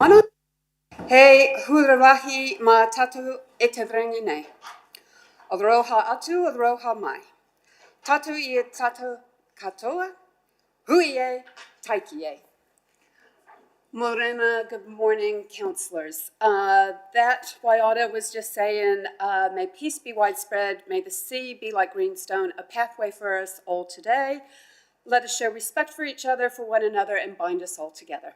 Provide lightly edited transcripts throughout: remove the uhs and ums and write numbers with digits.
Ano he hurawahi ma tatu e te vrengi nei. O roha atu, o roha mai. Tatu I tatu katoa, hui e, taiki e. Morena, good morning, counselors. That Waiata was just saying, may peace be widespread, may the sea be like greenstone, a pathway for us all today. Let us show respect for each other, for one another, and bind us all together.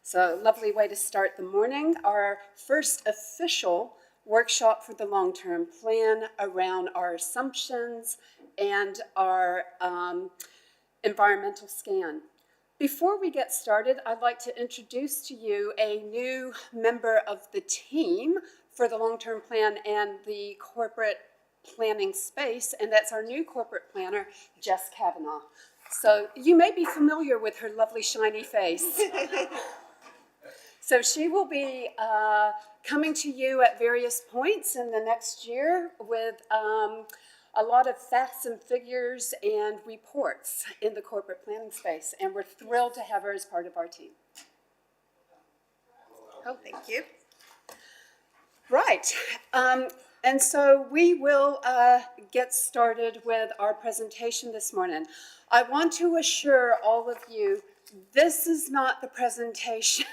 So, lovely way to start the morning. Our first official workshop for the long-term plan around our assumptions and our environmental scan. Before we get started, I'd like to introduce to you a new member of the team for the long-term plan and the corporate planning space, and that's our new corporate planner, Jess Kavanaugh. So you may be familiar with her lovely shiny face. So she will be coming to you at various points in the next year with a lot of facts and figures and reports in the corporate planning space. And we're thrilled to have her as part of our team. Oh, thank you. Right. And so we will get started with our presentation this morning. I want to assure all of you, this is not the presentation.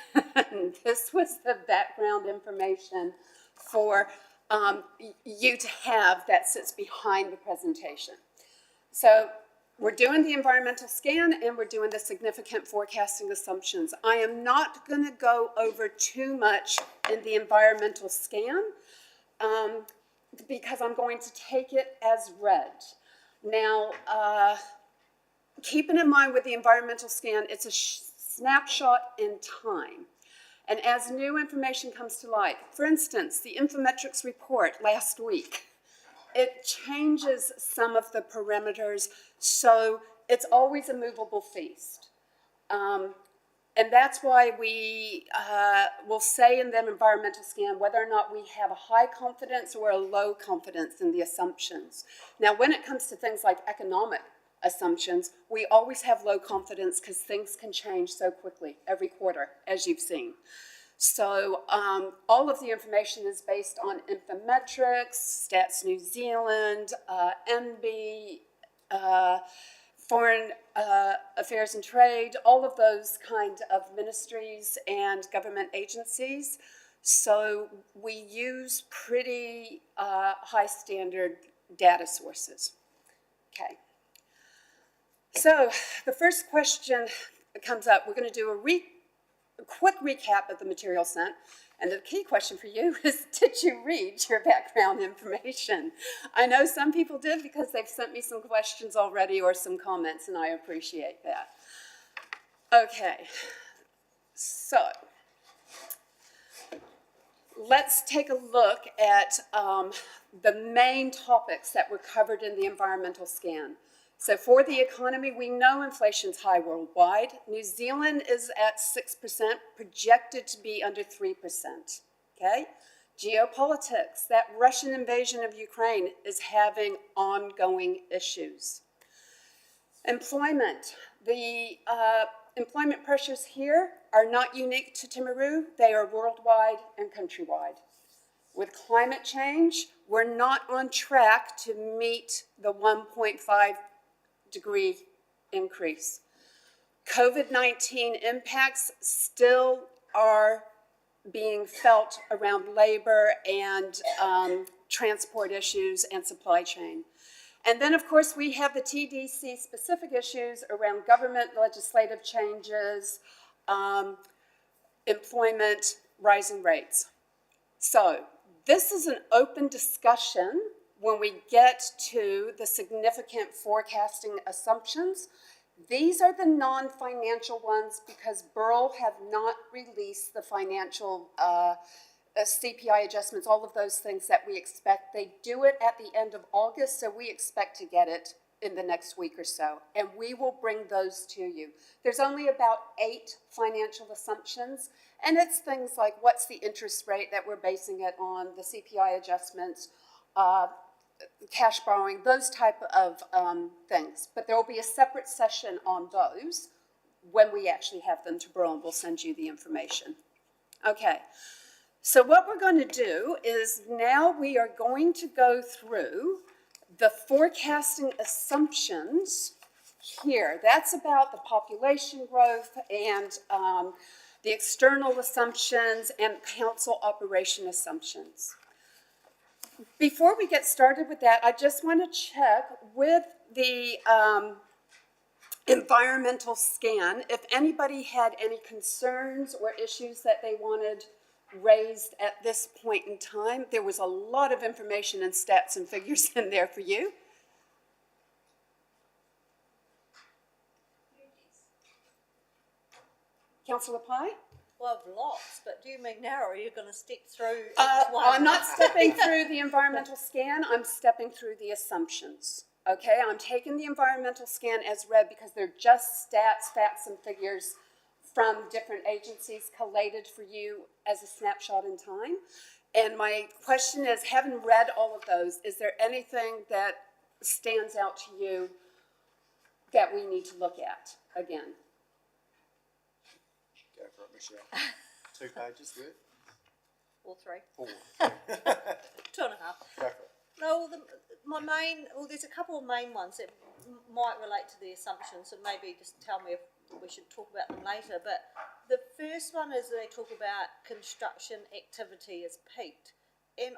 This was the background information for you to have that sits behind the presentation. So we're doing the environmental scan and we're doing the significant forecasting assumptions. I am not going to go over too much in the environmental scan because I'm going to take it as read. Now, keeping in mind with the environmental scan, it's a snapshot in time. And as new information comes to light, for instance, the Infometrics report last week, it changes some of the parameters, so it's always a movable feast. And that's why we will say in the environmental scan whether or not we have a high confidence or a low confidence in the assumptions. Now, when it comes to things like economic assumptions, we always have low confidence because things can change so quickly every quarter, as you've seen. So all of the information is based on Infometrics, Stats New Zealand, NB, Foreign Affairs and Trade, all of those kind of ministries and government agencies. So we use pretty high standard data sources. Okay. So the first question that comes up, we're going to do a quick recap of the material sent. And the key question for you is, did you read your background information? I know some people did because they've sent me some questions already or some comments, and I appreciate that. Okay, so let's take a look at the main topics that were covered in the environmental scan. So for the economy, we know inflation's high worldwide. New Zealand is at 6%, projected to be under 3%, okay? Geopolitics, that Russian invasion of Ukraine is having ongoing issues. Employment, the employment pressures here are not unique to Timaru, they are worldwide and countrywide. With climate change, we're not on track to meet the 1.5 degree increase. COVID-19 impacts still are being felt around labor and transport issues and supply chain. And then, of course, we have the TDC specific issues around government legislative changes, employment, rising rates. So this is an open discussion when we get to the significant forecasting assumptions. These are the non-financial ones because Burl have not released the financial CPI adjustments, all of those things that we expect. They do it at the end of August, so we expect to get it in the next week or so, and we will bring those to you. There's only about 8 financial assumptions, and it's things like what's the interest rate that we're basing it on, the CPI adjustments, cash borrowing, those type of things. But there will be a separate session on those when we actually have them to Burl, and we'll send you the information. Okay. So what we're going to do is now we are going to go through the forecasting assumptions here. That's about the population growth and the external assumptions and council operation assumptions. Before we get started with that, I just want to check with the environmental scan if anybody had any concerns or issues that they wanted raised at this point in time. There was a lot of information and stats and figures in there for you. Councillor Pye? Well, lots, but do you mean now, or are you going to stick through each one? I'm not stepping through the environmental scan, I'm stepping through the assumptions. Okay, I'm taking the environmental scan as read because they're just stats, facts, and figures from different agencies collated for you as a snapshot in time. And my question is, having read all of those, is there anything that stands out to you that we need to look at again? Go for it, Michelle. 2 pages worth? Or 3? 4. 2.5. Go for it. No, there's a couple of main ones that might relate to the assumptions, so maybe just tell me if we should talk about them later. But the first one is they talk about construction activity has peaked. And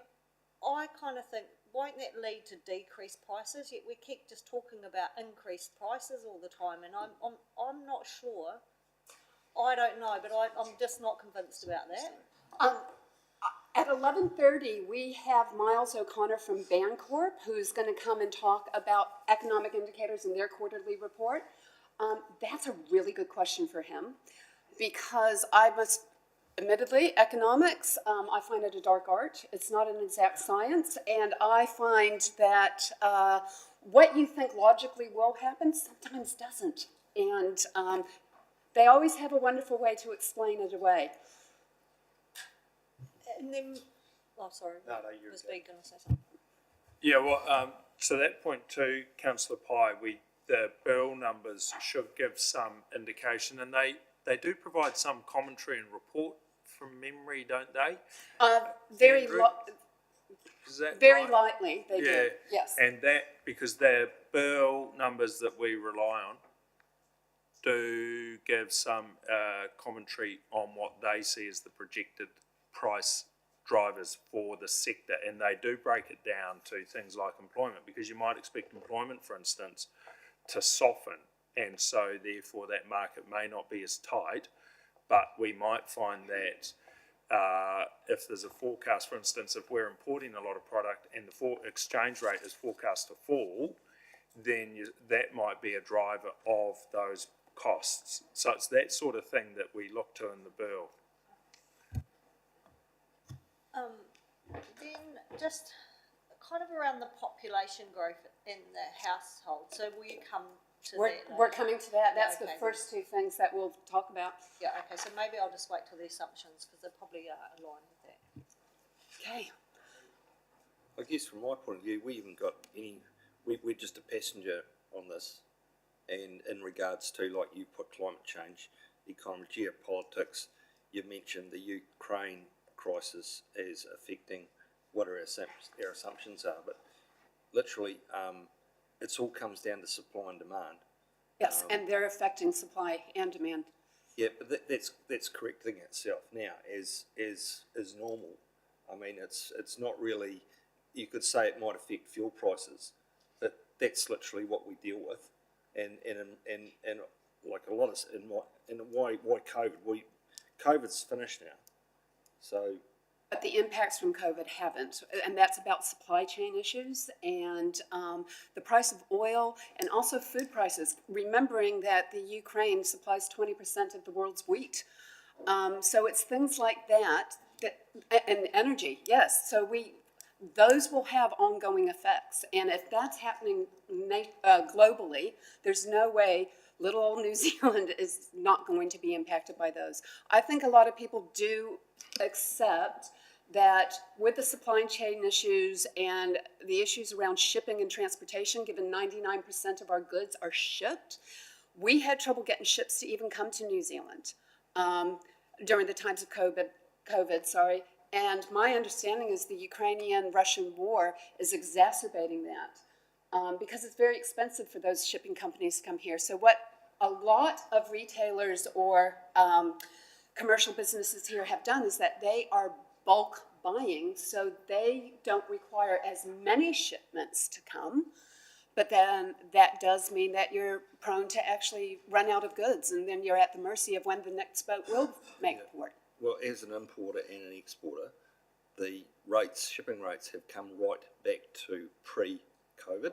I kind of think, won't that lead to decreased prices? Yet we keep just talking about increased prices all the time, and I'm not sure. I don't know, but I'm just not convinced about that. At 11:30, we have Miles O'Connor from Bancorp, who's going to come and talk about economic indicators in their quarterly report. That's a really good question for him, because I must, admittedly, economics, I find it a dark art. It's not an exact science, and I find that what you think logically will happen sometimes doesn't. And they always have a wonderful way to explain it away. And then, oh, sorry. No, you're was okay. Bea going to say something? Yeah, well, to that point too, Councillor Pye, the bill numbers should give some indication, and they do provide some commentary and report from memory, don't they? Very Andrew? Is that Very right? lightly, they do, yes. And that, because the bill numbers that we rely on do give some commentary on what they see as the projected price drivers for the sector, and they do break it down to things like employment, because you might expect employment, for instance, to soften, and so therefore that market may not be as tight, but we might find that if there's a forecast, for instance, if we're importing a lot of product and the exchange rate is forecast to fall, then that might be a driver of those costs. So it's that sort of thing that we look to in the bill. Then just kind of around the population growth in the household. So will you come to that? We're coming to that. That's Okay. the first two things that we'll talk about. Yeah, okay, so maybe I'll just wait till the assumptions, because they probably are aligned with that. Okay. I guess from my point of view, we haven't got any, we're just a passenger on this. And in regards to, like you put climate change, economy, geopolitics, you mentioned the Ukraine crisis is affecting what our assumptions are, but literally it all comes down to supply and demand. Yes, and they're affecting supply and demand. Yeah, but that's correcting itself now as normal. I mean, it's not really. You could say it might affect fuel prices, but that's literally what we deal with, and like a lot of why COVID. COVID's finished now, so. But the impacts from COVID haven't, and that's about supply chain issues and the price of oil and also food prices, remembering that the Ukraine supplies 20% of the world's wheat. So it's things like that, and energy, yes. So those will have ongoing effects. And if that's happening globally, there's no way little old New Zealand is not going to be impacted by those. I think a lot of people do accept that with the supply chain issues and the issues around shipping and transportation, given 99% of our goods are shipped, we had trouble getting ships to even come to New Zealand during the times of COVID COVID, sorry. And my understanding is the Ukrainian-Russian war is exacerbating that because it's very expensive for those shipping companies to come here. So what a lot of retailers or commercial businesses here have done is that they are bulk buying, so they don't require as many shipments to come. But then that does mean that you're prone to actually run out of goods, and then you're at the mercy of when the next boat will make port. Well, as an importer and an exporter, the rates, shipping rates have come right back to pre-COVID,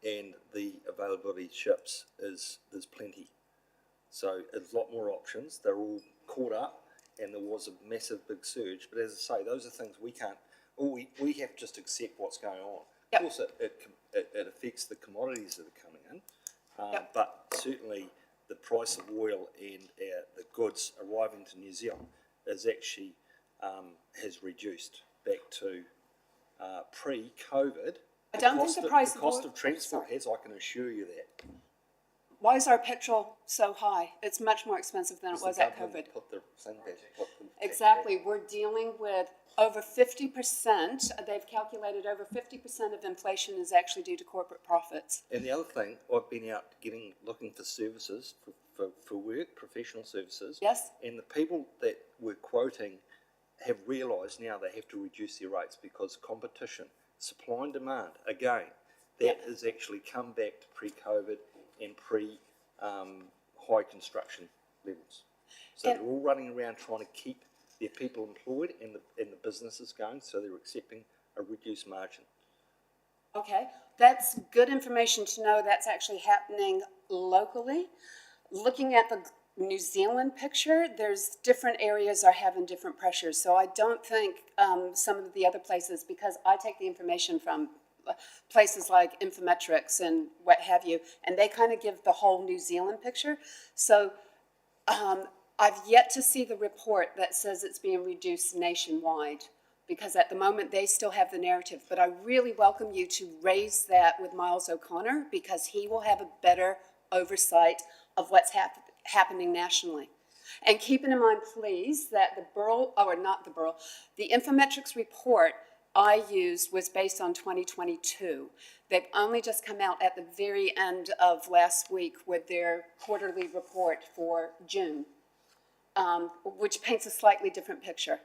and the availability of ships there's plenty. So there's a lot more options. They're all caught up, and there was a massive big surge. But as I say, those are things we can't. We have to just accept what's going on. Yep. Of course, it affects the commodities that are coming in, Yep. but certainly the price of oil and the goods arriving to New Zealand is actually has reduced back to pre-COVID. I don't think the price of cost oil- of transport sorry. has. I can assure you that. Why is our petrol so high? It's much more expensive than it was at COVID. Put the thing back, put the tax Exactly, back. we're dealing with over 50%, they've calculated over 50% of inflation is actually due to corporate profits. And the other thing, I've been out looking for services for work, professional services. Yes? And the people that we're quoting have realised now they have to reduce their rates because competition, supply and demand, again, that has actually come back to pre-COVID and high construction levels. So And- they're all running around trying to keep their people employed and the businesses going, so they're accepting a reduced margin. Okay, that's good information to know that's actually happening locally. Looking at the New Zealand picture, there's different areas are having different pressures. So I don't think some of the other places, because I take the information from places like Infometrics and what have you, and they kind of give the whole New Zealand picture. So I've yet to see the report that says it's being reduced nationwide, because at the moment they still have the narrative. But I really welcome you to raise that with Miles O'Connor, because he will have a better oversight of what's happening nationally. And keeping in mind, please, that the Infometrics report I used was based on 2022. They've only just come out at the very end of last week with their quarterly report for June, which paints a slightly different picture.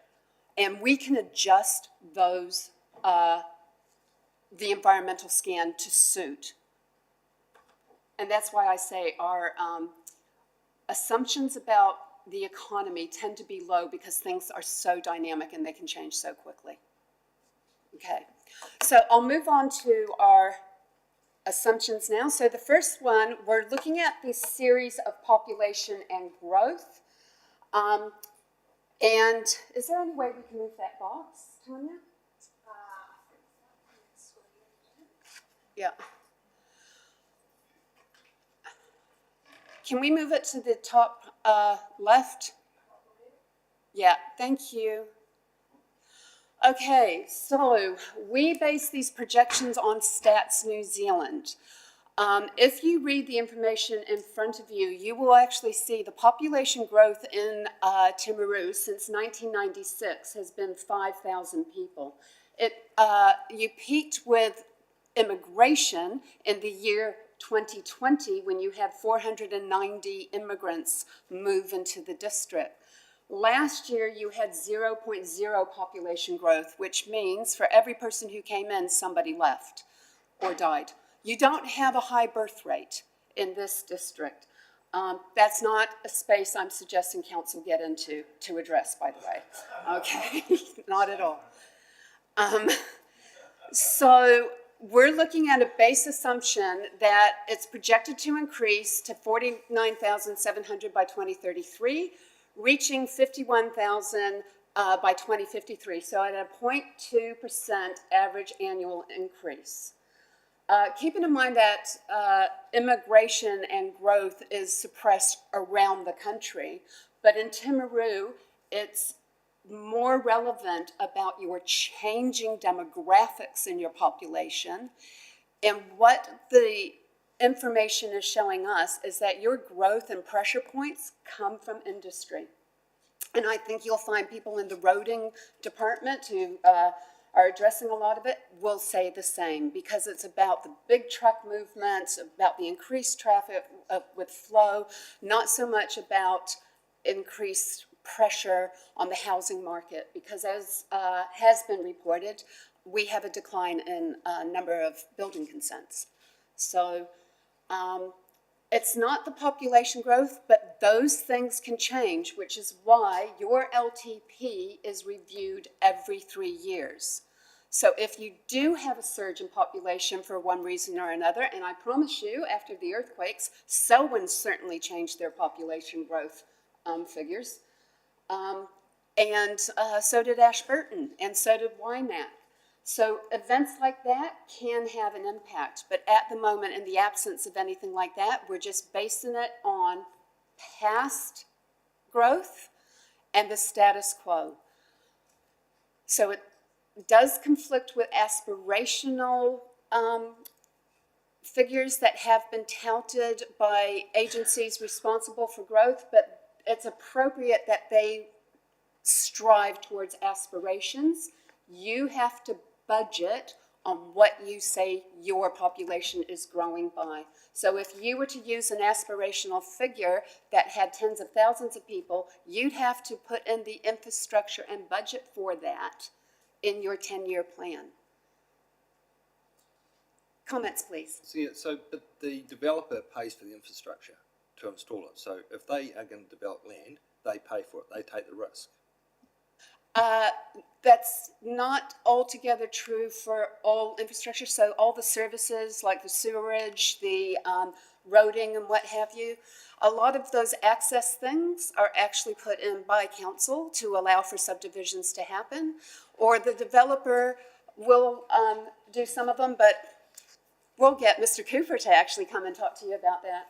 And we can adjust those, the environmental scan to suit. And that's why I say our assumptions about the economy tend to be low because things are so dynamic and they can change so quickly. Okay, so I'll move on to our assumptions now. So the first one, we're looking at this series of population and growth. And is there any way we can move that box, Tanya? Yeah. Can we move it to the top left? Yeah, thank you. Okay, so we base these projections on Stats New Zealand. If you read the information in front of you, you will actually see the population growth in Timaru since 1996 has been 5,000 people. You peaked with immigration in the year 2020 when you had 490 immigrants move into the district. Last year, you had 0.0 population growth, which means for every person who came in, somebody left or died. You don't have a high birth rate in this district. That's not a space I'm suggesting council get into to address, by the way. Okay, not at all. So we're looking at a base assumption that it's projected to increase to 49,700 by 2033, reaching 51,000 by 2053, so at a 0.2% average annual increase. Keeping in mind that immigration and growth is suppressed around the country, but in Timaru, it's more relevant about your changing demographics in your population. And what the information is showing us is that your growth and pressure points come from industry. And I think you'll find people in the roading department who are addressing a lot of it will say the same, because it's about the big truck movements, about the increased traffic with flow, not so much about increased pressure on the housing market, because as has been reported, we have a decline in number of building consents. So it's not the population growth, but those things can change, which is why your LTP is reviewed every 3 years. So if you do have a surge in population for one reason or another, and I promise you, after the earthquakes, Selwyn certainly changed their population growth figures. And so did Ashburton, and so did Wynack. So events like that can have an impact, but at the moment, in the absence of anything like that, we're just basing it on past growth and the status quo. So it does conflict with aspirational figures that have been touted by agencies responsible for growth, but it's appropriate that they strive towards aspirations. You have to budget on what you say your population is growing by. So if you were to use an aspirational figure that had tens of thousands of people, you'd have to put in the infrastructure and budget for that in your 10-year plan. Comments, please. But the developer pays for the infrastructure to install it. So if they are going to develop land, they pay for it. They take the risk. That's not altogether true for all infrastructure. So all the services like the sewerage, the roading and what have you, a lot of those access things are actually put in by council to allow for subdivisions to happen, or the developer will do some of them, but we'll get Mr. Cooper to actually come and talk to you about that.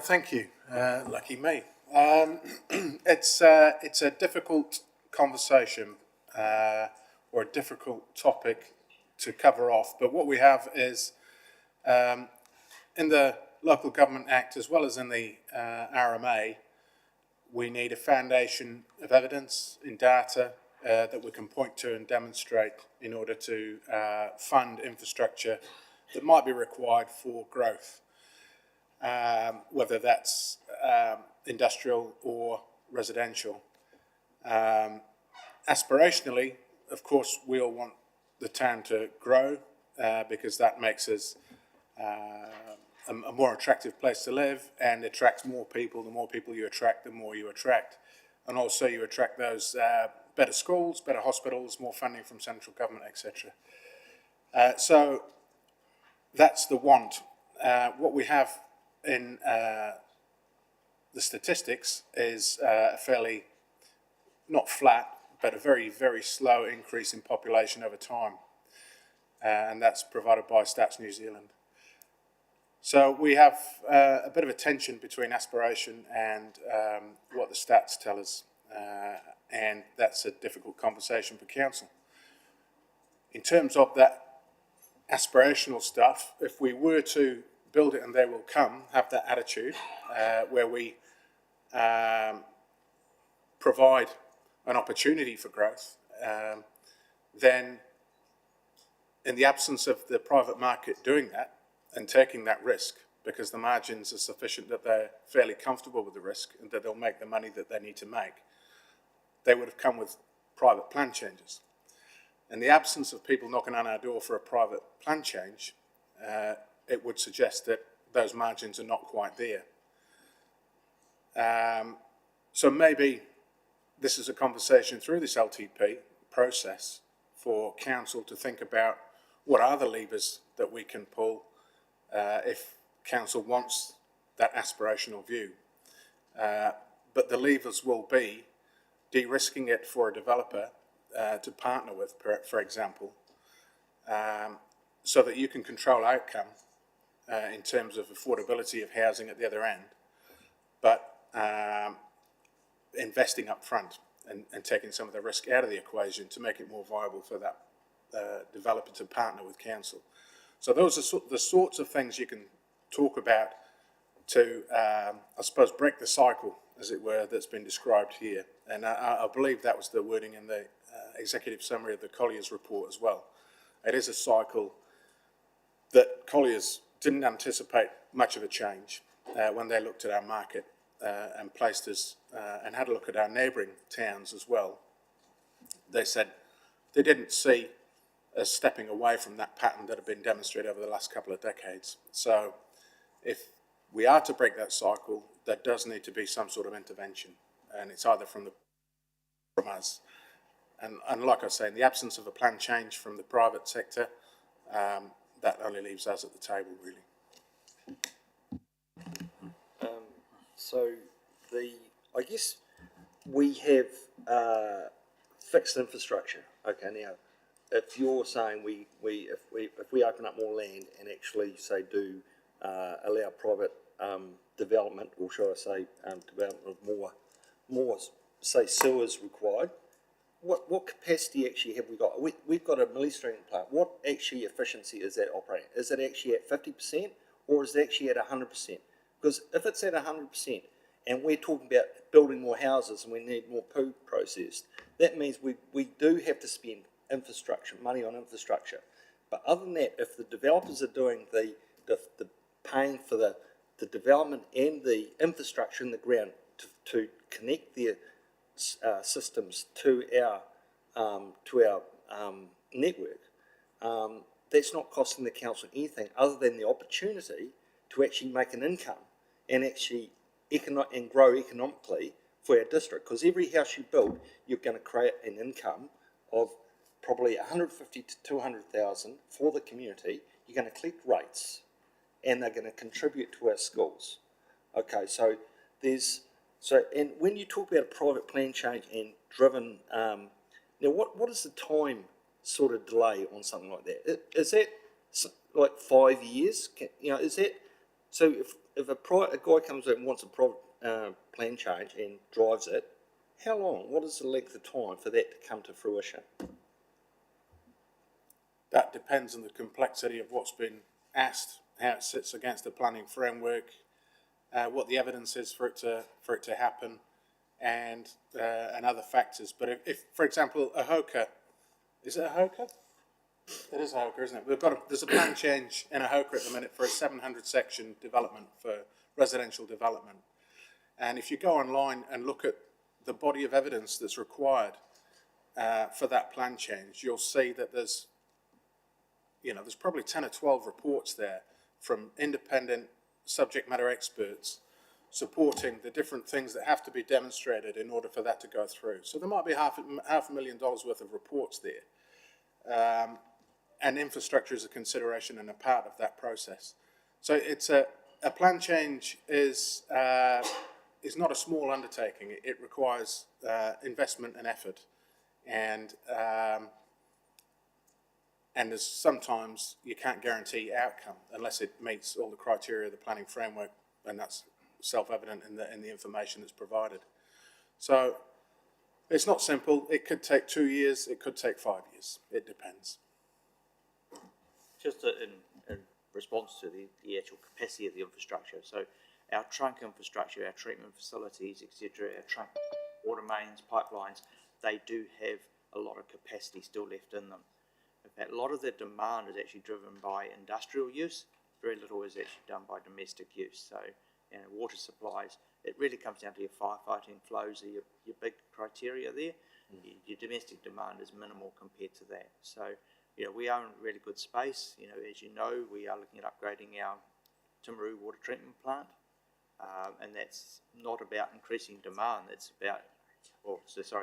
Thank you, lucky me. It's a difficult conversation or a difficult topic to cover off, but what we have is in the Local Government Act as well as in the RMA, we need a foundation of evidence in data that we can point to and demonstrate in order to fund infrastructure that might be required for growth. Whether that's industrial or residential. Aspirationally, of course, we all want the town to grow because that makes us a more attractive place to live and attracts more people. The more people you attract, the more you attract. And also you attract those better schools, better hospitals, more funding from central government, etc. So that's the want. What we have in the statistics is a fairly, not flat, but a very, very slow increase in population over time. And that's provided by Stats New Zealand. So we have a bit of a tension between aspiration and what the stats tell us. And that's a difficult conversation for council. In terms of that aspirational stuff, if we were to build it and they will come, have that attitude where we provide an opportunity for growth, then in the absence of the private market doing that and taking that risk, because the margins are sufficient that they're fairly comfortable with the risk and that they'll make the money that they need to make, they would have come with private plan changes. In the absence of people knocking on our door for a private plan change, it would suggest that those margins are not quite there. So maybe this is a conversation through this LTP process for council to think about what are the levers that we can pull if council wants that aspirational view. But the levers will be de-risking it for a developer to partner with, for example, so that you can control outcome in terms of affordability of housing at the other end, but investing up front and taking some of the risk out of the equation to make it more viable for that developer to partner with council. So those are the sorts of things you can talk about to, I suppose, break the cycle, as it were, that's been described here. And I believe that was the wording in the executive summary of the Collier's report as well. It is a cycle that Collier's didn't anticipate much of a change when they looked at our market and placed us and had a look at our neighbouring towns as well. They said they didn't see us stepping away from that pattern that had been demonstrated over the last couple of decades. So if we are to break that cycle, there does need to be some sort of intervention, and it's either from us. And like I say, in the absence of a plan change from the private sector, that only leaves us at the table, really. So I guess we have fixed infrastructure. Okay, now if you're saying if we open up more land and actually say do allow private development, or shall I say development of more say sewers required, what capacity actually have we got? We've got a millistream plant. What actually efficiency is that operating? Is it actually at 50% or is it actually at 100%? Because if it's at 100% and we're talking about building more houses and we need more poo processed, that means we do have to spend infrastructure, money on infrastructure. But other than that, if the developers are doing the paying for the development and the infrastructure in the ground to connect their systems to our network, that's not costing the council anything other than the opportunity to actually make an income and actually grow economically for our district. Because every house you build, you're going to create an income of probably 150 to 200,000 for the community. You're going to collect rates, and they're going to contribute to our schools. Okay, so and when you talk about a private plan change and driven, now what is the time sort of delay on something like that? Is that like 5 years? Is that so? If a guy comes in and wants a private plan change and drives it, how long? What is the length of time for that to come to fruition? That depends on the complexity of what's been asked, how it sits against the planning framework, what the evidence is for it to happen, and other factors. But if for example, a HOCA, is it a HOCA? It is a HOCA, isn't it? There's a plan change in a HOCA at the minute for a 700 section development for residential development. And if you go online and look at the body of evidence that's required for that plan change, you'll see that there's probably 10 or 12 reports there from independent subject matter experts supporting the different things that have to be demonstrated in order for that to go through. So there might be $500,000 worth of reports there. And infrastructure is a consideration and a part of that process. So it's a plan change is not a small undertaking. It requires investment and effort, and there's sometimes you can't guarantee outcome unless it meets all the criteria of the planning framework, and that's self-evident in the information that's provided. So it's not simple. It could take 2 years. It could take 5 years. It depends. Just in response to the actual capacity of the infrastructure, so our trunk infrastructure, our treatment facilities, etc., our trunk water mains, pipelines, they do have a lot of capacity still left in them. In fact, a lot of the demand is actually driven by industrial use. Very little is actually done by domestic use. So, water supplies, it really comes down to your firefighting flows are your big criteria there. Your domestic demand is minimal compared to that. So, we are in a really good space. As you know, we are looking at upgrading our Timaru water treatment plant, and that's not about increasing demand. It's about,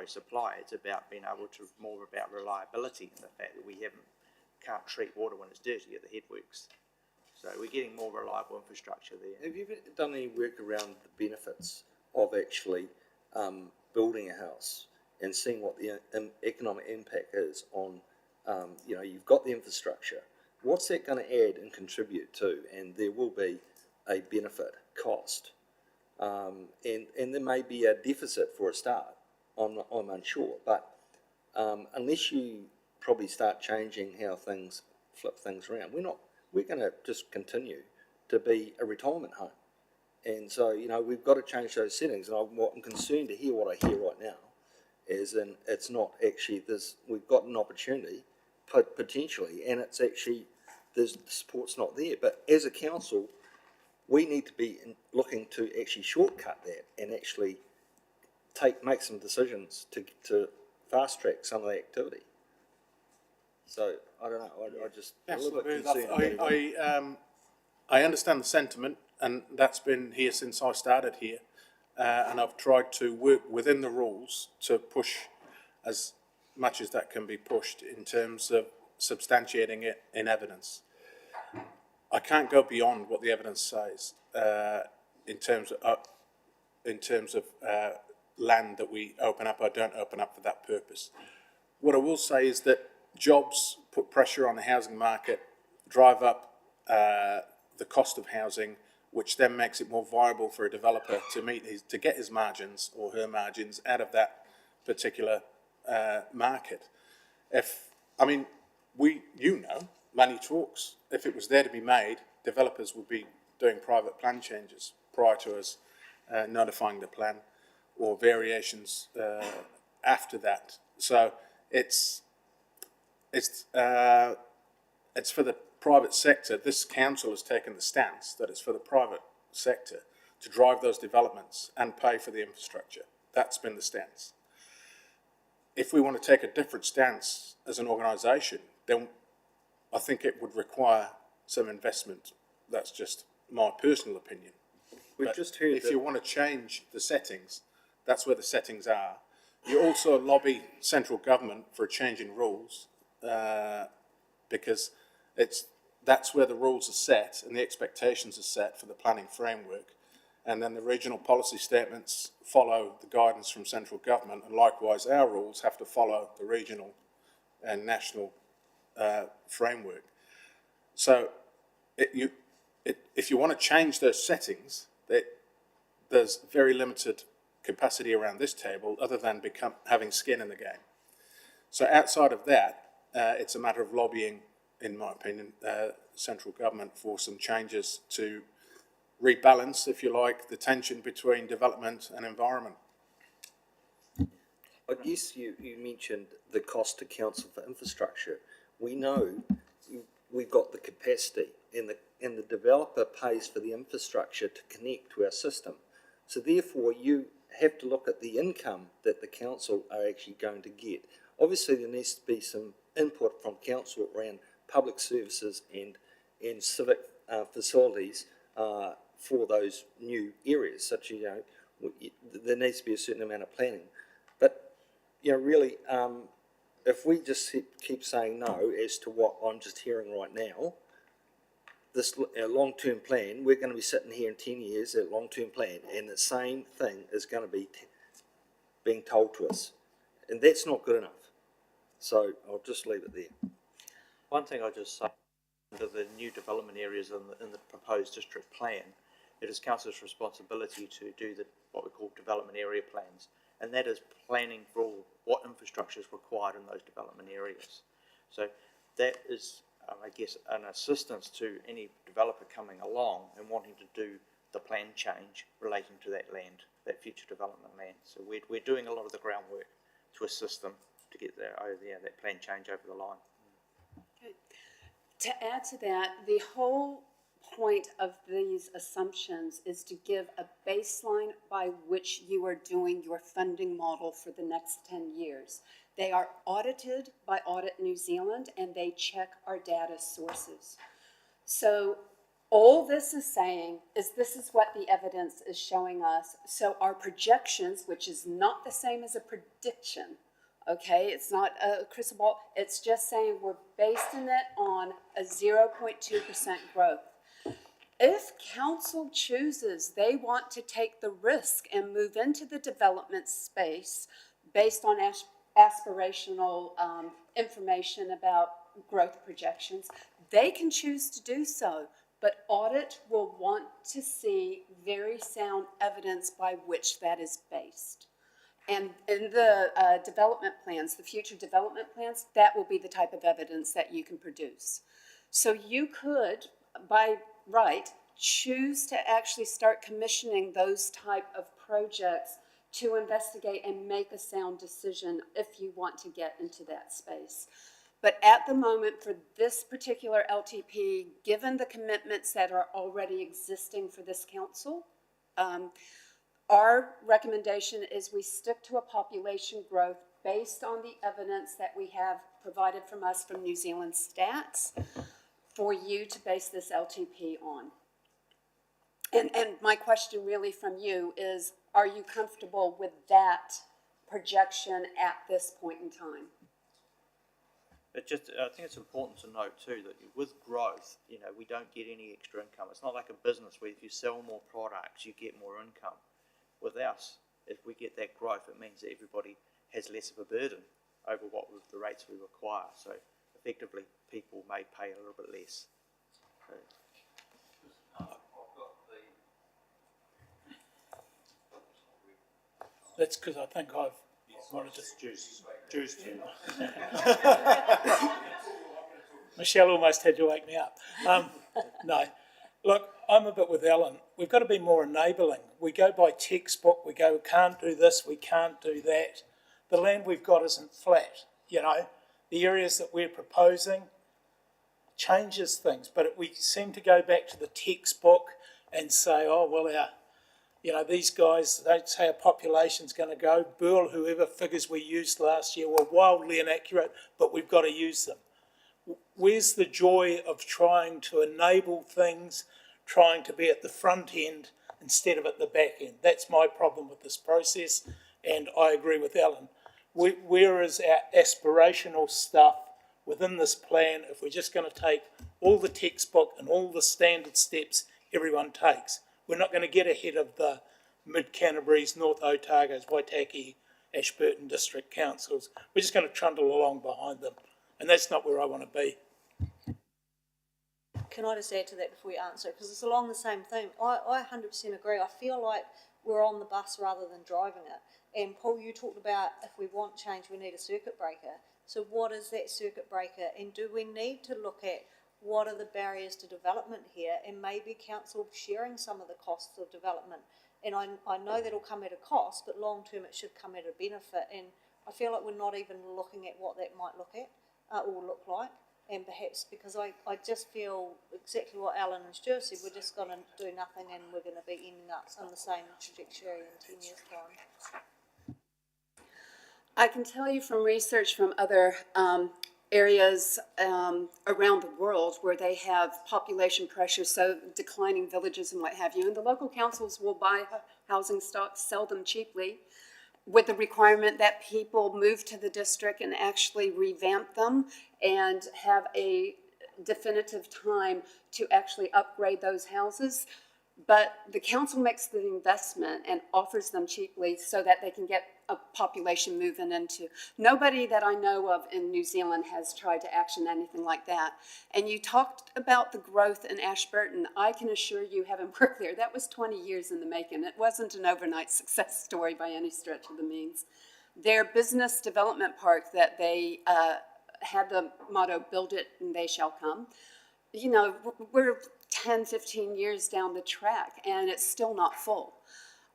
supply. It's about being able to more about reliability and the fact that we can't treat water when it's dirty at the headworks. So we're getting more reliable infrastructure there. Have you ever done any work around the benefits of actually building a house and seeing what the economic impact is on, you've got the infrastructure. What's that going to add and contribute to? And there will be a benefit cost. And there may be a deficit for a start. I'm unsure. But unless you probably start changing how things flip things around, we're going to just continue to be a retirement home. And so, you know, we've got to change those settings, and I'm concerned to hear what I hear right now, is in it's not actually this. We've got an opportunity, potentially, and it's actually the support's not there. But as a council, we need to be looking to actually shortcut that and actually make some decisions to fast track some of the activity. So I don't know. I just a Yes, little bit concerned about it. I understand the sentiment, and that's been here since I started here, and I've tried to work within the rules to push as much as that can be pushed in terms of substantiating it in evidence. I can't go beyond what the evidence says in terms of land that we open up or don't open up for that purpose. What I will say is that jobs put pressure on the housing market, drive up the cost of housing, which then makes it more viable for a developer to get his margins or her margins out of that particular market. Money talks. If it was there to be made, developers would be doing private plan changes prior to us notifying the plan, or variations after that. So it's for the private sector. This council has taken the stance that it's for the private sector to drive those developments and pay for the infrastructure. That's been the stance. If we want to take a different stance as an organisation, then I think it would require some investment. That's just my personal opinion. We've just heard if you want to change the settings, that's where the settings are. You also lobby central government for a change in rules, because that's where the rules are set and the expectations are set for the planning framework, and then the regional policy statements follow the guidance from central government, and likewise our rules have to follow the regional and national framework. So if you want to change those settings, there's very limited capacity around this table other than having skin in the game. So outside of that, it's a matter of lobbying, in my opinion, central government for some changes to rebalance, if you like, the tension between development and environment. I guess you mentioned the cost to council for infrastructure. We know we've got the capacity, and the developer pays for the infrastructure to connect to our system. So therefore, you have to look at the income that the council are actually going to get. Obviously, there needs to be some input from council around public services and civic facilities for those new areas, such as, there needs to be a certain amount of planning. But, really, if we just keep saying no as to what I'm just hearing right now, this long-term plan, we're going to be sitting here in 10 years, that long-term plan, and the same thing is going to be being told to us. And that's not good enough. So I'll just leave it there. One thing I'll just say, under the new development areas in the proposed district plan, it is council's responsibility to do what we call development area plans, and that is planning for what infrastructure is required in those development areas. So that is, I guess, an assistance to any developer coming along and wanting to do the plan change relating to that land, that future development land. So we're doing a lot of the groundwork to assist them to get that plan change over the line. Okay. To add to that, the whole point of these assumptions is to give a baseline by which you are doing your funding model for the next 10 years. They are audited by Audit New Zealand, and they check our data sources. So all this is saying is this is what the evidence is showing us. So our projections, which is not the same as a prediction, okay, it's not a crystal ball, it's just saying we're basing it on a 0.2% growth. If council chooses they want to take the risk and move into the development space based on aspirational information about growth projections, they can choose to do so, but audit will want to see very sound evidence by which that is based. And in the development plans, the future development plans, that will be the type of evidence that you can produce. So you could, by right, choose to actually start commissioning those type of projects to investigate and make a sound decision if you want to get into that space. But at the moment, for this particular LTP, given the commitments that are already existing for this council, our recommendation is we stick to a population growth based on the evidence that we have provided from us from New Zealand Stats for you to base this LTP on. And my question really from you is, are you comfortable with that projection at this point in time? But just, I think it's important to note too that with growth, we don't get any extra income. It's not like a business where if you sell more products, you get more income. With us, if we get that growth, it means that everybody has less of a burden over the rates we require. So effectively, people may pay a little bit less. So, That's because I think I've wanted to juice you. Michelle almost had to wake me up. No, look, I'm a bit with Alan. We've got to be more enabling. We go by textbook. We go, we can't do this, we can't do that. The land we've got isn't flat. The areas that we're proposing changes things, but we seem to go back to the textbook and say, oh, well, these guys, they say our population's going to go. Burl, whoever figures we used last year were wildly inaccurate, but we've got to use them. Where's the joy of trying to enable things, trying to be at the front end instead of at the back end? That's my problem with this process, and I agree with Alan. Where is our aspirational stuff within this plan if we're just going to take all the textbook and all the standard steps everyone takes? We're not going to get ahead of the Mid-Canterbury's, North Otago's, Waitaki, Ashburton district councils. We're just going to trundle along behind them, and that's not where I want to be. Can I just add to that before you answer? Because it's along the same theme. I 100% agree. I feel like we're on the bus rather than driving it. And Paul, you talked about if we want change, we need a circuit breaker. So what is that circuit breaker? And do we need to look at what are the barriers to development here, and maybe council sharing some of the costs of development? And I know that'll come at a cost, but long term it should come at a benefit. And I feel like we're not even looking at what that might look like. And perhaps because I just feel exactly what Alan and Stuart said, we're just going to do nothing and we're going to be ending up on the same trajectory in 10 years' time. I can tell you from research from other areas around the world where they have population pressure, so declining villages and what have you, and the local councils will buy housing stock, sell them cheaply, with the requirement that people move to the district and actually revamp them and have a definitive time to actually upgrade those houses. But the council makes the investment and offers them cheaply so that they can get a population moving into. Nobody that I know of in New Zealand has tried to action anything like that. And you talked about the growth in Ashburton. I can assure you, having worked there, that was 20 years in the making. It wasn't an overnight success story by any stretch of the means. Their business development park that they had the motto, build it and they shall come. We're 10, 15 years down the track and it's still not full.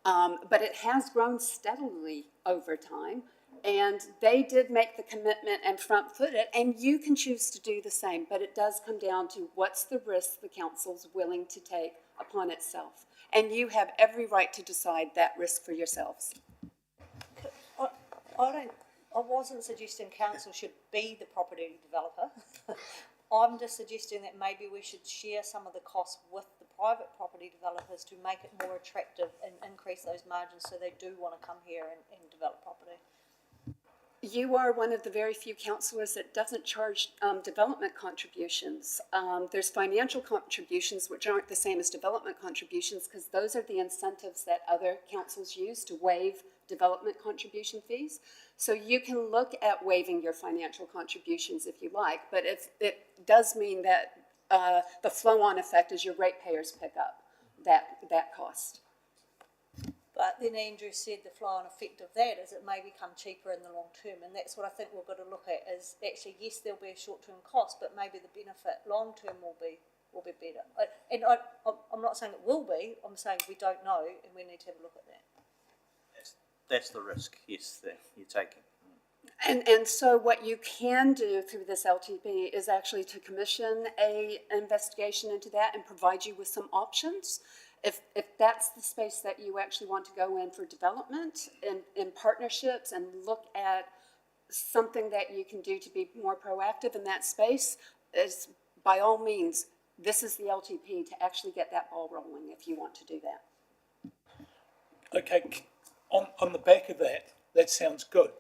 But it has grown steadily over time, and they did make the commitment and front-foot it, and you can choose to do the same, but it does come down to what's the risk the council's willing to take upon itself. And you have every right to decide that risk for yourselves. I wasn't suggesting council should be the property developer. I'm just suggesting that maybe we should share some of the costs with the private property developers to make it more attractive and increase those margins so they do want to come here and develop property. You are one of the very few councillors that doesn't charge development contributions. There's financial contributions which aren't the same as development contributions because those are the incentives that other councils use to waive development contribution fees. So you can look at waiving your financial contributions if you like, but if it does mean that the flow-on effect is your ratepayers pick up that cost. But then Andrew said the flow-on effect of that is it may become cheaper in the long term, and that's what I think we've got to look at is actually, yes, there'll be a short-term cost, but maybe the benefit long-term will be will be better. I'm not saying it will be, I'm saying we don't know and we need to have a look at that. That's the risk, yes, that you're taking. And so what you can do through this LTP is actually to commission a investigation into that and provide you with some options. If that's the space that you actually want to go in for development in partnerships and look at something that you can do to be more proactive in that space, is by all means, this is the LTP to actually get that ball rolling if you want to do that. Okay, on the back of that, that sounds good.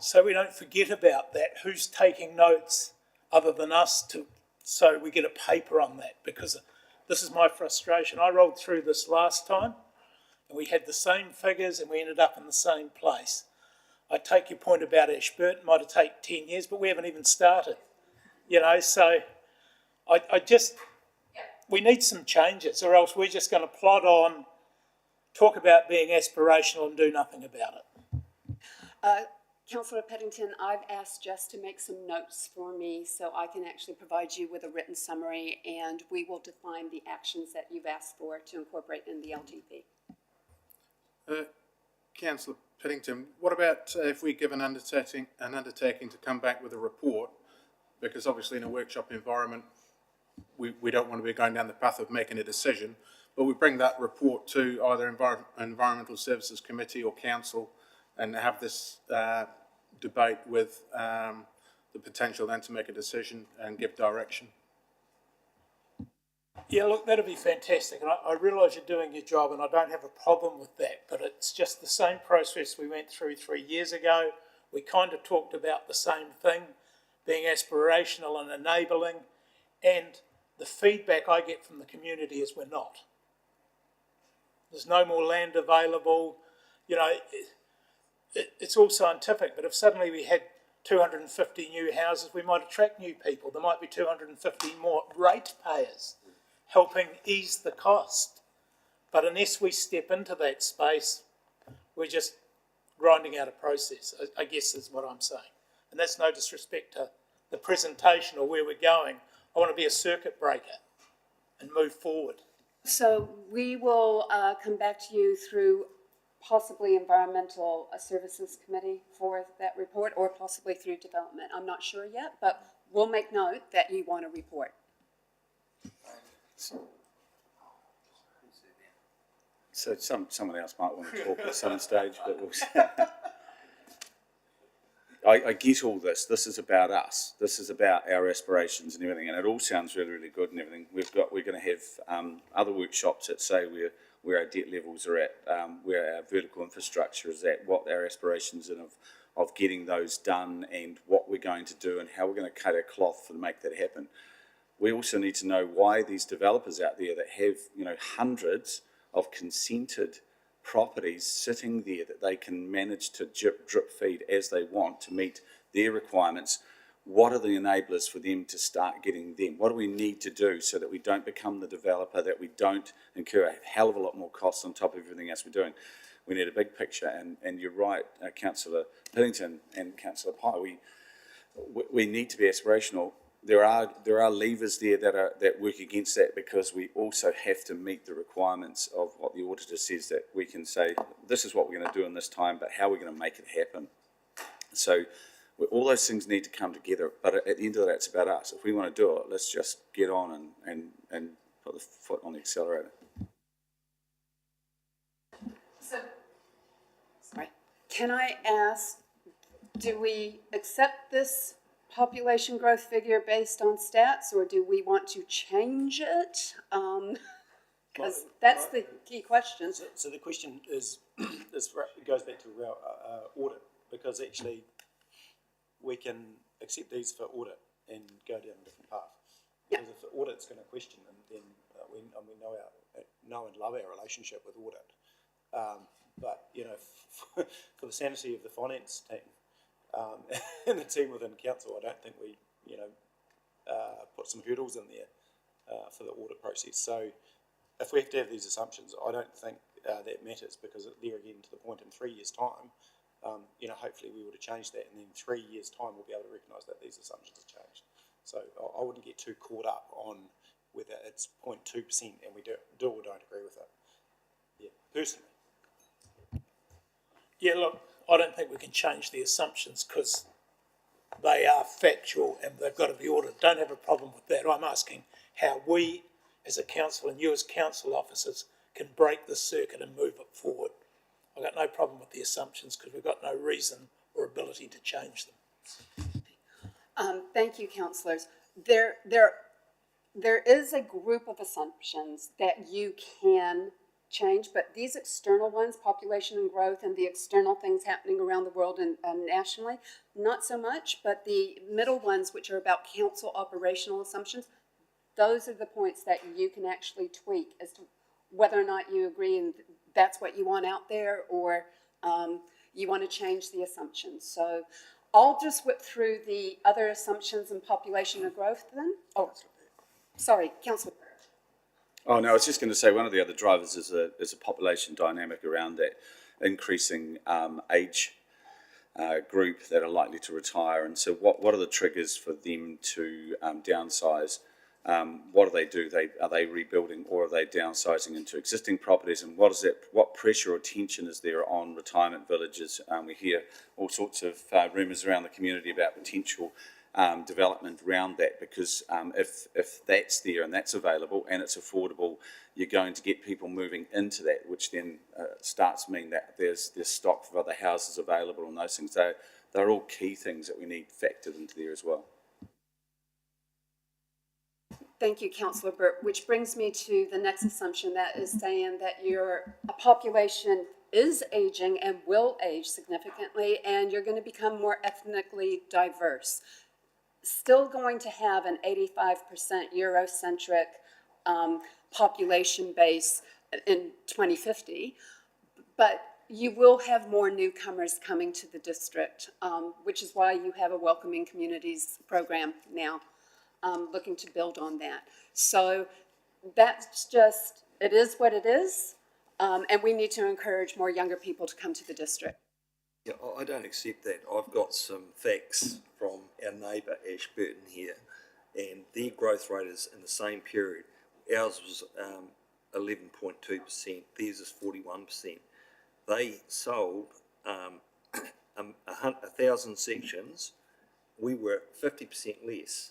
So we don't forget about that. Who's taking notes other than us so we get a paper on that? Because this is my frustration. I rolled through this last time and we had the same figures and we ended up in the same place. I take your point about Ashburton, might have taken 10 years, but we haven't even started. So we need some changes, or else we're just going to plod on, talk about being aspirational and do nothing about it. Councillor Peddington, I've asked Jess to make some notes for me so I can actually provide you with a written summary, and we will define the actions that you've asked for to incorporate in the LTP. Councillor Piddington, what about if we give an undertaking to come back with a report? Because obviously in a workshop environment, we don't want to be going down the path of making a decision, but we bring that report to either Environmental Services Committee or Council and have this debate with the potential then to make a decision and give direction. Yeah, look, that'd be fantastic. And I realise you're doing your job and I don't have a problem with that, but it's just the same process we went through 3 years ago. We kind of talked about the same thing, being aspirational and enabling, and the feedback I get from the community is we're not. There's no more land available. It's all scientific, but if suddenly we had 250 new houses, we might attract new people. There might be 250 more ratepayers helping ease the cost. But unless we step into that space, we're just grinding out a process, I guess is what I'm saying. And that's no disrespect to the presentation or where we're going. I want to be a circuit breaker and move forward. So we will come back to you through possibly Environmental Services Committee for that report, or possibly through development. I'm not sure yet, but we'll make note that you want a report. So someone else might want to talk at some stage, but we'll see. I get all this. This is about us. This is about our aspirations and everything, and it all sounds really, really good and everything. We're going to have other workshops that say where our debt levels are at, where our vertical infrastructure is at, what our aspirations are of getting those done, and what we're going to do and how we're going to cut our cloth to make that happen. We also need to know why these developers out there that have hundreds of consented properties sitting there that they can manage to drip feed as they want to meet their requirements. What are the enablers for them to start getting them? What do we need to do so that we don't become the developer, that we don't incur a hell of a lot more costs on top of everything else we're doing? We need a big picture, and you're right, Councillor Piddington and Councillor Pye, we need to be aspirational. There are levers there that work against that, because we also have to meet the requirements of what the auditor says, that we can say, this is what we're going to do in this time, but how are we going to make it happen? So all those things need to come together, but at the end of the day, it's about us. If we want to do it, let's just get on and put the foot on the accelerator. So, sorry, can I ask, do we accept this population growth figure based on stats, or do we want to change it? Because that's the key question. So the question is it goes back to our audit, because actually we can accept these for audit and go down a different path. Yeah. Because if the audit's going to question them, then we know and love our relationship with audit. But for the sanity of the finance team and the team within council, I don't think we put some hurdles in there for the audit process. So if we have to have these assumptions, I don't think that matters, because there again, to the point, in 3 years' time, hopefully we would have changed that, and then 3 years' time we'll be able to recognise that these assumptions have changed. So I wouldn't get too caught up on whether it's 0.2% and we do or don't agree with it. Yeah, personally. Yeah, look, I don't think we can change the assumptions because they are factual and they've got to be audited. Don't have a problem with that. I'm asking how we, as a council and you as council officers, can break the circuit and move it forward. I've got no problem with the assumptions because we've got no reason or ability to change them. Thank you, councillors. There is a group of assumptions that you can change, but these external ones, population and growth and the external things happening around the world and nationally, not so much, but the middle ones, which are about council operational assumptions, those are the points that you can actually tweak as to whether or not you agree and that's what you want out there, or you want to change the assumptions. So I'll just whip through the other assumptions in population and growth then. Oh, sorry, Councillor. Oh, no, I was just going to say one of the other drivers is a population dynamic around that increasing age group that are likely to retire. And so what are the triggers for them to downsize? What do they do? Are they rebuilding or are they downsizing into existing properties? And what pressure or tension is there on retirement villages? We hear all sorts of rumours around the community about potential development around that, because if that's there and that's available and it's affordable, you're going to get people moving into that, which then starts to mean that there's stock for other houses available and those things. They're all key things that we need factored into there as well. Thank you, Councillor Burt, which brings me to the next assumption, that is saying that your population is aging and will age significantly, and you're going to become more ethnically diverse. Still going to have an 85% Eurocentric population base in 2050, but you will have more newcomers coming to the district, which is why you have a Welcoming Communities program now. Looking to build on that. So that's just, it is what it is, and we need to encourage more younger people to come to the district. Yeah, I don't accept that. I've got some facts from our neighbour Ashburton here, and their growth rate is in the same period. Ours was 11.2%, theirs is 41%. They sold 1,000 sections, we were 50% less.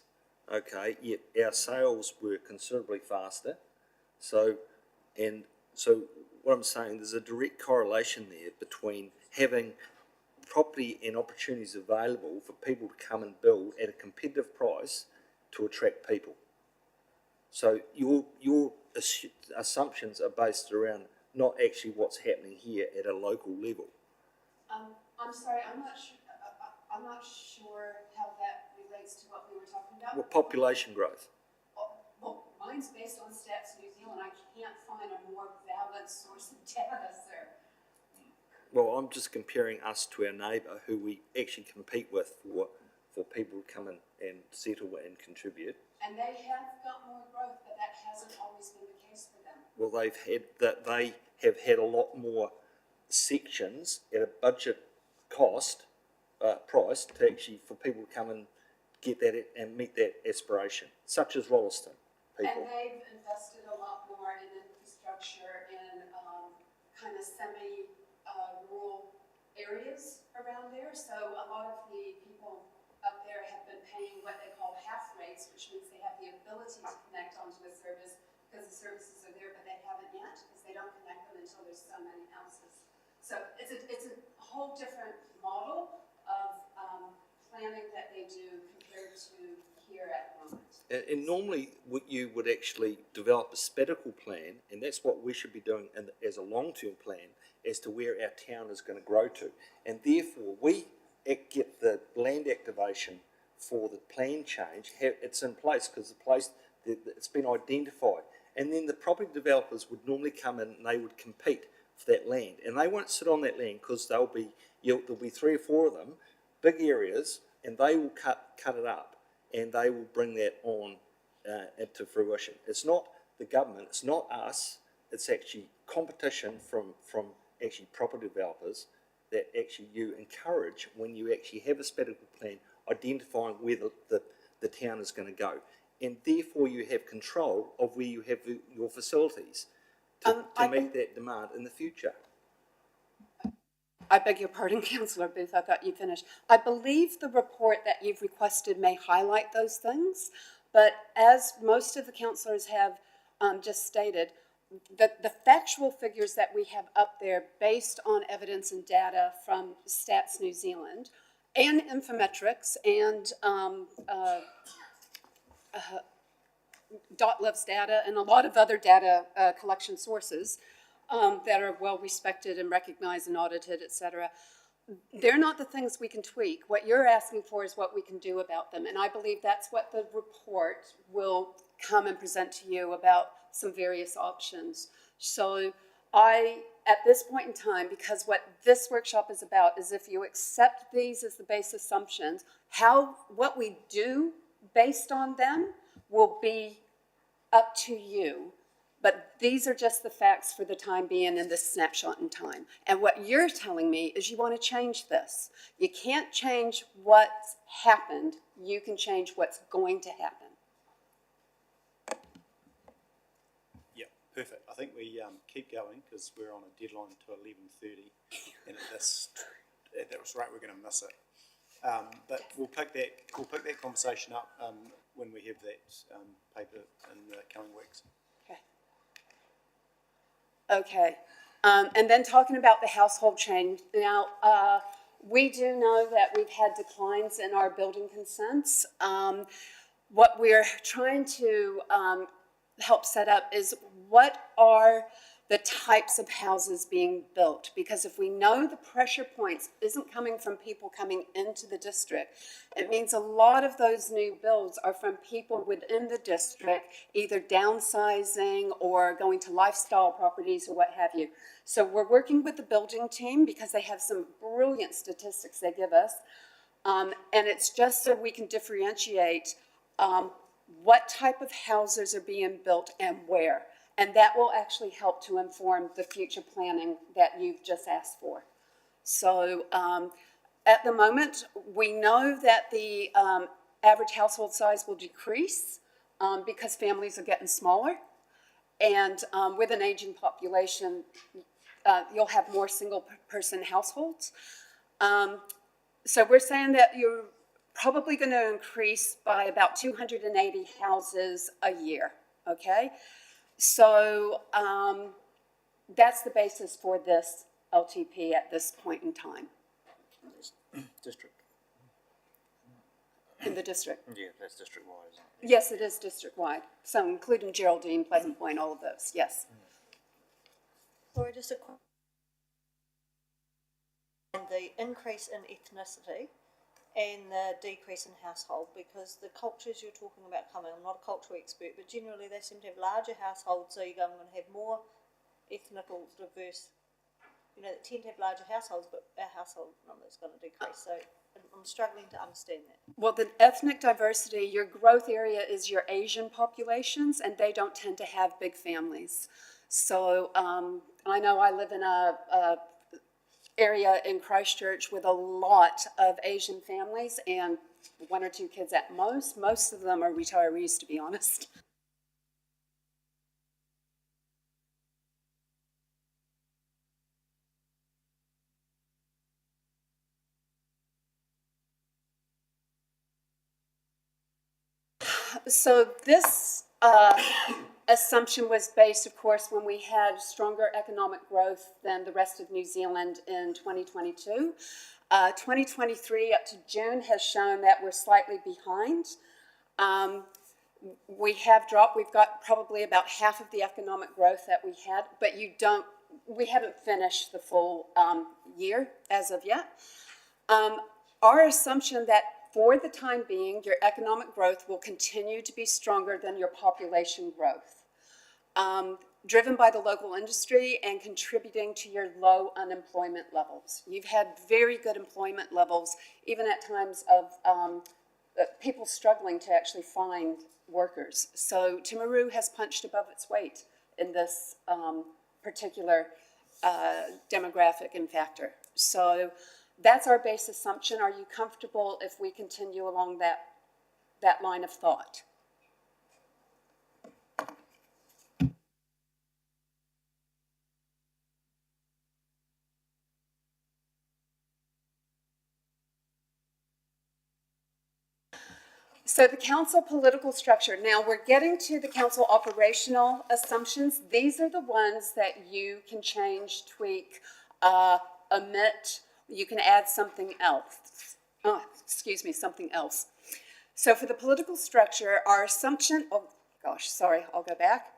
Okay, yet our sales were considerably faster. So what I'm saying, there's a direct correlation there between having property and opportunities available for people to come and build at a competitive price to attract people. So your assumptions are based around not actually what's happening here at a local level. I'm sorry, I'm not sure how that relates to what we were talking about. Well, population growth. Well, mine's based on Stats New Zealand. I can't find a more valid source of data, sir. Well, I'm just comparing us to our neighbour who we actually compete with for people to come in and settle and contribute. And they have got more growth, but that hasn't always been the case for them. Well, they have had a lot more sections at a budget cost price to actually for people to come and get that and meet that aspiration, such as Rolleston people. And they've invested a lot more in infrastructure in kind of semi-rural areas around there. So a lot of the people up there have been paying what they call half rates, which means they have the ability to connect onto a service because the services are there, but they haven't yet because they don't connect them until there's so many houses. So it's a whole different model of planning that they do compared to here at the moment. And normally you would actually develop a spatial plan, and that's what we should be doing as a long-term plan as to where our town is going to grow to. And therefore, we get the land activation for the plan change. It's in place because it's been identified. And then the property developers would normally come in and they would compete for that land. And they won't sit on that land because there'll be 3 or 4 of them, big areas, and they will cut it up and they will bring that on to fruition. It's not the government, it's not us, it's actually competition from actually property developers that actually you encourage when you actually have a spatial plan identifying where the town is going to go. and therefore you have control of where you have your facilities to meet that demand in the future. I beg your pardon, Councillor Booth, I thought you finished. I believe the report that you've requested may highlight those things, but as most of the councillors have just stated, the factual figures that we have up there based on evidence and data from Stats New Zealand and Infometrics and .liv's data and a lot of other data collection sources that are well respected and recognized and audited, et cetera, they're not the things we can tweak. What you're asking for is what we can do about them. And I believe that's what the report will come and present to you about some various options. So at this point in time, because what this workshop is about is if you accept these as the base assumptions, what we do based on them will be up to you. But these are just the facts for the time being in this snapshot in time. And what you're telling me is you want to change this. You can't change what's happened. You can change what's going to happen. Yeah, perfect. I think we keep going because we're on a deadline to 11:30, and at this rate we're going to miss it. But we'll pick that conversation up when we have that paper in the coming weeks. Okay, and then talking about the household change. Now, we do know that we've had declines in our building consents. What we're trying to help set up is what are the types of houses being built, because if we know the pressure points isn't coming from people coming into the district, it means a lot of those new builds are from people within the district, either downsizing or going to lifestyle properties or what have you. So we're working with the building team because they have some brilliant statistics they give us, and it's just so we can differentiate what type of houses are being built and where. And that will actually help to inform the future planning that you've just asked for. So at the moment, we know that the average household size will decrease because families are getting smaller. And with an aging population, you'll have more single-person households. So we're saying that you're probably going to increase by about 280 houses a year, okay? So that's the basis for this LTP at this point in time. District. In the district. Yeah, that's district-wide, isn't it? Yes, it is district-wide. So including Geraldine, Pleasant Point, all of those, yes. Laura, just a quick. And the increase in ethnicity and the decrease in household, because the cultures you're talking about coming, I'm not a cultural expert, but generally they seem to have larger households, so you're going to have more ethnical diverse, that tend to have larger households, but our household number is going to decrease. So I'm struggling to understand that. Well, the ethnic diversity, your growth area is your Asian populations, and they don't tend to have big families. So I know I live in a area in Christchurch with a lot of Asian families and 1 or 2 kids at most. Most of them are retirees, to be honest. So this assumption was based, of course, when we had stronger economic growth than the rest of New Zealand in 2022. 2023 up to June has shown that we're slightly behind. We have dropped, we've got probably about half of the economic growth that we had, but we haven't finished the full year as of yet. Our assumption that for the time being, your economic growth will continue to be stronger than your population growth, driven by the local industry and contributing to your low unemployment levels. You've had very good employment levels, even at times of people struggling to actually find workers. So Timaru has punched above its weight in this particular demographic and factor. So that's our base assumption. Are you comfortable if we continue along that line of thought? So the council political structure, now we're getting to the council operational assumptions. These are the ones that you can change, tweak, omit, you can add something else. Something else. So for the political structure, our assumption, I'll go back.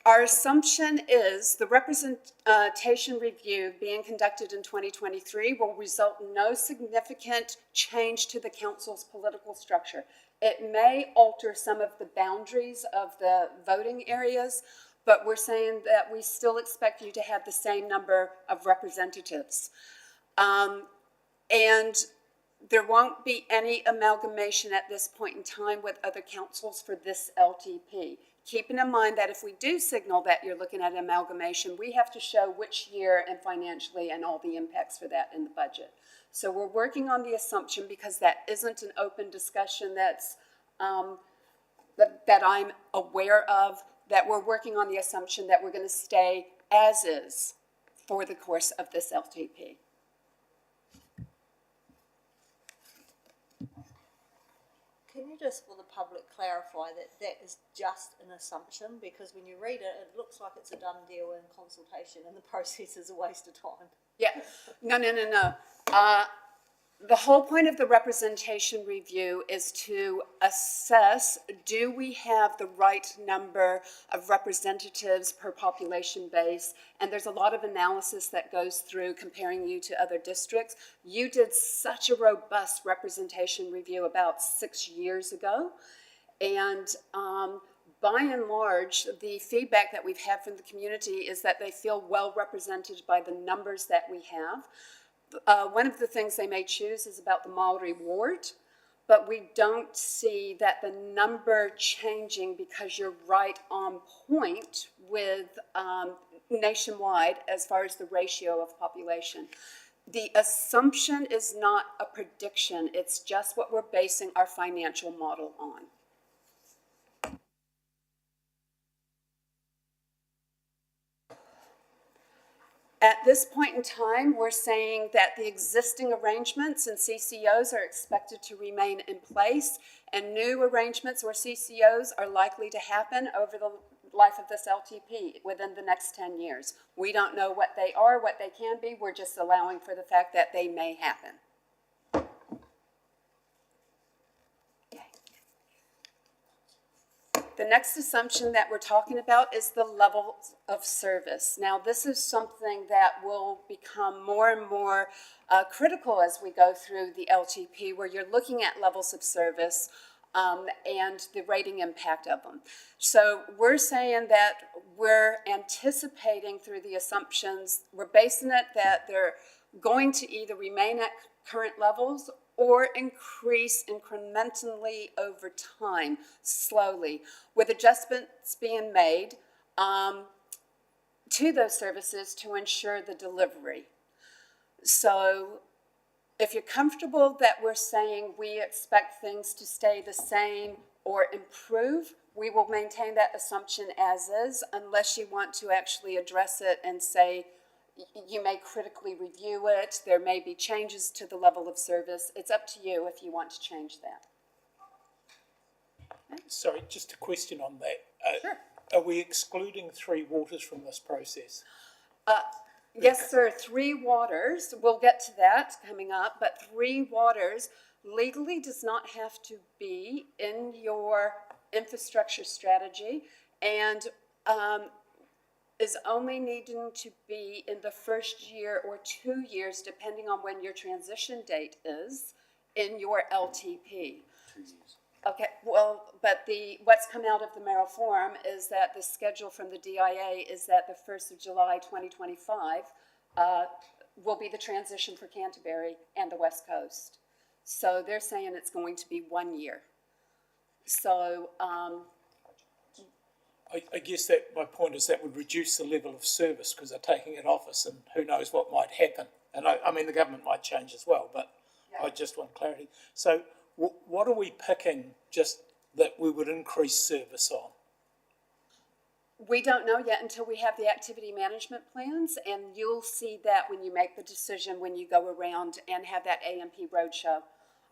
Our assumption is the representation review being conducted in 2023 will result in no significant change to the council's political structure. It may alter some of the boundaries of the voting areas, but we're saying that we still expect you to have the same number of representatives. And there won't be any amalgamation at this point in time with other councils for this LTP. Keeping in mind that if we do signal that you're looking at amalgamation, we have to show which year and financially and all the impacts for that in the budget. So we're working on the assumption, because that isn't an open discussion that's that I'm aware of, that we're working on the assumption that we're going to stay as is for the course of this LTP. Can you just, for the public, clarify that that is just an assumption? Because when you read it, it looks like it's a done deal in consultation, and the process is a waste of time. Yeah, no. The whole point of the representation review is to assess, do we have the right number of representatives per population base? And there's a lot of analysis that goes through comparing you to other districts. You did such a robust representation review about 6 years ago. And by and large, the feedback that we've had from the community is that they feel well represented by the numbers that we have. One of the things they may choose is about the Maori ward, but we don't see that the number changing, because you're right on point with nationwide as far as the ratio of population. The assumption is not a prediction, it's just what we're basing our financial model on. At this point in time, we're saying that the existing arrangements and CCOs are expected to remain in place, and new arrangements or CCOs are likely to happen over the life of this LTP within the next 10 years. We don't know what they are, what they can be. We're just allowing for the fact that they may happen. The next assumption that we're talking about is the level of service. Now, this is something that will become more and more critical as we go through the LTP, where you're looking at levels of service and the rating impact of them. So we're saying that we're anticipating through the assumptions, we're basing it that they're going to either remain at current levels or increase incrementally over time, slowly, with adjustments being made to those services to ensure the delivery. So if you're comfortable that we're saying we expect things to stay the same or improve, we will maintain that assumption as is, unless you want to actually address it and say, you may critically review it, there may be changes to the level of service. It's up to you if you want to change that. Sorry, just a question on that. Sure. Are we excluding Three Waters from this process? Yes, sir, Three Waters, we'll get to that coming up, but Three Waters legally does not have to be in your infrastructure strategy, and is only needing to be in the first year or 2 years, depending on when your transition date is, in your LTP. 2 years. Okay, well, but what's come out of the Merrill Forum is that the schedule from the DIA is that the 1st of July 2025 will be the transition for Canterbury and the West Coast. So they're saying it's going to be 1 year. So I guess that my point is that would reduce the level of service, because they're taking it off us, and who knows what might happen. And I mean, the government might change as well, but yeah. I just want clarity. So what are we picking just that we would increase service on? We don't know yet until we have the activity management plans, and you'll see that when you make the decision, when you go around and have that AMP roadshow.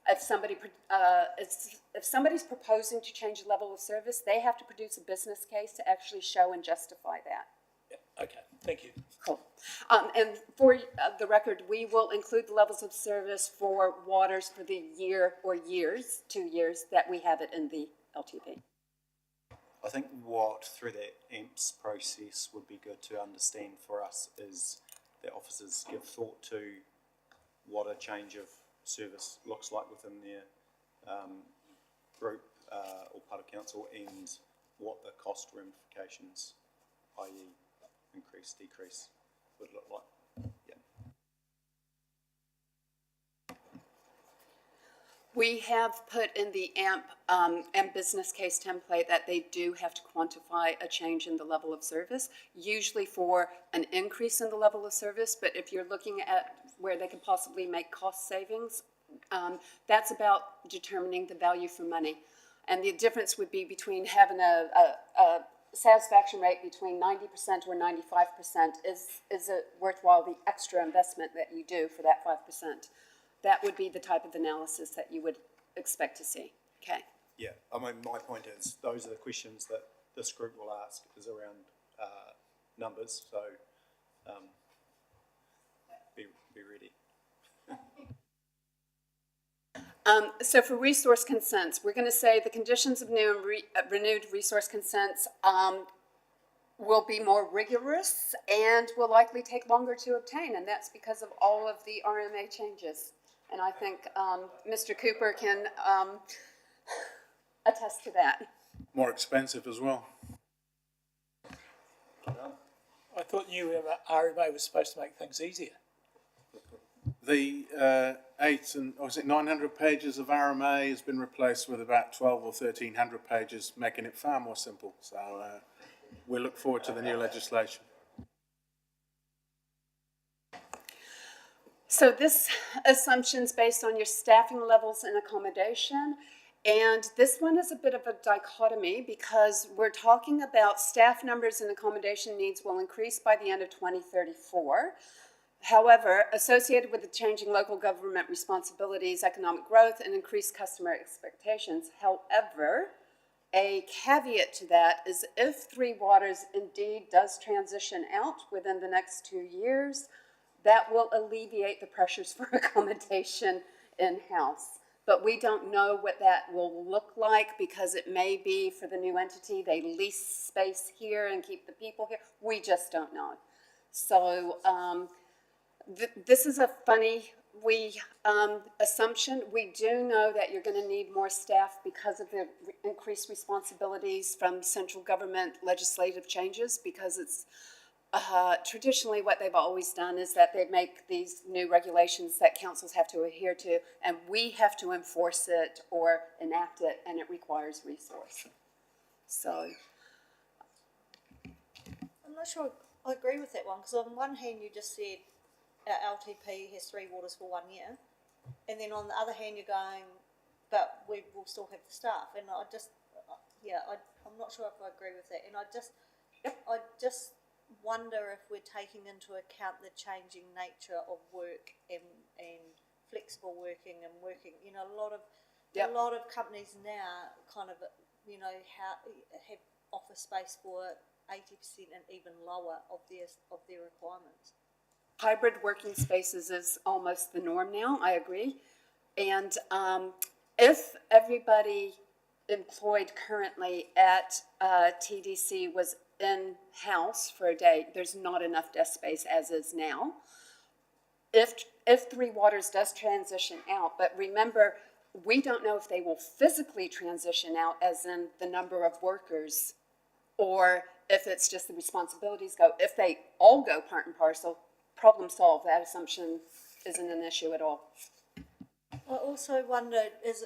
If somebody, if somebody's proposing to change the level of service, they have to produce a business case to actually show and justify that. Yeah, okay, thank you. Cool. And for the record, we will include the levels of service for waters for the year or years, 2 years, that we have it in the LTP. I think what through that AMPS process would be good to understand for us is that officers give thought to what a change of service looks like within their group or part of council, and what the cost ramifications, i.e. increase, decrease, would look like. Yeah. We have put in the AMP business case template that they do have to quantify a change in the level of service, usually for an increase in the level of service, but if you're looking at where they could possibly make cost savings, that's about determining the value for money. And the difference would be between having a satisfaction rate between 90% or 95%. Is it worthwhile the extra investment that you do for that 5%? That would be the type of analysis that you would expect to see. Okay. Yeah, I mean, my point is, those are the questions that this group will ask, is around numbers, so be ready. So for resource consents, we're going to say the conditions of new and renewed resource consents will be more rigorous and will likely take longer to obtain, and that's because of all of the RMA changes. And I think Mr. Cooper can attest to that. More expensive as well. I thought new RMA was supposed to make things easier. The 900 pages of RMA has been replaced with about 12 or 1300 pages, making it far more simple. So we look forward to the new legislation. So this assumption's based on your staffing levels and accommodation. And this one is a bit of a dichotomy because we're talking about staff numbers and accommodation needs will increase by the end of 2034. However, associated with the changing local government responsibilities, economic growth, and increased customer expectations. However, a caveat to that is if Three Waters indeed does transition out within the next 2 years, that will alleviate the pressures for accommodation in-house. But we don't know what that will look like because it may be for the new entity, they lease space here and keep the people here. We just don't know. So this is a funny assumption. We do know that you're going to need more staff because of the increased responsibilities from central government legislative changes, because it's traditionally what they've always done is that they make these new regulations that councils have to adhere to, and we have to enforce it or enact it, and it requires resource. So I'm not sure I agree with that one, because on one hand you just said our LTP has Three Waters for 1 year, and then on the other hand you're going, but we will still have the staff, and I just, I'm not sure if I agree with that, and I just wonder if we're taking into account the changing nature of work and flexible working and working. You know, a lot of companies now kind of, you know, have office space for 80% and even lower of their requirements. hybrid working spaces is almost the norm now, I agree. And if everybody employed currently at TDC was in-house for a day, there's not enough desk space as is now. If Three Waters does transition out, but remember, we don't know if they will physically transition out as in the number of workers, or if it's just the responsibilities go. If they all go part and parcel, problem solved. That assumption isn't an issue at all. I also wonder, is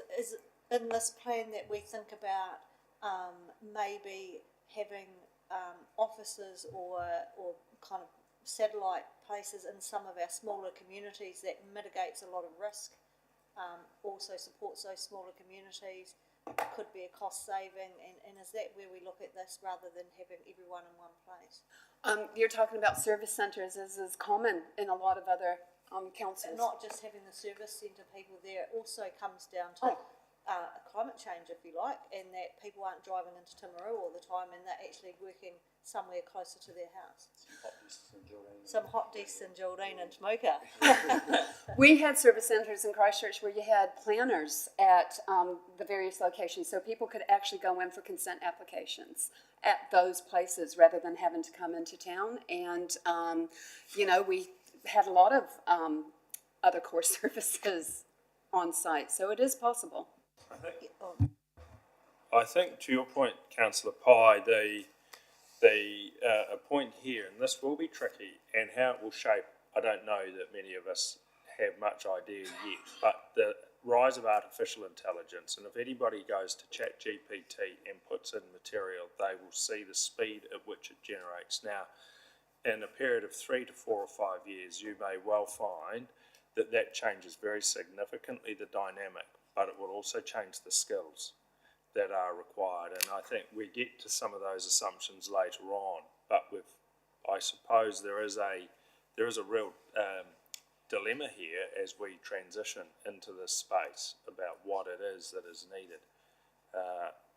in this plan that we think about maybe having offices or kind of satellite places in some of our smaller communities that mitigates a lot of risk, also supports those smaller communities, could be a cost saving, and is that where we look at this rather than having everyone in one place? You're talking about service centers, as is common in a lot of other councils. not just having the service centre people there, it also comes down to climate change, if you like, and that people aren't driving into Timaru all the time and they're actually working somewhere closer to their house. Some hot desks in Geraldine and Tomoka. We had service centres in Christchurch where you had planners at the various locations, so people could actually go in for consent applications at those places rather than having to come into town. And, we had a lot of other core services on site, so it is possible. I think to your point, Councillor Pye, a point here, and this will be tricky, and how it will shape, I don't know that many of us have much idea yet, but the rise of artificial intelligence, and if anybody goes to ChatGPT and puts in material, they will see the speed at which it generates. Now, in a period of 3 to 4 or 5 years, you may well find that changes very significantly the dynamic, but it will also change the skills that are required. And I think we get to some of those assumptions later on, but I suppose there is a real dilemma here as we transition into this space about what it is that is needed.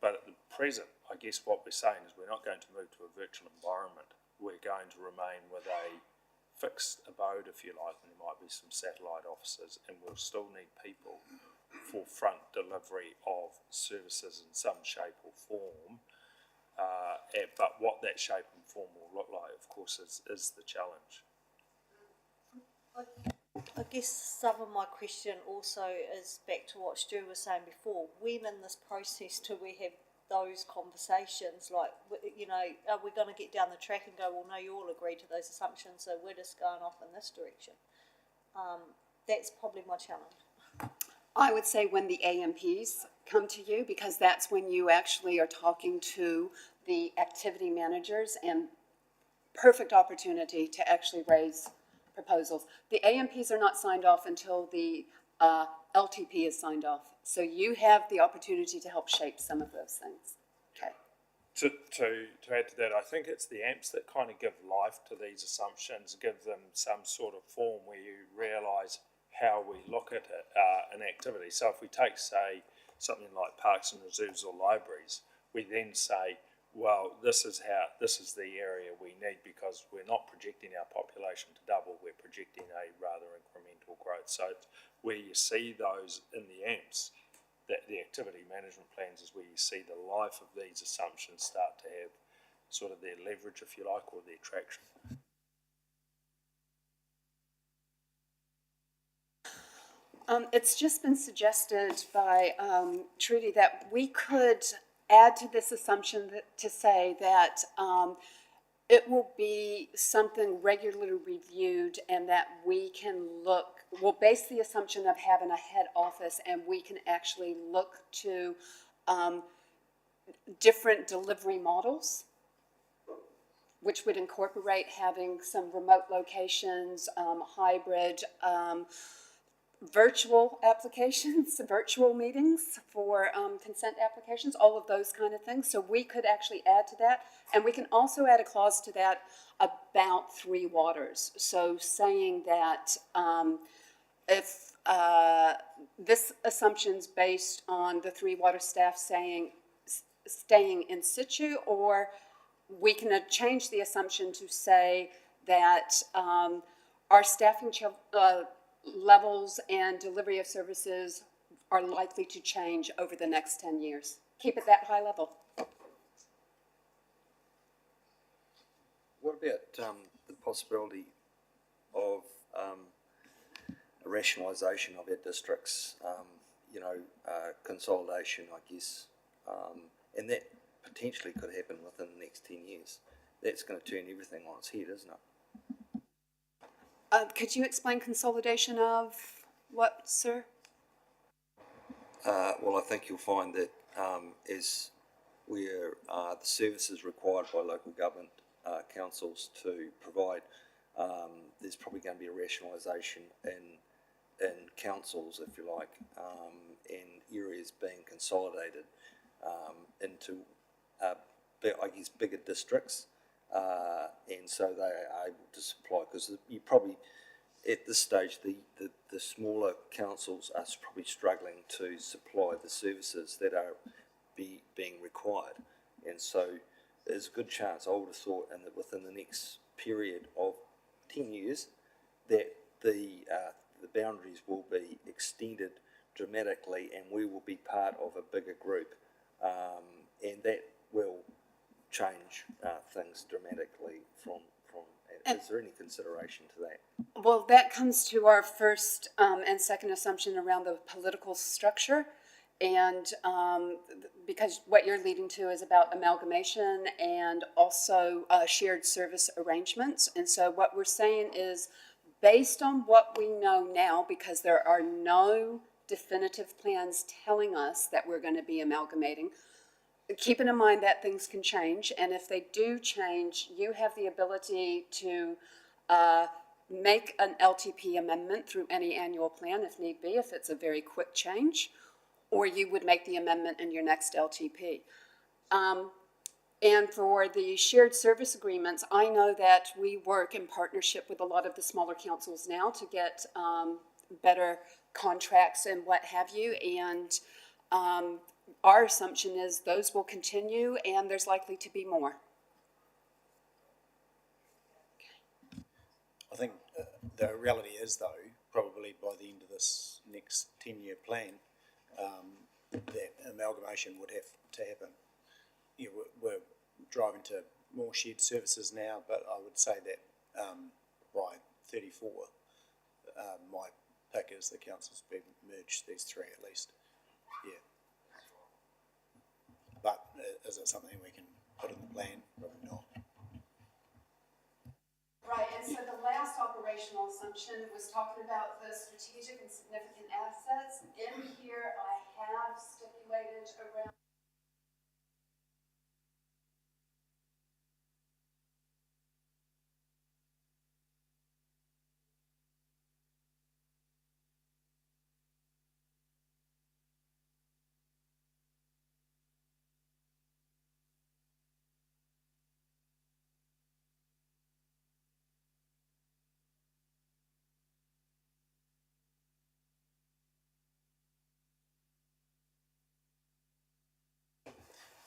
But at the present, I guess what we're saying is we're not going to move to a virtual environment. We're going to remain with a fixed abode, if you like, and there might be some satellite offices, and we'll still need people for front delivery of services in some shape or form. But what that shape and form will look like, of course, is the challenge. I guess some of my question also is back to what Stu was saying before. When in this process do we have those conversations? Like, are we going to get down the track and go, well, no, you all agree to those assumptions, so we're just going off in this direction? That's probably my challenge. I would say when the AMPs come to you, because that's when you actually are talking to the activity managers, and perfect opportunity to actually raise proposals. The AMPs are not signed off until the LTP is signed off. So you have the opportunity to help shape some of those things. Okay. To add to that, I think it's the AMPs that kind of give life to these assumptions, give them some sort of form where you realise how we look at it, an activity. So if we take, say, something like parks and reserves or libraries, we then say, well, this is the area we need, because we're not projecting our population to double, we're projecting a rather incremental growth. So it's where you see those in the AMPs, that the activity management plans is where you see the life of these assumptions start to have sort of their leverage, if you like, or their traction. It's just been suggested by Trudy that we could add to this assumption to say that it will be something regularly reviewed, and that we'll base the assumption of having a head office, and we can actually look to different delivery models, which would incorporate having some remote locations, hybrid, virtual applications, virtual meetings for consent applications, all of those kind of things. So we could actually add to that. And we can also add a clause to that about three waters. So saying that if this assumption's based on the three water staff staying in situ, or we can change the assumption to say that our staffing levels and delivery of services are likely to change over the next 10 years. Keep it that high level. What about the possibility of a rationalisation of our districts, consolidation, I guess, and that potentially could happen within the next 10 years. That's going to turn everything on its head, isn't it? Could you explain consolidation of what, sir? Well, I think you'll find that as where the services required by local government councils to provide, there's probably going to be a rationalisation in councils, if you like, and areas being consolidated into, I guess, bigger districts. And so they are able to supply, because you probably, at this stage, the smaller councils are probably struggling to supply the services that are being required. And so there's a good chance, I would have thought, within the next period of 10 years, that the boundaries will be extended dramatically and we will be part of a bigger group. And that will change things dramatically from is there any consideration to that? Well, that comes to our first and second assumption around the political structure. And because what you're leading to is about amalgamation and also shared service arrangements. And so what we're saying is, based on what we know now, because there are no definitive plans telling us that we're going to be amalgamating, keeping in mind that things can change, and if they do change, you have the ability to make an LTP amendment through any annual plan if need be, if it's a very quick change, or you would make the amendment in your next LTP. And for the shared service agreements, I know that we work in partnership with a lot of the smaller councils now to get better contracts and what have you, and our assumption is those will continue and there's likely to be more. I think the reality is, though, probably by the end of this next 10-year plan, that amalgamation would have to happen. You know, we're driving to more shared services now, but I would say that by 34, my pick is the councils be merged, these three at least. Yeah. But is it something we can put in the plan? Probably not. Right, and so the last operational assumption was talking about the strategic and significant assets. In here, I have stipulated around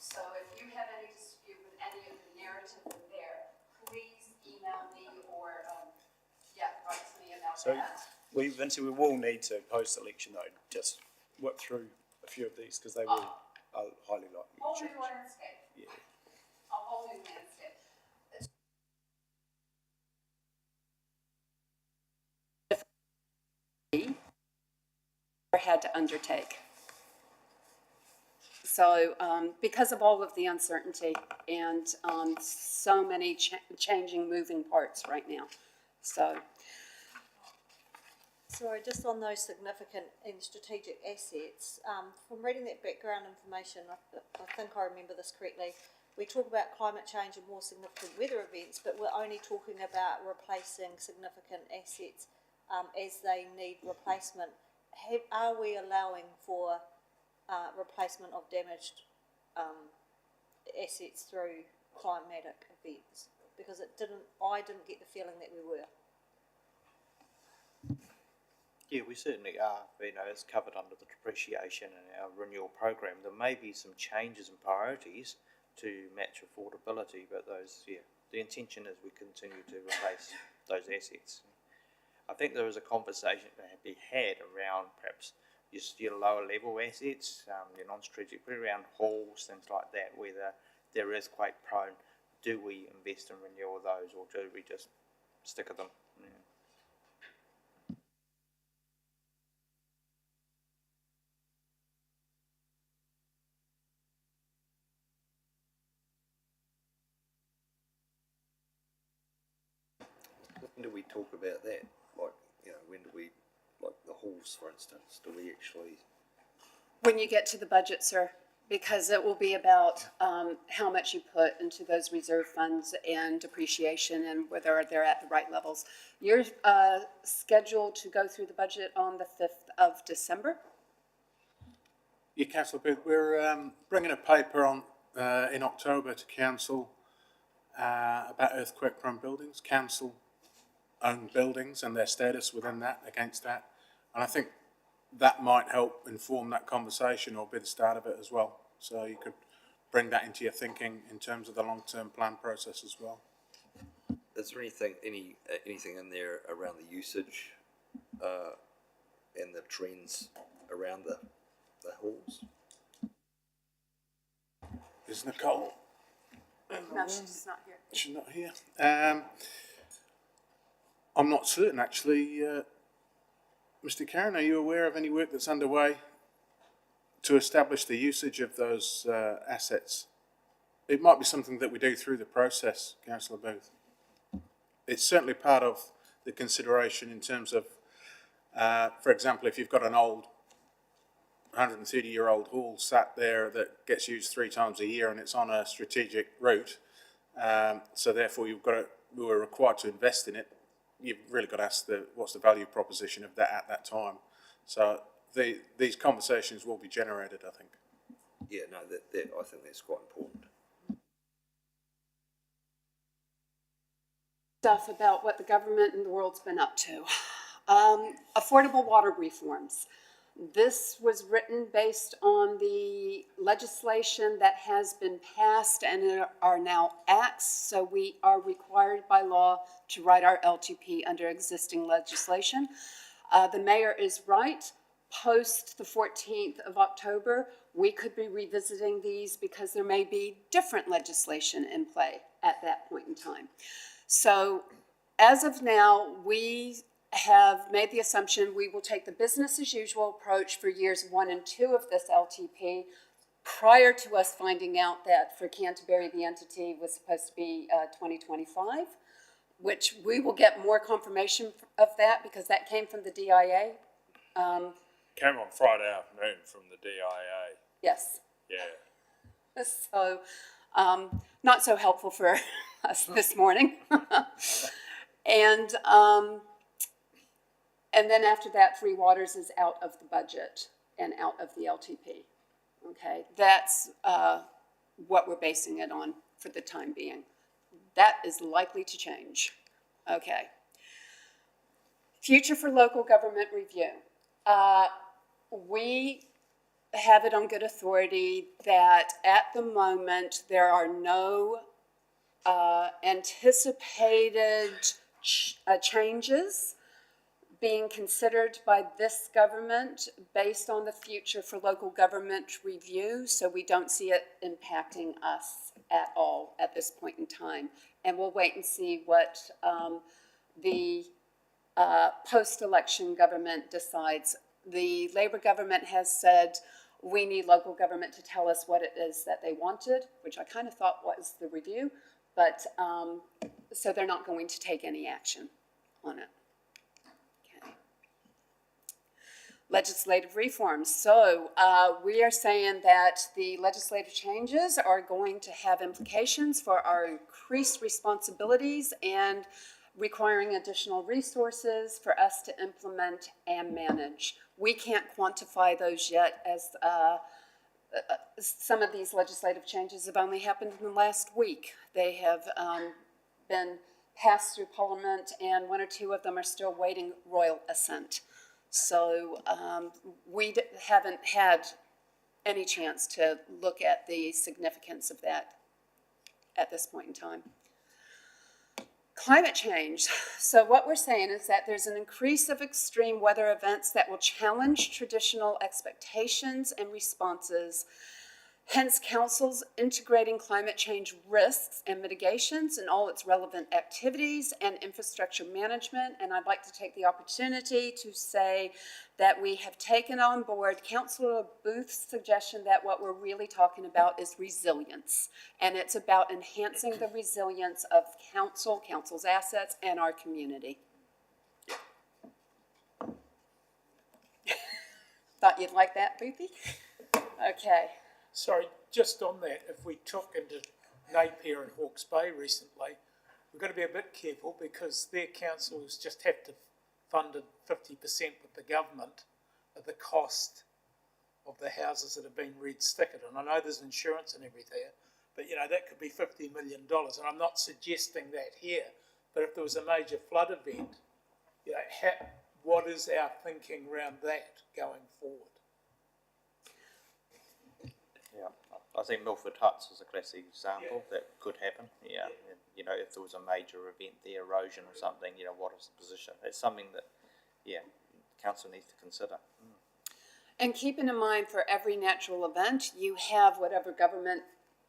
So if you have any dispute with any of the narrative in there, please email me or, write to me about So that. Vinci, we will need to post-election though, just work through a few of these because they will are highly likely Whole to new change. landscape, Yeah. a whole new landscape. Had to undertake. So because of all of the uncertainty and so many changing, moving parts right now. So Sorry, just on those significant and strategic assets, from reading that background information, I think I remember this correctly, we talk about climate change and more significant weather events, but we're only talking about replacing significant assets as they need replacement. Are we allowing for replacement of damaged assets through climatic events? Because I didn't get the feeling that we were. Yeah, we certainly are. You know, it's covered under the depreciation in our renewal program. There may be some changes in priorities to match affordability, but the intention is we continue to replace those assets. I think there is a conversation to be had around perhaps your lower level assets, your non-strategic, around halls, things like that, where there is quite prone. Do we invest in renewal of those, or do we just stick with them? Yeah. When do we talk about that? Like, you know, when do we, like the halls, for instance, do we actually? when you get to the budget, sir, because it will be about how much you put into those reserve funds and depreciation and whether they're at the right levels. You're scheduled to go through the budget on the 5th of December. Yeah, Councillor Booth, we're bringing a paper on in October to Council about earthquake-prone buildings. Council own buildings and their status within that, against that. And I think that might help inform that conversation or be the start of it as well. So you could bring that into your thinking in terms of the long-term plan process as well. Is there anything in there around the usage and the trends around the halls? Is Nicole? No, she's not here. She's not here. I'm not certain, actually. Mr. Karen, are you aware of any work that's underway to establish the usage of those assets? It might be something that we do through the process, Councillor Booth. It's certainly part of the consideration in terms of, for example, if you've got an old 130-year-old hall sat there that gets used 3 times a year and it's on a strategic route, so therefore we were required to invest in it, you've really got to ask what's the value proposition of that at that time. So these conversations will be generated, I think. Yeah, no, I think that's quite important. Stuff about what the government and the world's been up to. Affordable water reforms. This was written based on the legislation that has been passed and are now acts, so we are required by law to write our LTP under existing legislation. The mayor is right. Post the 14th of October, we could be revisiting these because there may be different legislation in play at that point in time. So as of now, we have made the assumption we will take the business as usual approach for years 1 and 2 of this LTP prior to us finding out that for Canterbury, the entity was supposed to be 2025, which we will get more confirmation of that because that came from the DIA. Came on Friday afternoon from the DIA. Yes. Yeah. So, not so helpful for us this morning. And then after that, Three Waters is out of the budget and out of the LTP. Okay, that's what we're basing it on for the time being. That is likely to change. Okay. Future for local government review. We have it on good authority that at the moment there are no anticipated changes being considered by this government based on the future for local government review, so we don't see it impacting us at all at this point in time. And we'll wait and see what the post-election government decides. The Labour government has said we need local government to tell us what it is that they wanted, which I kind of thought was the review, but so they're not going to take any action on it. Legislative reforms. So we are saying that the legislative changes are going to have implications for our increased responsibilities and requiring additional resources for us to implement and manage. We can't quantify those yet, as some of these legislative changes have only happened in the last week. They have been passed through Parliament, and 1 or 2 of them are still waiting royal assent. So we haven't had any chance to look at the significance of that at this point in time. Climate change. So what we're saying is that there's an increase of extreme weather events that will challenge traditional expectations and responses. Hence, Council's integrating climate change risks and mitigations in all its relevant activities and infrastructure management. And I'd like to take the opportunity to say that we have taken on board Councillor Booth's suggestion that what we're really talking about is resilience. And it's about enhancing the resilience of Council's assets, and our community. Thought you'd like that, Boothie? Okay. Sorry, just on that, if we took into Napier and Hawke's Bay recently, we've got to be a bit careful because their councils just have to fund it 50% with the government of the cost of the houses that have been red stickered. And I know there's insurance and everything, but you know, that could be $50 million. And I'm not suggesting that here, But if there was a major flood event, you know, what is our thinking around that going forward? Yeah, I think Milford Huts is a classic example that could happen. Yeah, you know, if there was a major event there, erosion or something, you know, what is the position? It's something that, yeah, council needs to consider. And keeping in mind, for every natural event, you have whatever government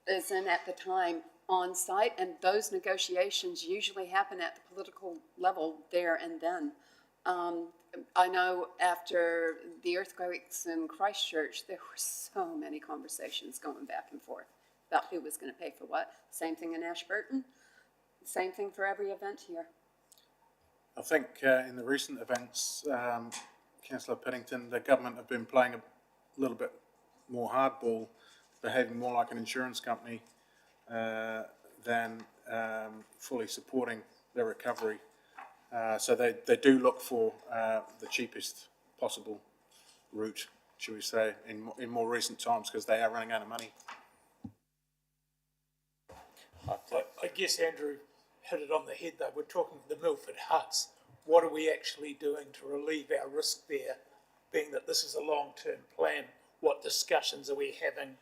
is in at the time on site, and those negotiations usually happen at the political level there and then. I know after the earthquakes in Christchurch, there were so many conversations going back and forth about who was going to pay for what. Same thing in Ashburton, same thing for every event here. I think in the recent events, Councillor Piddington, the government have been playing a little bit more hardball, behaving more like an insurance company than fully supporting the recovery. So they do look for the cheapest possible route, shall we say, in more recent times, because they are running out of money. I guess Andrew hit it on the head though. We're talking the Milford Huts. What are we actually doing to relieve our risk there, being that this is a long-term plan? What discussions are we having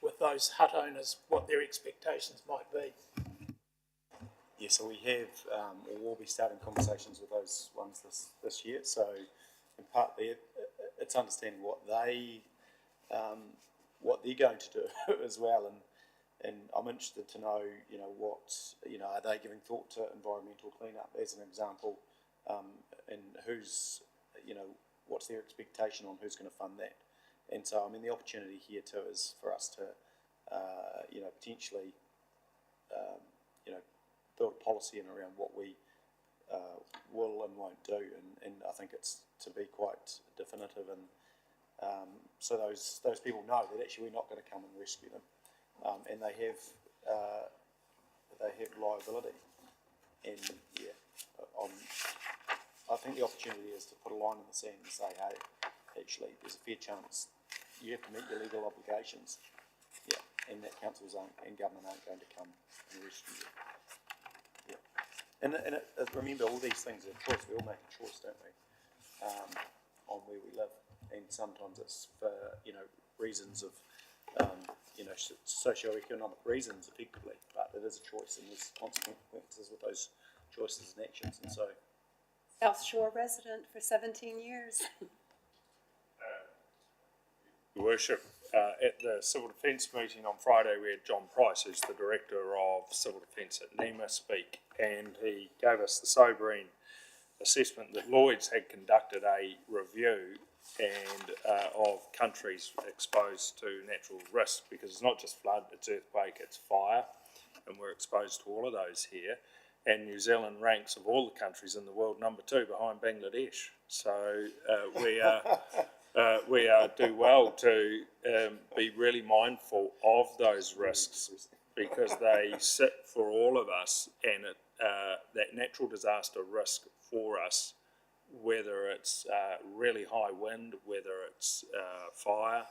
with those hut owners, what their expectations might be? Yeah, so we have, or we'll be starting conversations with those ones this year. So, in part, it's understanding what they're going to do as well, and I'm interested to know, you know, are they giving thought to environmental cleanup as an example, and who's, you know, what's their expectation on who's going to fund that? And so, I mean, the opportunity here too is for us to, you know, potentially, you know, build policy in around what we will and won't do, and I think it's to be quite definitive, and so those people know that actually we're not going to come and rescue them, and they have liability, and yeah, I think the opportunity is to put a line in the sand and say, hey, actually, there's a fair chance you have to meet your legal obligations, yeah, and that councils and government aren't going to come and rescue you. And remember, all these things are a choice. We all make a choice, don't we, on where we live. And sometimes it's for, you know, reasons of, you know, socio-economic reasons, effectively. But it is a choice, and there's consequences with those choices and actions. And so, South Shore resident for 17 years. Your Worship, at the Civil Defence meeting on Friday, we had John Price, who's the Director of Civil Defence at NEMA, speak, and he gave us the sobering assessment that Lloyd's had conducted a review and of countries exposed to natural risk, because it's not just flood, it's earthquake, it's fire, and we're exposed to all of those here. And New Zealand ranks, of all the countries in the world, number 2 behind Bangladesh. So we do well to be really mindful of those risks, because they sit for all of us, and that natural disaster risk for us, whether it's really high wind, whether it's fire,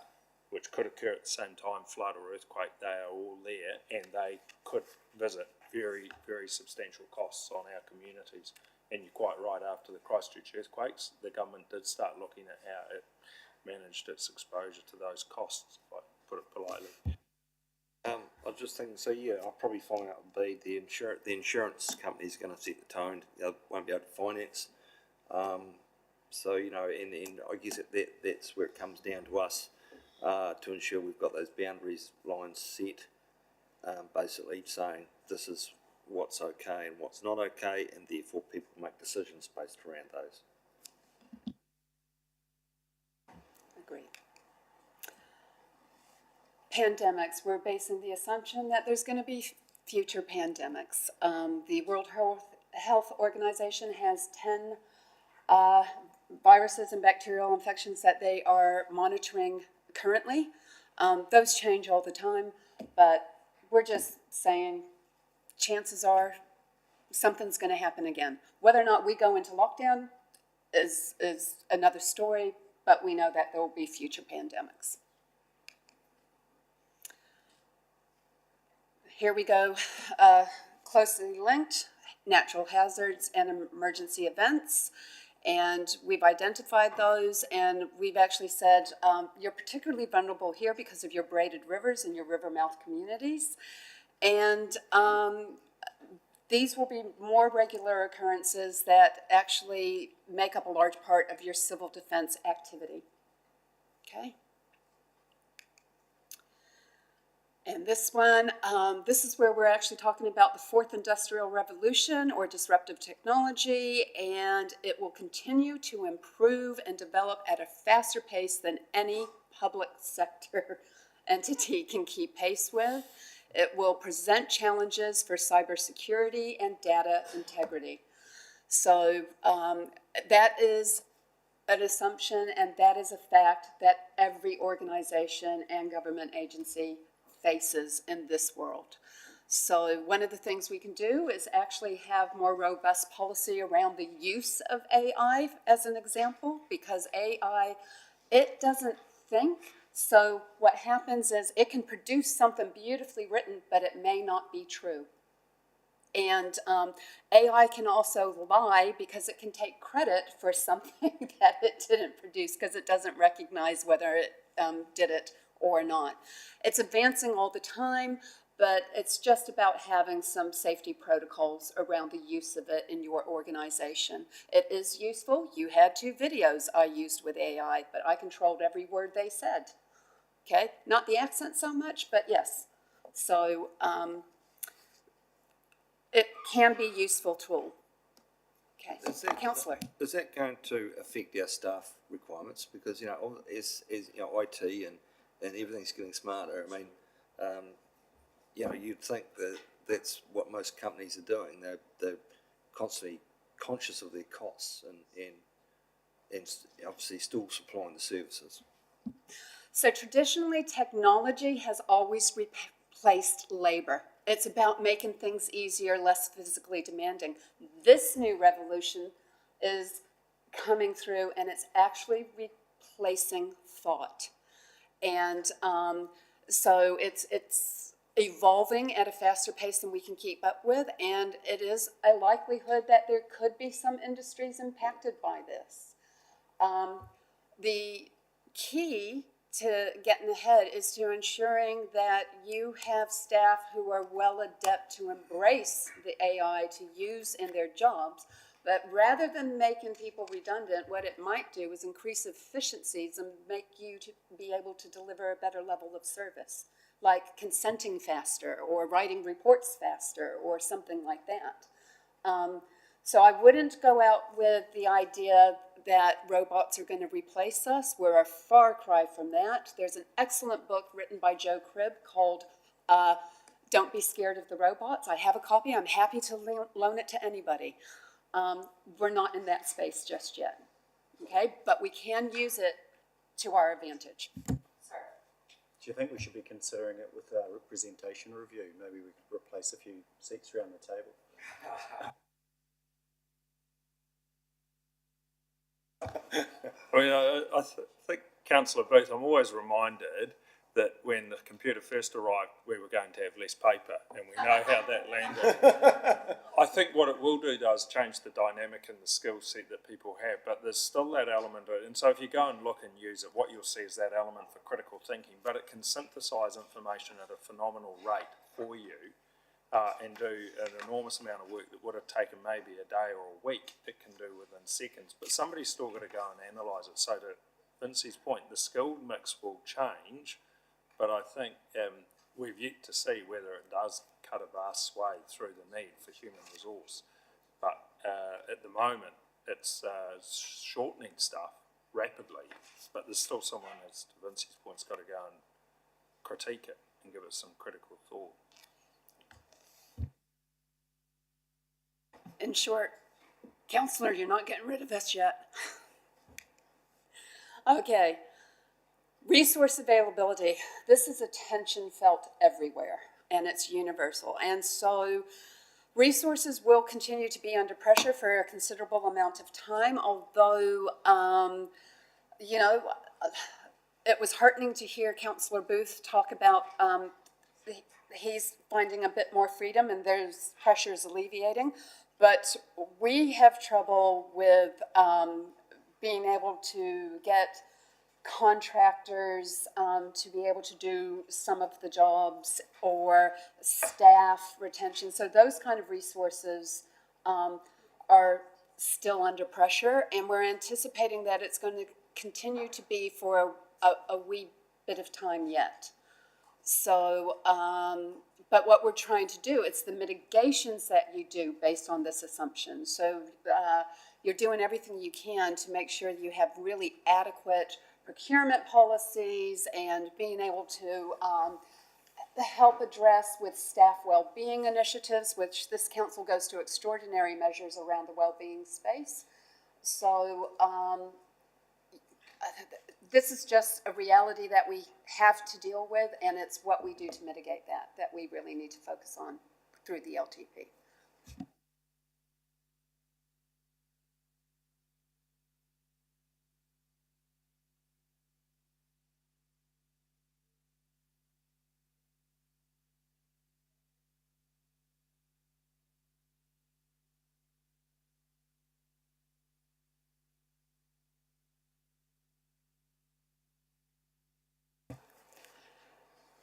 which could occur at the same time, flood or earthquake, they are all there, and they could visit very, very substantial costs on our communities. And you're quite right, after the Christchurch earthquakes, the government did start looking at how it managed its exposure to those costs, if I put it politely. I was just thinking, so yeah, I'll probably find out the insurance company's going to set the tone. They won't be able to finance. So, you know, and I guess that's where it comes down to us to ensure we've got those boundaries lines set, basically saying this is what's okay and what's not okay, and therefore people make decisions based around those. Agree. Pandemics, we're basing the assumption that there's going to be future pandemics. The World Health Organization has 10 viruses and bacterial infections that they are monitoring currently. Those change all the time, but we're just saying chances are something's going to happen again. Whether or not we go into lockdown is another story, but we know that there will be future pandemics. Here we go, closely linked, natural hazards and emergency events. And we've identified those, and we've actually said, you're particularly vulnerable here because of your braided rivers and your river mouth communities. And these will be more regular occurrences that actually make up a large part of your civil defense activity. Okay? And this one, this is where we're actually talking about the fourth industrial revolution or disruptive technology, and it will continue to improve and develop at a faster pace than any public sector entity can keep pace with. It will present challenges for cybersecurity and data integrity. So that is an assumption, and that is a fact that every organization and government agency faces in this world. So one of the things we can do is actually have more robust policy around the use of AI as an example, because AI, it doesn't think. So what happens is it can produce something beautifully written, but it may not be true. And AI can also lie because it can take credit for something that it didn't produce because it doesn't recognize whether it did it or not. It's advancing all the time, but it's just about having some safety protocols around the use of it in your organization. It is useful. You had 2 videos I used with AI, but I controlled every word they said. Okay, not the accent so much, but yes. So it can be a useful tool. Okay, Councillor. Is that going to affect our staff requirements? Because, you know, as you know, IT and everything's getting smarter, I mean, you know, you'd think that that's what most companies are doing. They're constantly conscious of their costs and obviously still supplying the services. So traditionally, technology has always replaced labor. It's about making things easier, less physically demanding. This new revolution is coming through, and it's actually replacing thought. And so it's evolving at a faster pace than we can keep up with, and it is a likelihood that there could be some industries impacted by this. The key to getting ahead is to ensuring that you have staff who are well adept to embrace the AI to use in their jobs. But rather than making people redundant, what it might do is increase efficiencies and make you to be able to deliver a better level of service, like consenting faster or writing reports faster or something like that. So I wouldn't go out with the idea that robots are going to replace us. We're a far cry from that. There's an excellent book written by Joe Cribb called Don't Be Scared of the Robots. I have a copy. I'm happy to loan it to anybody. We're not in that space just yet, okay? But we can use it to our advantage. Sorry. Do you think we should be considering it with our representation review? Maybe we could replace a few seats around the table. I mean, I think, Councillor Booth, I'm always reminded that when the computer first arrived, we were going to have less paper, and we know how that landed. I think what it will do does change the dynamic and the skill set that people have, but there's still that element of it. And so if you go and look and use it, what you'll see is that element for critical thinking, but it can synthesise information at a phenomenal rate for you and do an enormous amount of work that would have taken maybe a day or a week, it can do within seconds. But somebody's still got to go and analyse it. So to Vincey's point, the skill mix will change, but I think we've yet to see whether it does cut a vast swathe through the need for human resource. But at the moment, it's shortening stuff rapidly, but there's still someone, as to Vincey's point, has got to go and critique it and give it some critical thought. In short, Councillor, you're not getting rid of this yet. Okay. Resource availability. This is a tension felt everywhere, and it's universal. And so resources will continue to be under pressure for a considerable amount of time, although, you know, it was heartening to hear Councillor Booth talk about he's finding a bit more freedom and there's pressures alleviating. But we have trouble with being able to get contractors to be able to do some of the jobs or staff retention. So those kind of resources are still under pressure, and we're anticipating that it's going to continue to be for a wee bit of time yet. So, but what we're trying to do, it's the mitigations that you do based on this assumption. So you're doing everything you can to make sure you have really adequate procurement policies and being able to help address with staff well-being initiatives, which this council goes to extraordinary measures around the well-being space. So this is just a reality that we have to deal with, and it's what we do to mitigate that we really need to focus on through the LTP.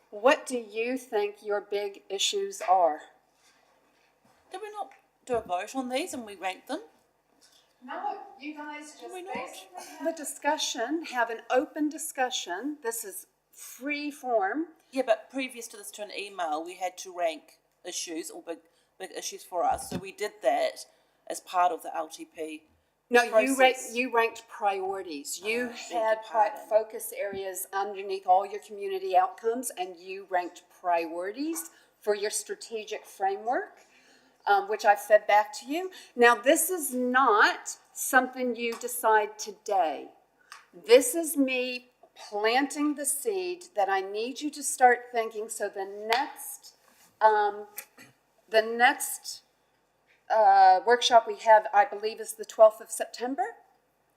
What do you think your big issues are? Did we not do a vote on these and we ranked them? No, you guys just we not? basically have a discussion, have an open discussion. This is free form. Yeah, but previous to this to an email, we had to rank issues or big issues for us. So we did that as part of the LTP. No, process. you ranked priorities. You beg had your pardon. focus areas underneath all your community outcomes, and you ranked priorities for your strategic framework, which I fed back to you. Now, this is not something you decide today. This is me planting the seed that I need you to start thinking. So the next workshop we have, I believe, is the 12th of September.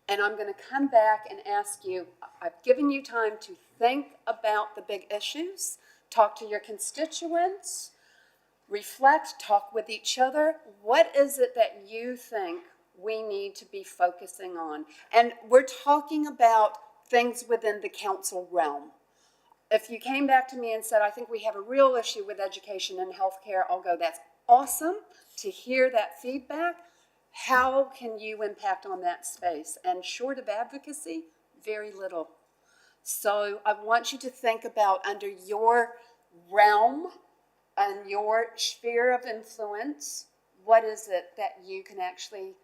And I'm going to come back and ask you, I've given you time to think about the big issues, talk to your constituents, reflect, talk with each other. What is it that you think we need to be focusing on? And we're talking about things within the council realm. If you came back to me and said, I think we have a real issue with education and healthcare, I'll go, that's awesome to hear that feedback. How can you impact on that space? And short of advocacy, very little. So I want you to think about, under your realm and your sphere of influence, what is it that you can actually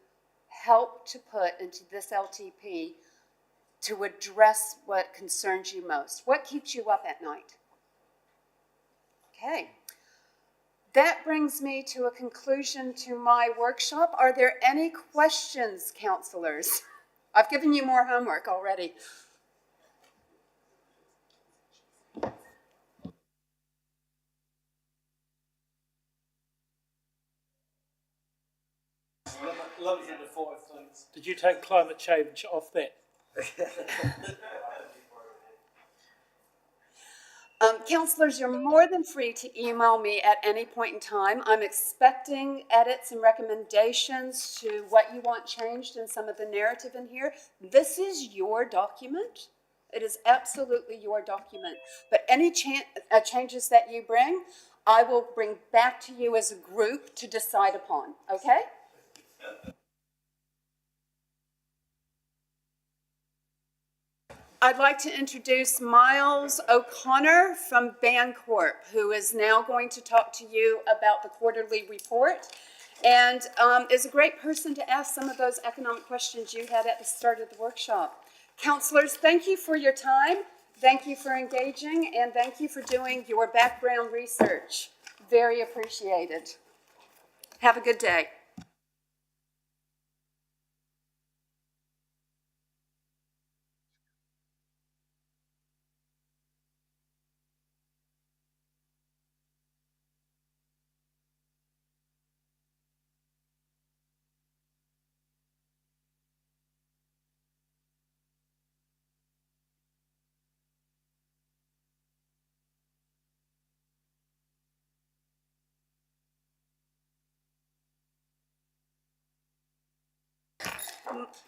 help to put into this LTP to address what concerns you most? What keeps you up at night? Okay. That brings me to a conclusion to my workshop. Are there any questions, councillors? I've given you more homework already. Did you take climate change off that? Councillors, you're more than free to email me at any point in time. I'm expecting edits and recommendations to what you want changed in some of the narrative in here. This is your document. It is absolutely your document. But any changes that you bring, I will bring back to you as a group to decide upon, okay? I'd like to introduce Miles O'Connor from Bancorp, who is now going to talk to you about the quarterly report, and is a great person to ask some of those economic questions you had at the start of the workshop. Councillors, thank you for your time, thank you for engaging, and thank you for doing your background research. Very appreciated. Have a good day.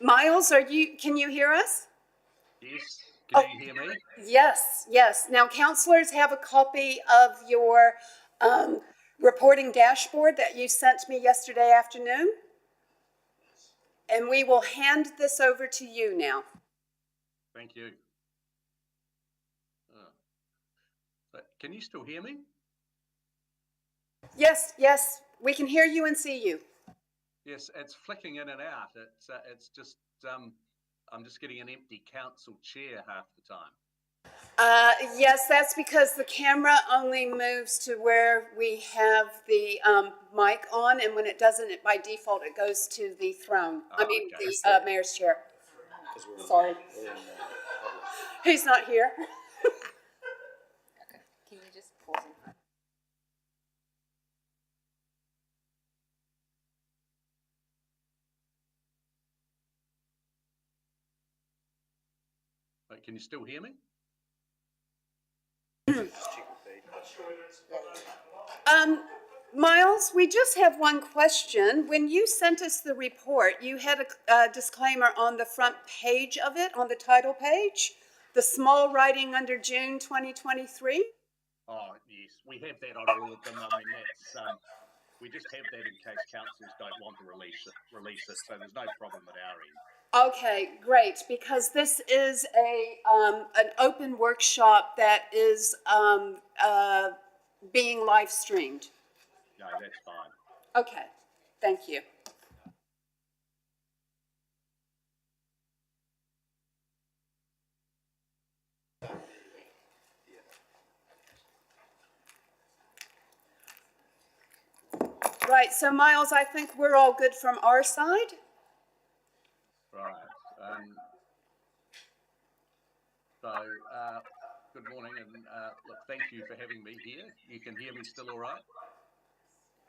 Miles, can you hear us? Yes, Oh. can you hear me? Yes, yes. Now, counselors have a copy of your reporting dashboard that you sent me yesterday afternoon. And we will hand this over to you now. Thank you. But can you still hear me? Yes, yes, we can hear you and see you. Yes, it's flicking in and out. It's just, I'm just getting an empty council chair half the time. Yes, that's because the camera only moves to where we have the mic on, and when it doesn't, by default, it goes to the throne. Okay. The mayor's chair. Sorry. He's not here. Can you just pause and Wait, can you still hear me? Miles, we just have one question. When you sent us the report, you had a disclaimer on the front page of it, on the title page, the small writing under June 2023. Oh, yes, we have that on all of them. I mean, that's, we just have that in case councils don't want to release it, so there's no problem at our end. Okay, great, because this is an open workshop that is being live streamed. No, that's fine. Okay, thank you. Right, so Miles, I think we're all good from our side. Right. Good morning, and look, thank you for having me here. You can hear me still all right?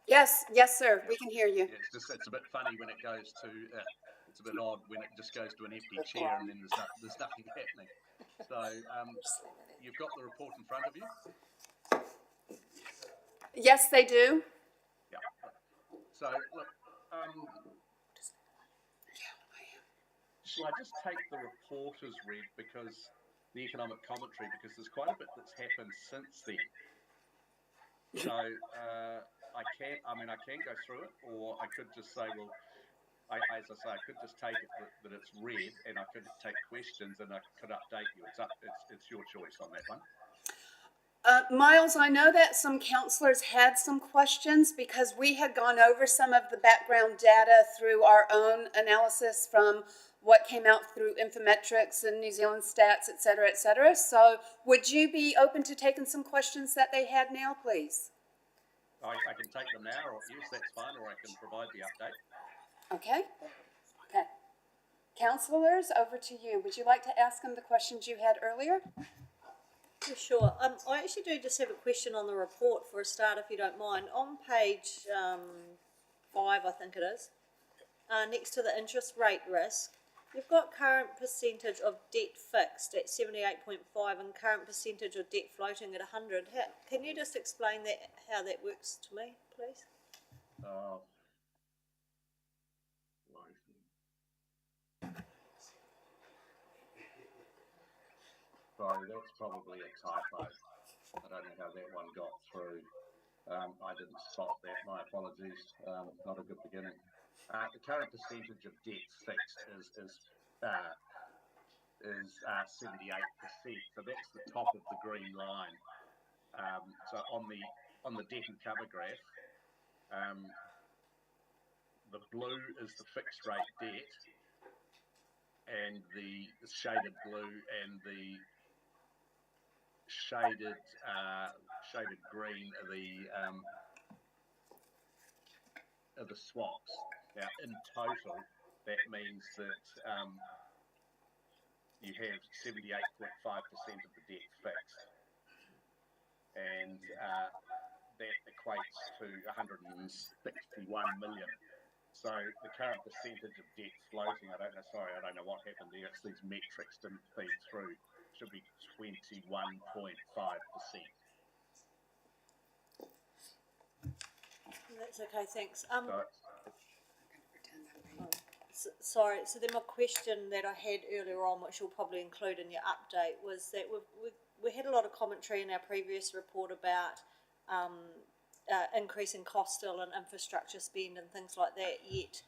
Yes, yes, sir, we can hear you. Yeah, it's a bit funny when it goes to, it's a bit odd when it just goes to an empty chair and then there's nothing happening. So, you've got the report in front of you? Yes, they do. Yeah. So, look, shall I just take the report as read because the economic commentary, because there's quite a bit that's happened since then. So, I can go through it, or I could just say, well, as I say, I could just take it that it's read, and I could take questions, and I could update you. It's your choice on that one. Miles, I know that some counselors had some questions because we had gone over some of the background data through our own analysis from what came out through Infometrics and New Zealand Stats, et cetera, et cetera. So would you be open to taking some questions that they had now, please? I can take them now, or yes, that's fine, or I can provide the update. Okay. Okay. Counselors, over to you. Would you like to ask them the questions you had earlier? Yeah, sure. I actually do just have a question on the report for a start, if you don't mind. On page 5, I think it is, next to the interest rate risk, you've got current percentage of debt fixed at 78.5 and current percentage of debt floating at 100. Can you just explain that, how that works to me, please? Sorry, that's probably a typo. I don't know how that one got through. I didn't spot that. My apologies. Not a good beginning. The current percentage of debt fixed is 78%. So that's the top of the green line. So on the debt and cover graph, the blue is the fixed rate debt, and the shaded blue and the shaded green are the swaps. Now, in total, that means that you have 78.5% of the debt fixed, and that equates to 161 million. So the current percentage of debt floating, I don't know what happened there. It's these metrics didn't feed through. Should be 21.5%. That's okay, thanks. Sorry, so then my question that I had earlier on, which you'll probably include in your update, was that we had a lot of commentary in our previous report about increasing cost still and infrastructure spend and things like that, yet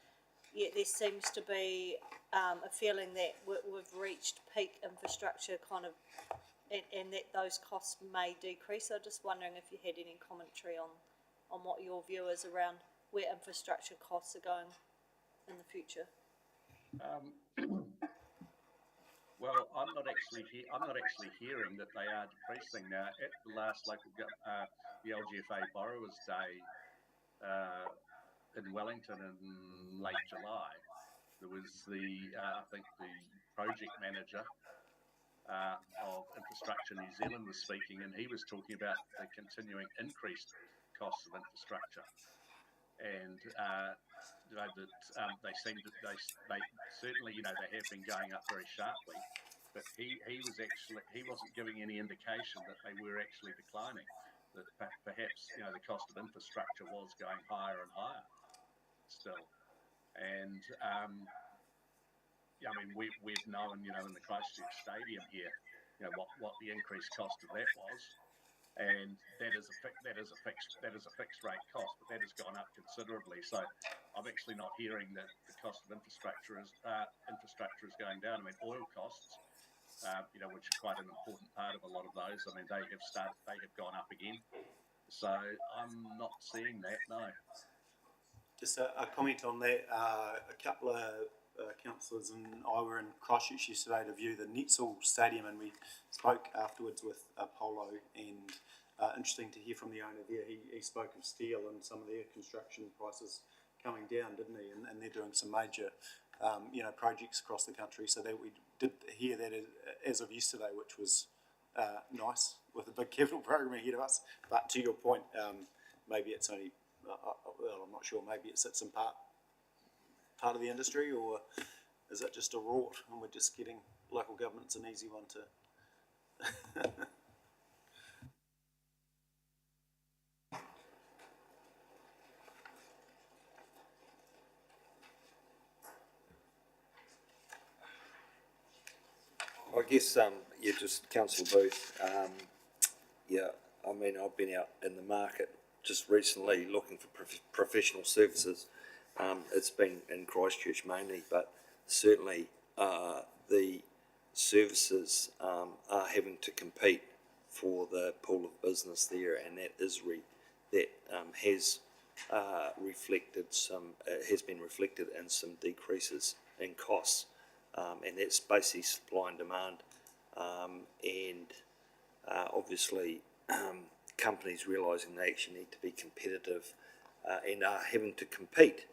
there seems to be a feeling that we've reached peak infrastructure kind of, and that those costs may decrease. So just wondering if you had any commentary on what your view is around where infrastructure costs are going in the future. Well, I'm not actually hearing that they are decreasing now. At the last the LGFA Borrowers' Day in Wellington in late July, there was I think the project manager of Infrastructure New Zealand was speaking, and he was talking about the continuing increased costs of infrastructure, and that they seem that they certainly they have been going up very sharply, but he wasn't giving any indication that they were actually declining. That perhaps the cost of infrastructure was going higher and higher still, and I mean we've known in the Christchurch Stadium here what the increased cost of that was. And that is a fixed rate cost, but that has gone up considerably. So I'm actually not hearing that the cost of infrastructure is going down. I mean, oil costs, which are quite an important part of a lot of those. I mean, they have gone up again. So I'm not seeing that. No. Just a comment on that. A couple of councillors and I were in Christchurch yesterday to view the Netzel Stadium, and we spoke afterwards with Apollo, and interesting to hear from the owner there. He spoke of steel and some of their construction prices coming down, didn't he? And they're doing some major projects across the country, so that we did hear that as of yesterday, which was nice, with a big capital program ahead of us. But to your point, maybe it's only well, I'm not sure, maybe it sits in part of the industry, or is it just a rort and we're just getting local government's an easy one to I guess, just Councillor Booth, I mean, I've been out in the market just recently looking for professional services. It's been in Christchurch mainly, but certainly the services are having to compete for the pool of business there, and that is has been reflected in some decreases in costs, and that's basically supply and demand, and obviously companies realising they actually need to be competitive and are having to compete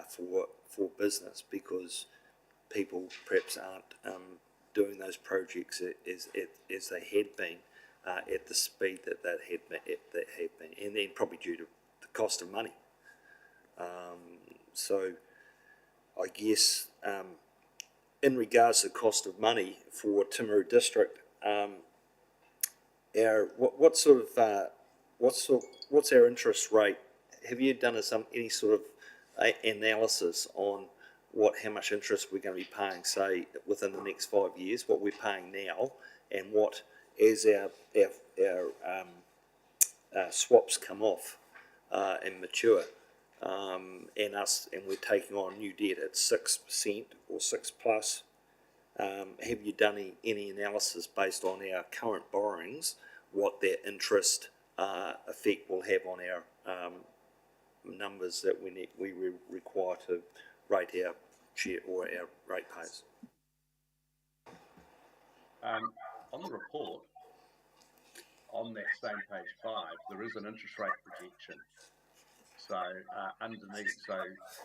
for business, because people perhaps aren't doing those projects as they had been at the speed that have been, and then probably due to the cost of money. So I guess in regards to the cost of money for Timaru District, what's our interest rate? Have you done any sort of analysis on how much interest we're going to be paying, say, within the next 5 years, what we're paying now, and what, as our swaps come off and mature, and we're taking on new debt at 6% or 6+. Have you done any analysis based on our current borrowings, what that interest effect will have on our numbers that we require to rate our share or our rate pays? On the report, on that same page 5, there is an interest rate projection. So underneath, so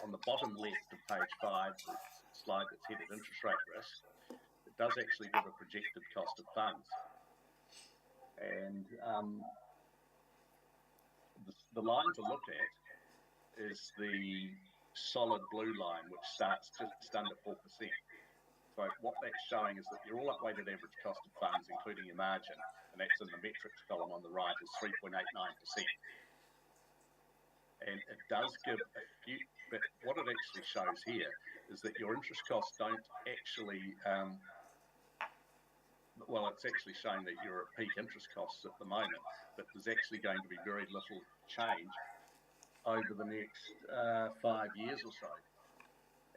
on the bottom left of page 5, the slide that's headed interest rate risk, it does actually give a projected cost of funds. And the line to look at is the solid blue line, which starts just under 4%. So what that's showing is that your all-up weighted average cost of funds, including your margin, and that's in the metrics column on the right, is 3.89%. and it does give a few, but what it actually shows here is that your interest costs don't actually, well, it's actually showing that you're at peak interest costs at the moment, but there's actually going to be very little change over the next 5 years or so.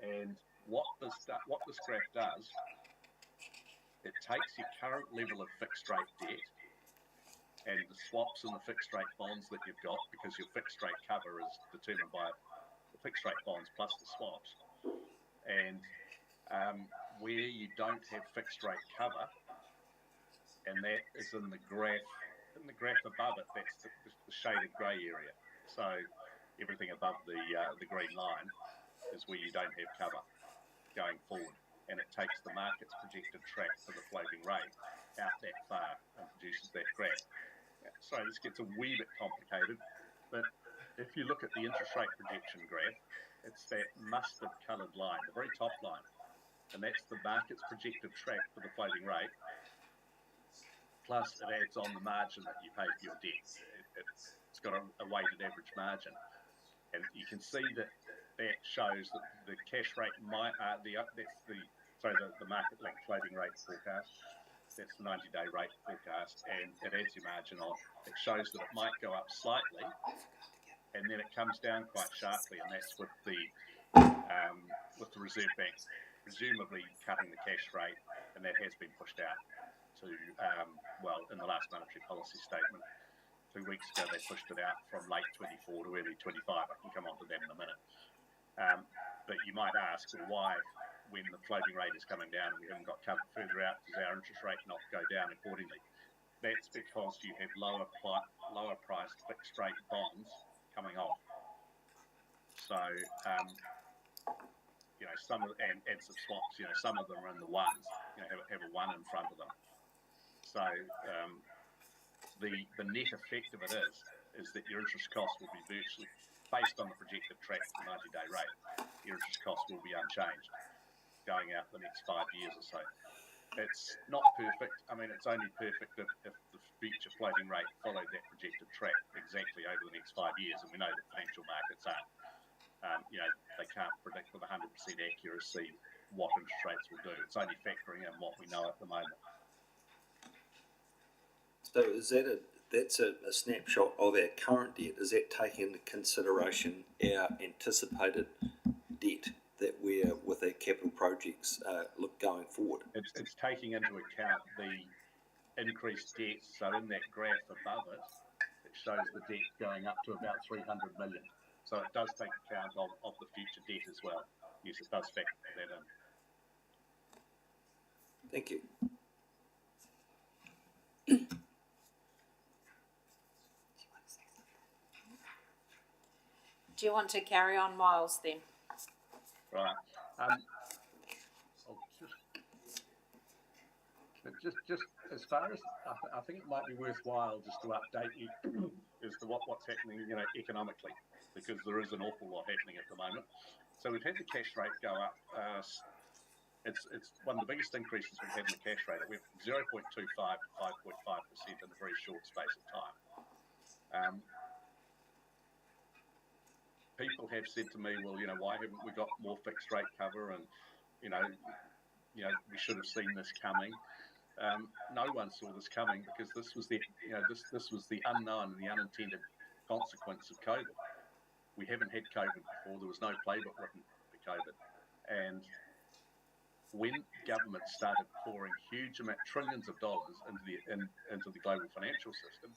And what this graph does, it takes your current level of fixed rate debt and the swaps and the fixed rate bonds that you've got, because your fixed rate cover is determined by the fixed rate bonds plus the swaps. And where you don't have fixed rate cover, and that is in the graph above it, that's the shaded grey area. So everything above the green line is where you don't have cover going forward, and it takes the market's projected track for the floating rate out that far and produces that graph. Sorry, this gets a wee bit complicated, but if you look at the interest rate projection graph, it's that mustard coloured line, the very top line, and that's the market's projected track for the floating rate, plus it adds on the margin that you pay for your debt. It's got a weighted average margin, and you can see that shows that the cash rate might, the market linked floating rate forecast. That's the 90-day rate forecast, and it adds your margin on. It shows that it might go up slightly, and then it comes down quite sharply, and that's with the Reserve Bank presumably cutting the cash rate, and that has been pushed out to, in the last monetary policy statement 2 weeks ago, they pushed it out from late 24 to early 25. I can come on to that in a minute. But you might ask, well, why, when the floating rate is coming down and we haven't got cover further out, does our interest rate not go down accordingly? That's because you have lower priced fixed rate bonds coming off. So, some of, and some swaps, some of them are in the ones, have a one in front of them. So, the net effect of it is that your interest cost will be virtually, based on the projected track for the 90-day rate, your interest cost will be unchanged going out the next 5 years or so. It's not perfect. I mean, it's only perfect if the future floating rate followed that projected track exactly over the next 5 years. And we know that financial markets aren't, they can't predict with 100% accuracy what interest rates will do. It's only factoring in what we know at the moment. So is that's a snapshot of our current debt? Is that taking into consideration our anticipated debt that we're with our capital projects look going forward? It's taking into account the increased debt. So in that graph above it, it shows the debt going up to about 300 million. So it does take account of the future debt as well. Yes, it does factor that in. Thank you. Do you want to carry on, Miles, then? Right. Just as far as I think it might be worthwhile just to update you as to what's happening, economically, because there is an awful lot happening at the moment. So we've had the cash rate go up. It's one of the biggest increases we've had in the cash rate. It went from 0.25 to 5.5% in a very short space of time. People have said to me, well, why haven't we got more fixed rate cover? And we should have seen this coming. No one saw this coming because this was the unknown and the unintended consequence of COVID. We haven't had COVID before. There was no playbook written for COVID, and when governments started pouring huge trillions of dollars into the global financial system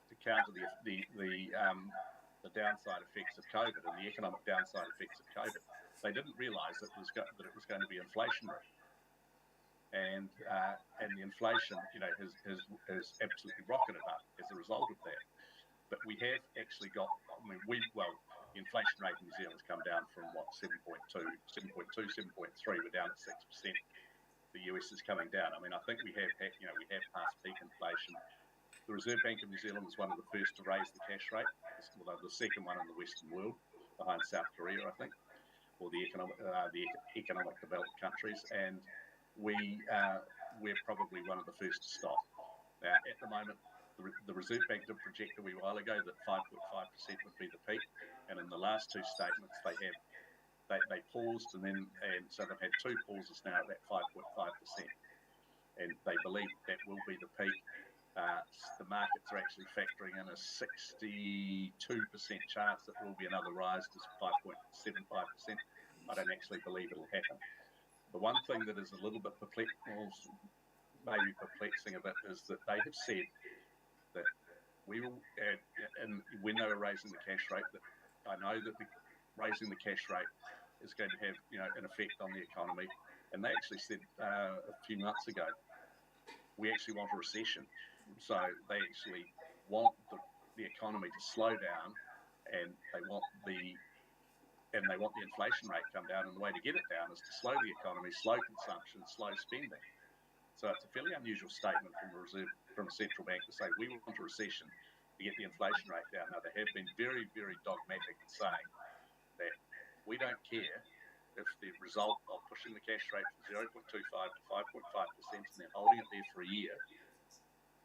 to counter the downside effects of COVID and the economic downside effects of COVID, they didn't realise that it was going to be inflationary. And the inflation, has absolutely rocketed up as a result of that. But we have actually got, the inflation rate in New Zealand's come down from 7.2, 7.3, we're down at 6%. The US is coming down. I mean, I think we have passed peak inflation. The Reserve Bank of New Zealand was one of the first to raise the cash rate, although the second one in the Western world, behind South Korea, I think, or the economic developed countries, and we're probably one of the first to stop. At the moment, the Reserve Bank did project a wee while ago that 5.5% would be the peak, and in the last two statements they paused, and so they've had two pauses now at that 5.5%, and they believe that will be the peak. The markets are actually factoring in a 62% chance that there will be another rise to 5.75%. I don't actually believe it'll happen. The one thing that is a little bit maybe perplexing a bit, is that they have said that we will, and when they were raising the cash rate, that I know that raising the cash rate is going to have, an effect on the economy. And they actually said a few months ago, we actually want a recession. So they actually want the economy to slow down, and they want the inflation rate to come down. And the way to get it down is to slow the economy, slow consumption, slow spending. So it's a fairly unusual statement from a central bank to say we want a recession to get the inflation rate down. Now, they have been very, very dogmatic in saying that we don't care if the result of pushing the cash rate from 0.25 to 5.5% and then holding it there for a year,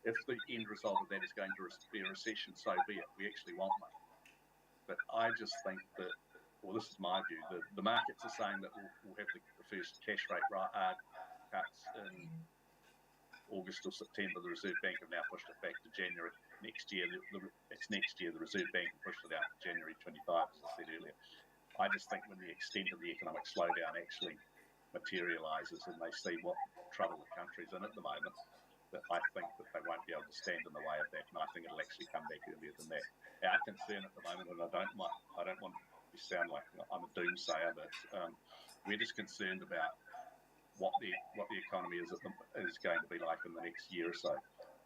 if the end result of that is going to be a recession, so be it. We actually want one. But I just think that, well, this is my view, the markets are saying that we'll have the first cash rate cuts in August or September. The Reserve Bank have now pushed it back to January next year. It's next year. The Reserve Bank pushed it out to January 25, as I said earlier. I just think when the extent of the economic slowdown actually materialises and they see what trouble the country's in at the moment, that I think that they won't be able to stand in the way of that, and I think it'll actually come back earlier than that. Our concern at the moment, and I don't want to sound like I'm a doomsayer, but we're just concerned about what the economy is going to be like in the next year or so.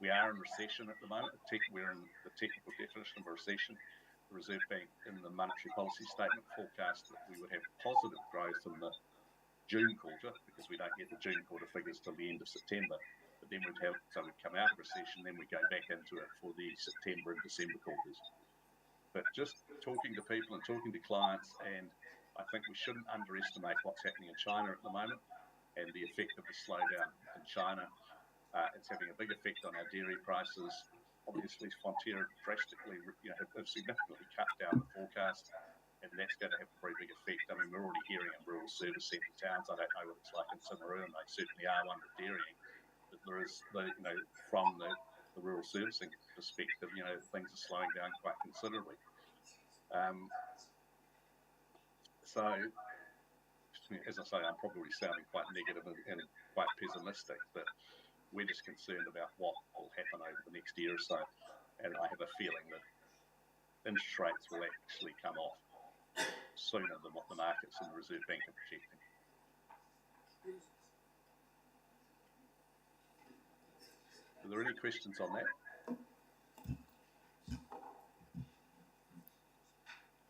We are in recession at the moment. We're in the technical definition of a recession. The Reserve Bank, in the monetary policy statement, forecast that we would have positive growth in the June quarter, because we don't get the June quarter figures till the end of September. But then we'd come out of recession, then we go back into it for the September and December quarters. But just talking to people and talking to clients, and I think we shouldn't underestimate what's happening in China at the moment and the effect of the slowdown in China. It's having a big effect on our dairy prices. Obviously, Fonterra drastically, have significantly cut down the forecast, and that's going to have a very big effect. I mean, we're already hearing in rural service centre towns, I don't know what it's like in Timaru, and they certainly are one with dairying, that there is, from the rural servicing perspective, things are slowing down quite considerably. So, as I say, I'm probably sounding quite negative and quite pessimistic, but we're just concerned about what will happen over the next year or so. And I have a feeling that interest rates will actually come off sooner than what the markets and the Reserve Bank are projecting. Are there any questions on that?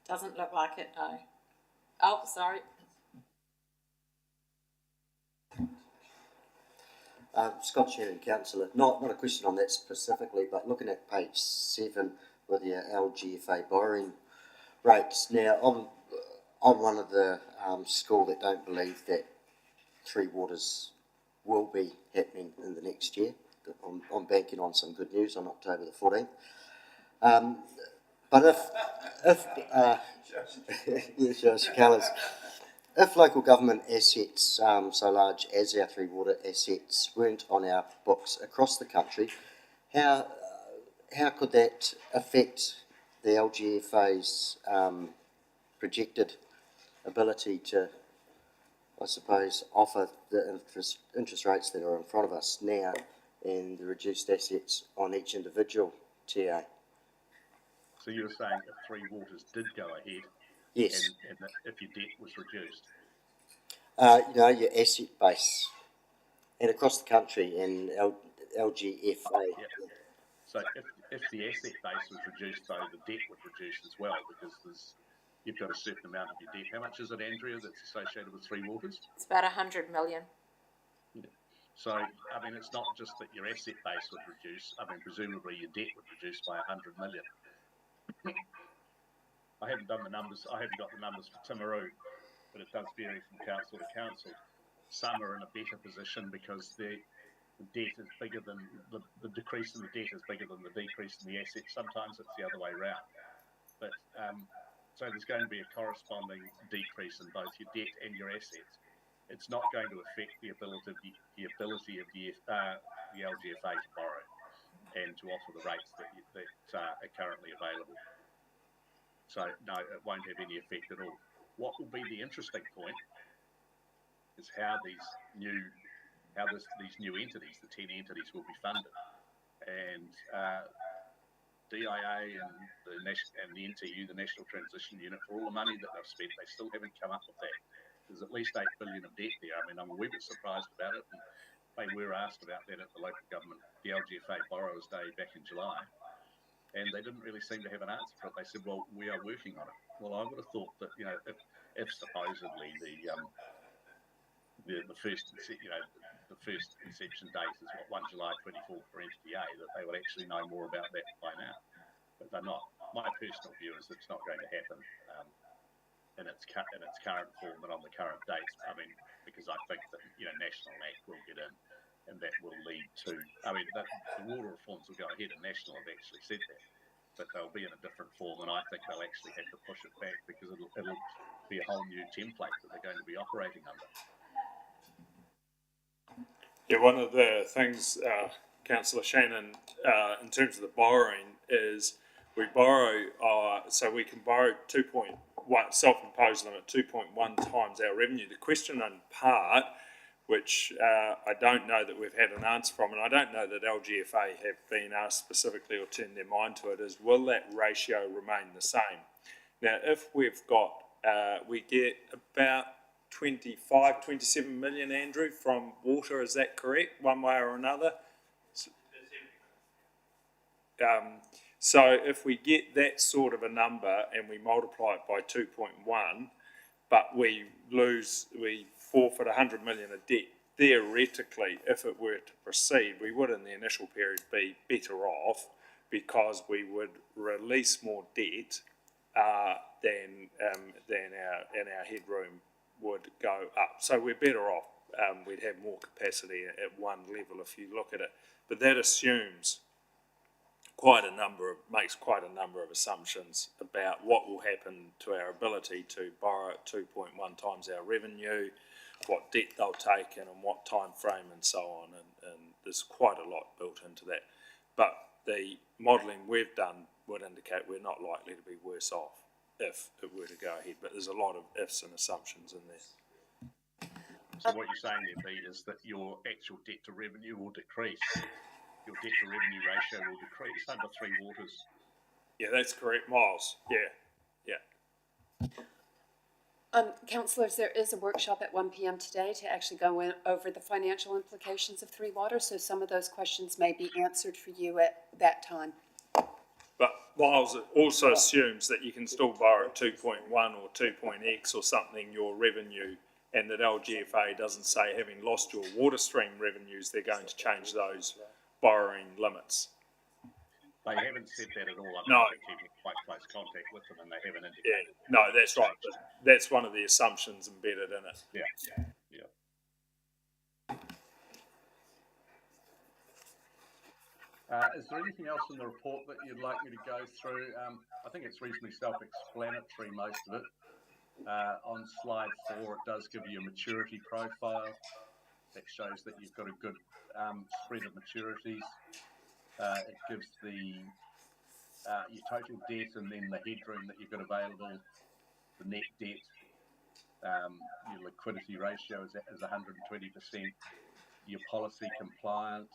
Doesn't look like it, no. Oh, sorry. Scott Shannon, councillor. Not a question on that specifically, but looking at page 7 with your LGFA borrowing rates. Now, I'm one of the school that don't believe that Three Waters will be happening in the next year. I'm banking on some good news on October the 14th. But if local government assets, so large as our Three Water assets, weren't on our books across the country, how could that affect the LGFA's projected ability to, I suppose, offer the interest rates that are in front of us now and the reduced assets on each individual TA? So you're saying if Three Waters did go ahead, yes, and if your debt was reduced? Your asset base, and across the country, and LGFA. Yeah. So if the asset base was reduced, though, the debt would reduce as well, because you've got a certain amount of your debt. How much is it, Andrea, that's associated with Three Waters? It's about 100 million. Yeah. So, I mean, it's not just that your asset base would reduce. I mean, presumably your debt would reduce by 100 million. I haven't done the numbers. I haven't got the numbers for Timaru, but it does vary from council to council. Some are in a better position because the the debt is bigger than the decrease in the debt is bigger than the decrease in the assets. Sometimes it's the other way around. But so there's going to be a corresponding decrease in both your debt and your assets. It's not going to affect the ability of the LGFA to borrow and to offer the rates that are currently available. So no, it won't have any effect at all. What will be the interesting point is how these new entities, the 10 entities, will be funded, and DIA and the NTU, the National Transition Unit, for all the money that they've spent, they still haven't come up with that. There's at least $8 billion of debt there. I mean, I'm a wee bit surprised about it. And they were asked about that at the local government, the LGFA Borrowers' Day back in July, and they didn't really seem to have an answer for it. They said, "Well, we are working on it." Well, I would have thought that, you know, if supposedly the first inception date is what, 1 July 24 for Entity A, that they would actually know more about that by now, but they're not. My personal view is it's not going to happen in its current form and on the current dates. I mean, because I think that, you know, National Act will get in, and that will lead to. I mean, the water reforms will go ahead, and National have actually said that, but they'll be in a different form, and I think they'll actually have to push it back because it'll be a whole new template that they're going to be operating under. Yeah, one of the things, Councillor Shannon, in terms of the borrowing, is we borrow, so we can borrow 2.1, self-imposed limit 2.1 times our revenue. The question in part, which I don't know that we've had an answer from, and I don't know that LGFA have been asked specifically or turned their mind to it, is will that ratio remain the same? Now, if we've got, we get about 27 million, Andrew, from water, is that correct, one way or another? So if we get that sort of a number and we multiply it by 2.1, but we forfeit 100 million of debt, theoretically, if it were to proceed, we would in the initial period be better off because we would release more debt than our headroom would go up. So we're better off. We'd have more capacity at one level if you look at it. But that assumes makes quite a number of assumptions about what will happen to our ability to borrow at 2.1 times our revenue, what debt they'll take in and what time frame and so on, and there's quite a lot built into that. But the modelling we've done would indicate we're not likely to be worse off if it were to go ahead, but there's a lot of ifs and assumptions in there. So what you're saying there, Pete, is that your actual debt to revenue will decrease. Your debt to revenue ratio will decrease under Three Waters. Yeah, that's correct, Miles. Yeah. Councillors, there is a workshop at 1 p.m. today to actually go over the financial implications of Three Waters, so some of those questions may be answered for you at that time. But Miles also assumes that you can still borrow at 2.1 or 2.x or something your revenue, and that LGFA doesn't say, having lost your water stream revenues, they're going to change those borrowing limits. They haven't said that at all. I've been keeping quite close contact with them, and they haven't indicated. Yeah, no, that's right. But that's one of the assumptions embedded in it. Yeah. Is there anything else in the report that you'd like me to go through? I think it's reasonably self-explanatory, most of it. On slide 4, it does give you a maturity profile that shows that you've got a good spread of maturities. It gives your total debt and then the headroom that you've got available, the net debt. Your liquidity ratio is 120%. Your policy compliant.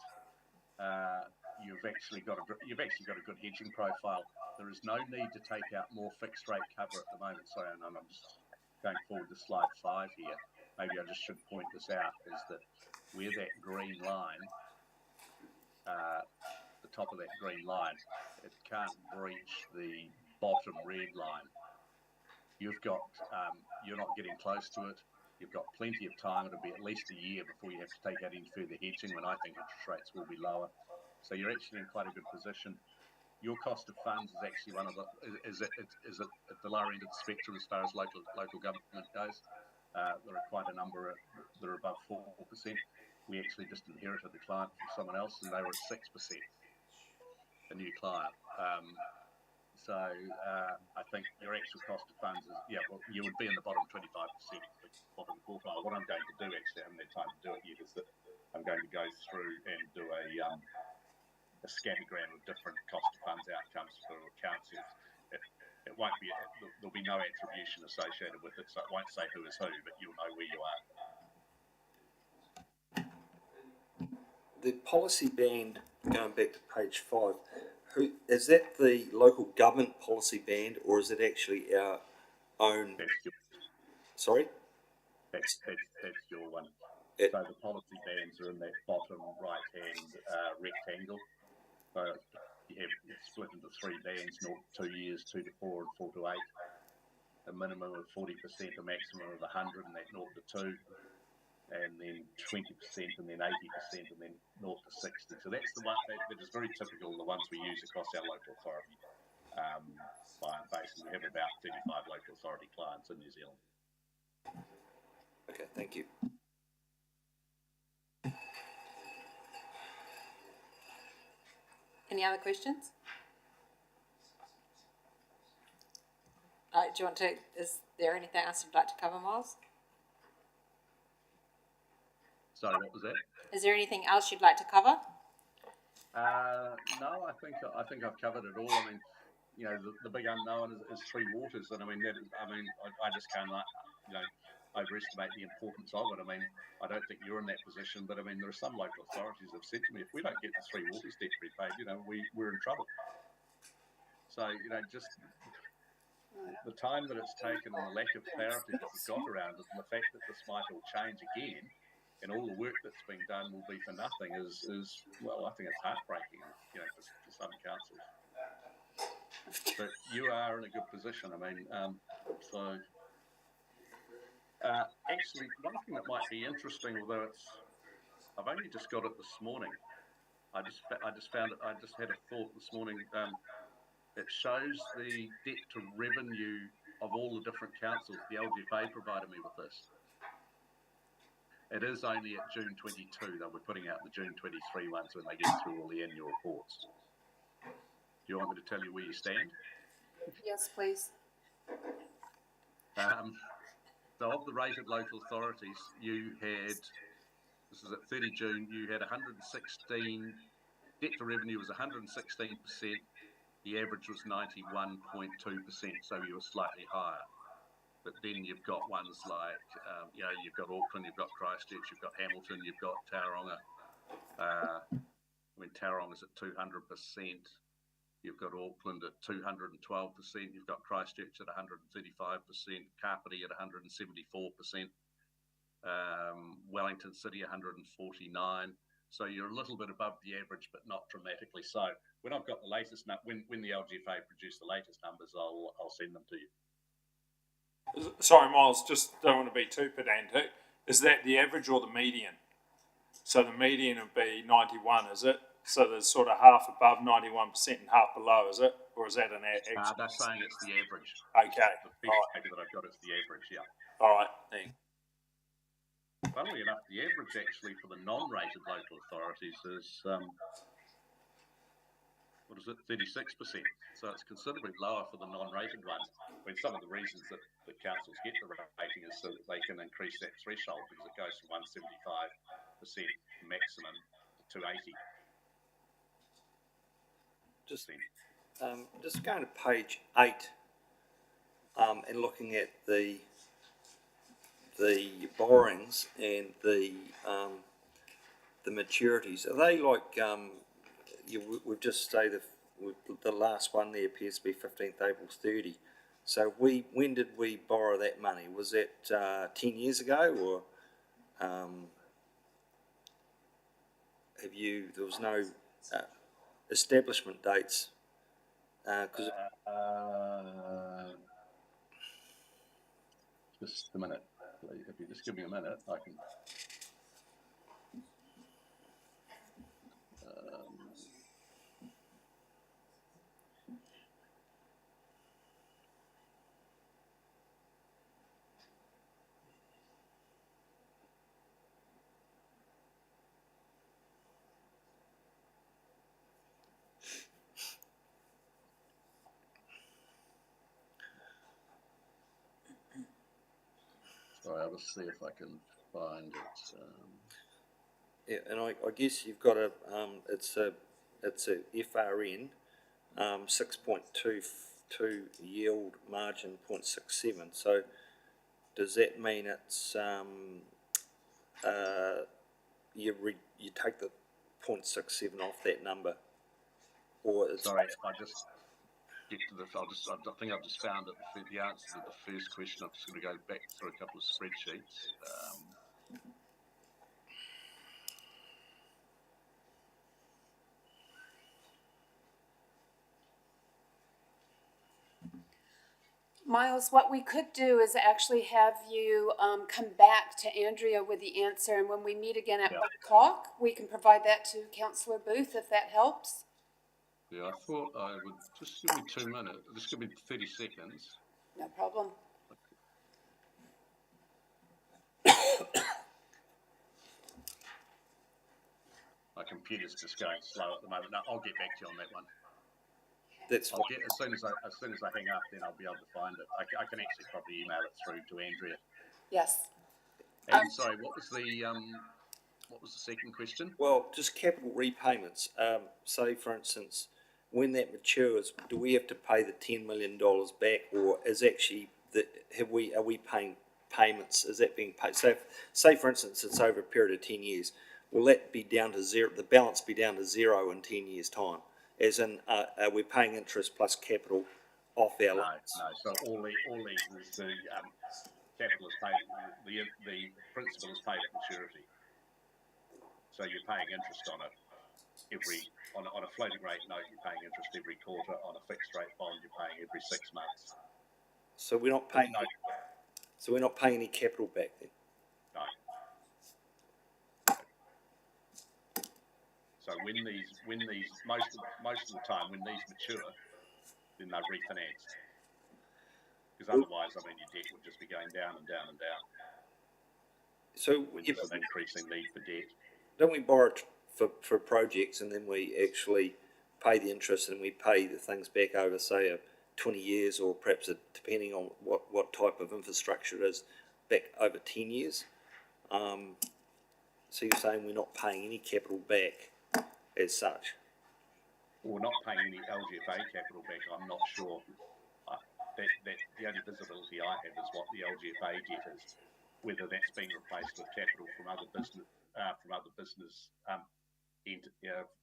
You've actually got a good hedging profile. There is no need to take out more fixed rate cover at the moment. Sorry, and I'm just going forward to slide 5 here. Maybe I just should point this out, is that where that green line, the top of that green line, it can't breach the bottom red line. You've got, you're not getting close to it. You've got plenty of time. It'll be at least a year before you have to take out any further hedging, when I think interest rates will be lower. So you're actually in quite a good position. Your cost of funds is actually one of the is at the lower end of the spectrum as far as local government goes. There are quite a number that are above 4%. we actually just inherited the client from someone else, and they were at 6%, a new client. So I think your actual cost of funds is, well, you would be in the bottom 25%, the bottom quartile. What I'm going to do, actually, I haven't had time to do it yet, is that I'm going to go through and do a scattergram of different cost of funds outcomes for councils. It won't be, there'll be no attribution associated with it, so it won't say who is who, but you'll know where you are. The policy band, going back to page 5, is that the local government policy band, or is it actually our own? Sorry? That's your one. It, So the policy bands are in that bottom right-hand rectangle. So it's split into 3 bands: 0 to 2 years, 2 to 4, and 4 to 8. A minimum of 40%, a maximum of 100, and that 0 to 2, and then 20%, and then 80%, and then 0 to 60. So that's the one that is very typical, the ones we use across our local authority client base, and we have about 35 local authority clients in New Zealand. Okay, thank you. Any other questions? Do you want to, is there anything else you'd like to cover, Miles? Sorry, what was that? Is there anything else you'd like to cover? No, I think I've covered it all. I mean, you know, the big unknown is Three Waters, and I mean I just can't overestimate the importance of it. I mean, I don't think you're in that position, but I mean, there are some local authorities that have said to me, if we don't get the Three Waters debt repaid, you know, we're in trouble. So, you know, just the time that it's taken and the lack of clarity that we've got around it, and the fact that this might all change again, and all the work that's being done will be for nothing is well, I think it's heartbreaking, you know, for some councils. But you are in a good position. I mean, actually, one thing that might be interesting, although I've only just got it this morning. I just found it. I just had a thought this morning. It shows the debt to revenue of all the different councils. The LGFA provided me with this. It is only at June 22. They'll be putting out the June 23 ones when they get through all the annual reports. Do you want me to tell you where you stand? Yes, please. So of the rated local authorities, you had, this is at 30 June, you had 116, debt to revenue was 116%, the average was 91.2%, so you were slightly higher. But then you've got ones like, you know, you've got Auckland, you've got Christchurch, you've got Hamilton, you've got Tauranga. I mean, Tauranga's at 200%. You've got Auckland at 212%. You've got Christchurch at 135%. Kapiti at 174%. Wellington City 149%. So you're a little bit above the average, but not dramatically so. When I've got the latest, when the LGFA produce the latest numbers, I'll send them to you. Sorry, Miles, just don't want to be too pedantic. Is that the average or the median? So the median would be 91, is it? So there's sort of half above 91% and half below, is it? Or is that an average? They're saying it's the average. Okay. The figure that I've got is the average, yeah. All right, thanks. Funnily enough, the average actually for the non-rated local authorities is, 36%. So it's considerably lower for the non-rated ones. When some of the reasons that councils get the rating is so that they can increase that threshold because it goes from 175% maximum to 280. Just going to page 8 and looking at the borrowings and the maturities. Are they like we've just stated the last one there appears to be 15th April 30. So when did we borrow that money? Was that 10 years ago, or there was no establishment dates? Just a minute. If you just give me a minute, I can. Sorry, I'll just see if I can find it. Yeah, and I guess you've got a, it's a FRN, 6.22 yield margin 0.67. So does that mean it's, you take the 0.67 off that number? Or it's... Sorry, if I just get to this, I think I've just found it, the answer to the first question. I'm just going to go back through a couple of spreadsheets. Miles, what we could do is actually have you come back to Andrea with the answer, and when we meet again at 1 o'clock, we can provide that to Councillor Booth, if that helps. Yeah, I thought I would just give me 2 minutes. Just give me 30 seconds. No problem. My computer's just going slow at the moment. No, I'll get back to you on that one. That's I'll get, as soon as I hang up, then I'll be able to find it. I can actually probably email it through to Andrea. Yes. And sorry, what was the second question? Well, just capital repayments. Say, for instance, when that matures, do we have to pay the $10 million back, or is actually are we paying payments? Is that being paid? So, say for instance, it's over a period of 10 years. Will that be down to zero? The balance be down to zero in 10 years' time? As in, are we paying interest plus capital off our loans? No. So all these is the capital is paid. The principal is paid at maturity. So you're paying interest on it on a floating rate note. You're paying interest every quarter. On a fixed rate bond, you're paying every 6 months. So we're not paying. So we're not paying any capital back then. No. So when these most of the time when these mature, then they're refinanced. Because otherwise, I mean, your debt would just be going down and down and down. So there's an increasing need for debt. Don't we borrow for projects and then we actually pay the interest and we pay the things back over, say, 20 years, or perhaps depending on what type of infrastructure it is, back over 10 years? So you're saying we're not paying any capital back as such? We're not paying any LGFA capital back. I'm not sure. That the only visibility I have is what the LGFA debt is. Whether that's being replaced with capital from other business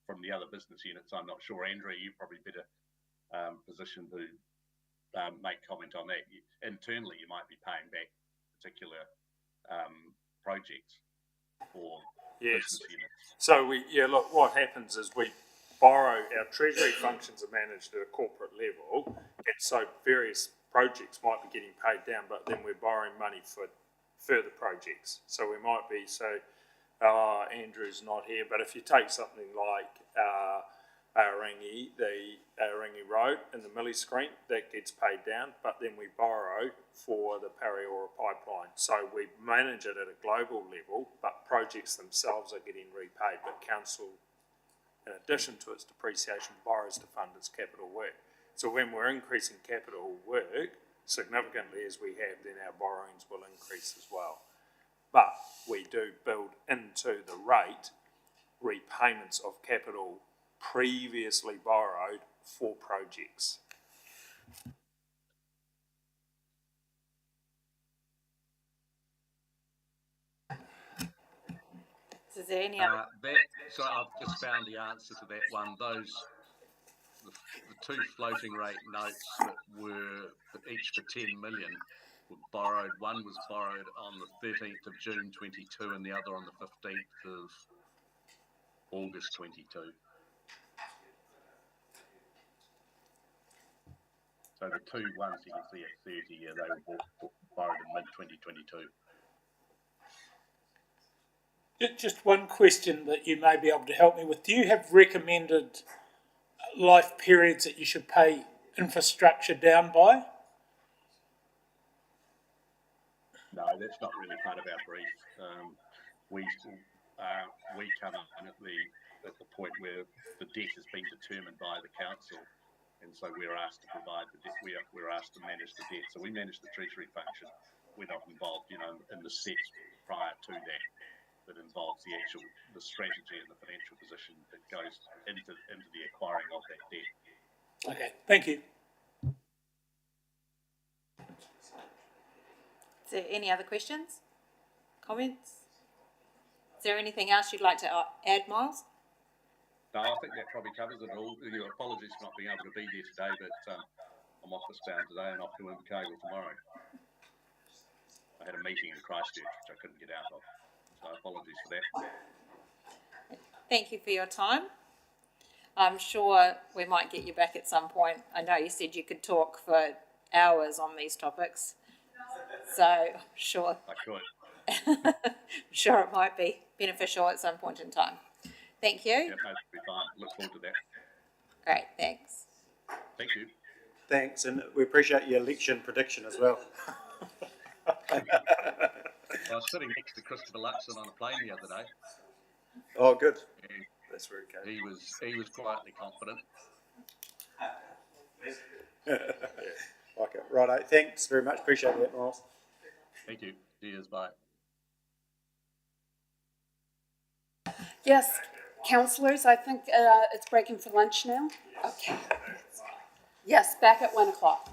from the other business units, I'm not sure. Andrea, you're probably better positioned to make comment on that. Internally, you might be paying back particular projects or business units. So look, what happens is we borrow, our treasury functions are managed at a corporate level, and so various projects might be getting paid down, but then we're borrowing money for further projects. So we might be, Andrew's not here, but if you take something like Aorangi, the Aorangi Road and the Millie Screen, that gets paid down, but then we borrow for the Pariora pipeline. So we manage it at a global level, but projects themselves are getting repaid, but council, in addition to its depreciation, borrows to fund its capital work. So when we're increasing capital work significantly as we have, then our borrowings will increase as well. But we do build into the rate repayments of capital previously borrowed for projects. Is there any other? So I've just found the answer to that one. The two floating rate notes that were each for 10 million were borrowed. One was borrowed on the 13th of June 22 and the other on the 15th of August 22. So the two ones you can see at 30, they were borrowed in mid-2022. Just one question that you may be able to help me with. Do you have recommended life periods that you should pay infrastructure down by? No, that's not really part of our brief. We come in at the point where the debt has been determined by the council, and so we're asked to provide the debt. We're asked to manage the debt. So we manage the treasury function, we're not involved, you know, in the steps prior to that, that involves the strategy and the financial position that goes into the acquiring of that debt. Okay, thank you. Is there any other questions? Comments? Is there anything else you'd like to add, Miles? No, I think that probably covers it all. Apologies for not being able to be there today, but I'm office bound today and off to Invercargill tomorrow. I had a meeting in Christchurch which I couldn't get out of, so apologies for that. Thank you for your time. I'm sure we might get you back at some point. I know you said you could talk for hours on these topics, so I'm sure. I could. I'm sure it might be beneficial at some point in time. Thank you. Yeah, no, it'll be fine. Look forward to that. Great, thanks. Thank you. Thanks, and we appreciate your election prediction as well. I was sitting next to Christopher Luxon on a plane the other day. Oh, good. And That's very good. he was quietly confident. Okay, righto. Thanks very much. Appreciate that, Miles. Thank you. Cheers. Bye. Yes, councillors, I think it's breaking for lunch now. Okay. Yes, back at 1 o'clock.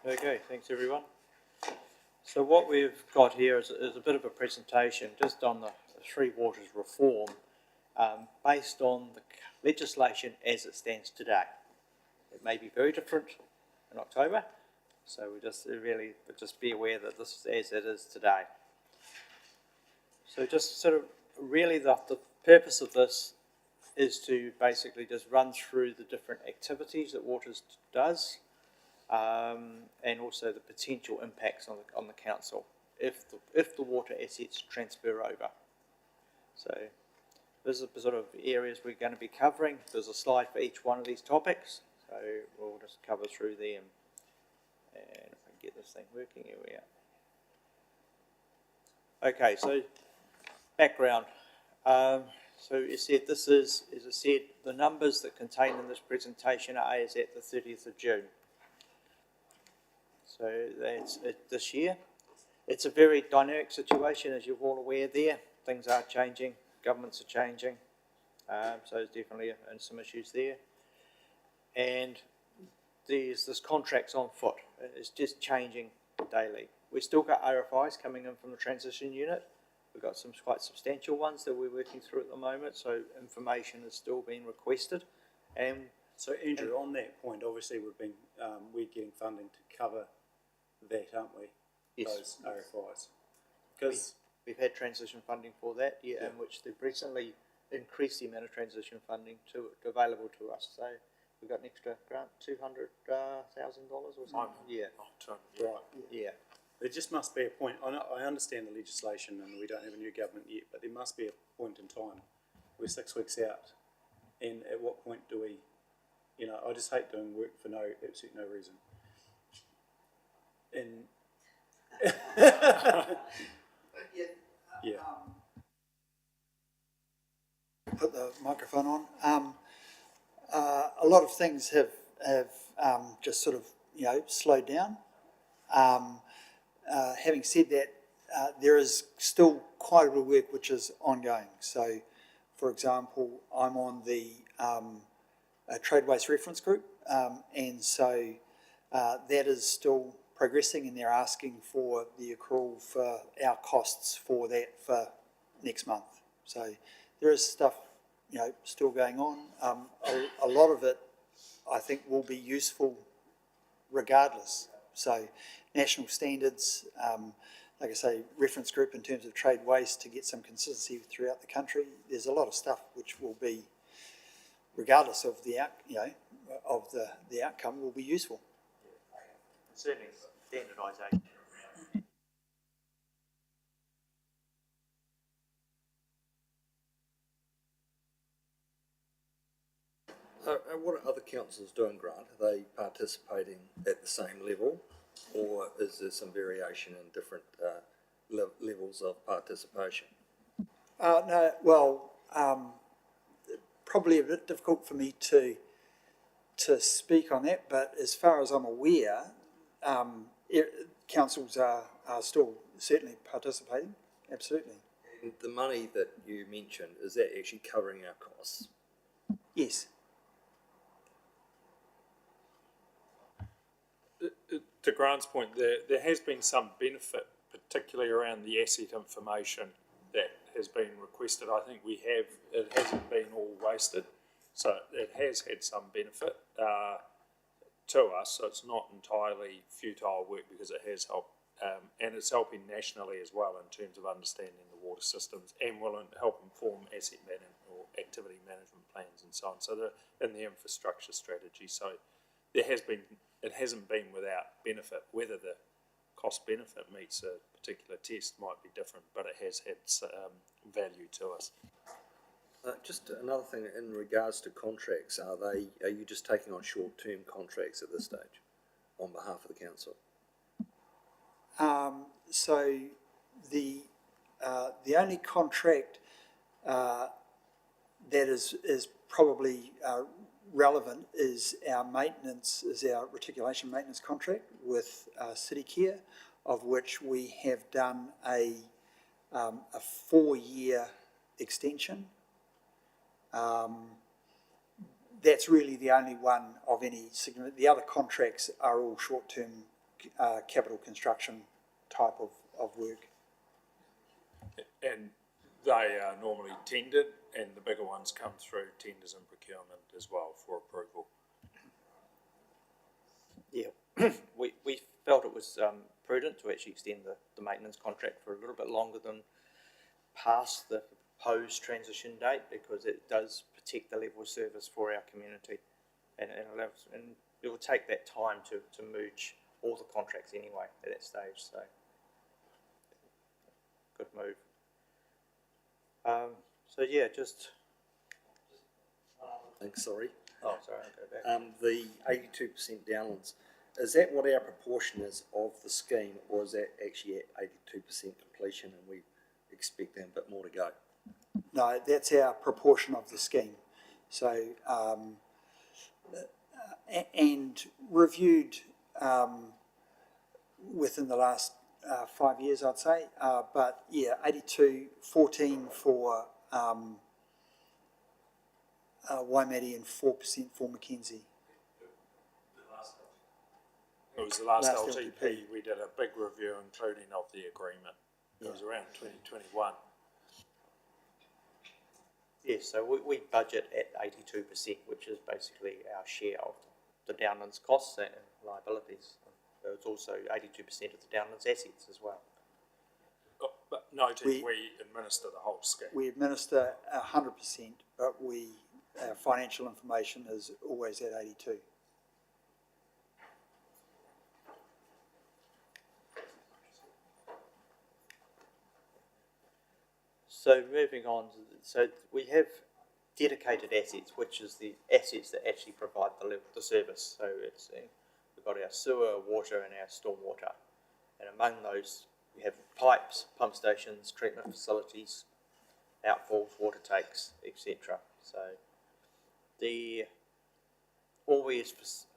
Okay, thanks everyone. So what we've got here is a bit of a presentation just on the Three Waters reform, based on the legislation as it stands today. It may be very different in October, so we just really, but just be aware that this is as it is today. So just sort of really the purpose of this is to basically just run through the different activities that Waters does, and also the potential impacts on the council if the water assets transfer over. So this is the sort of areas we're going to be covering. There's a slide for each one of these topics, so we'll just cover through them. And if I can get this thing working, here we are. Okay, so background. So as I said, this is, as I said, the numbers that contained in this presentation are as at the 30th of June. So that's it this year. It's a very dynamic situation, as you're all aware there. Things are changing, governments are changing, so there's definitely some issues there. And there's this contracts on foot. It's just changing daily. We've still got RFIs coming in from the transition unit. We've got some quite substantial ones that we're working through at the moment, so information is still being requested. And So Andrew, on that point, obviously we're getting funding to cover that, aren't we? Yes. Those RFIs. Because we've had transition funding for that, yeah, in which they've recently increased the amount of transition funding available to us. So we've got an extra grant, $200,000 or something. Yeah. right. Yeah. There just must be a point. I understand the legislation and we don't have a new government yet, but there must be a point in time. We're 6 weeks out, and at what point do we? I just hate doing work for absolute no reason. And yeah. Put the microphone on. A lot of things have just sort of slowed down. Having said that, there is still quite a bit of work which is ongoing. So, for example, I'm on the Trade Waste Reference Group, and so that is still progressing, and they're asking for the accrual for our costs for that for next month. So there is stuff, still going on. A lot of it, I think, will be useful regardless. So national standards, like I say, reference group in terms of trade waste to get some consistency throughout the country. There's a lot of stuff which will be, regardless of the the outcome, will be useful. Certainly standardisation. What are other councils doing, Grant? Are they participating at the same level, or is there some variation in different levels of participation? No, well, probably a bit difficult for me to speak on that, but as far as I'm aware, councils are still certainly participating, absolutely. And the money that you mentioned, is that actually covering our costs? Yes. To Grant's point, there has been some benefit, particularly around the asset information that has been requested. I think it hasn't been all wasted, so it has had some benefit to us, so it's not entirely futile work because it has helped, and it's helping nationally as well in terms of understanding the water systems, and will help inform asset management or activity management plans and so on. So they're in the infrastructure strategy, so it hasn't been without benefit. Whether the cost benefit meets a particular test might be different, but it has had value to us. Just another thing in regards to contracts, are you just taking on short-term contracts at this stage on behalf of the council? So the only contract that is probably relevant is our reticulation maintenance contract with City Care, of which we have done a 4-year extension. That's really the only one of any significance. The other contracts are all short-term capital construction type of work. And they are normally tendered, and the bigger ones come through tenders and procurement as well for approval. Yeah, we felt it was prudent to actually extend the maintenance contract for a little bit longer than past the proposed transition date, because it does protect the level of service for our community, and allows, and it will take that time to merge all the contracts anyway at that stage. So good move. So yeah, just. Thanks, sorry. Oh, sorry, I'll go back. The 82% downlands, is that what our proportion is of the scheme, or is that actually at 82% completion and we expect a bit more to go? No, that's our proportion of the scheme. So, and reviewed within the last 5 years, I'd say. But yeah, 82, 14 for Waimate and 4% for Mackenzie. It was the last Last LTP, LTP. we did a big review including of the agreement. It was around 2021. Yes, so we budget at 82%, which is basically our share of the downlands costs and liabilities. So it's also 82% of the downlands assets as well. Oh, but noting we administer the whole scheme. We administer 100%, but our financial information is always at 82. So moving on, so we have dedicated assets, which is the assets that actually provide the service. So it's we've got our sewer, water, and our stormwater, and among those we have pipes, pump stations, treatment facilities, outfalls, water takes, etc. So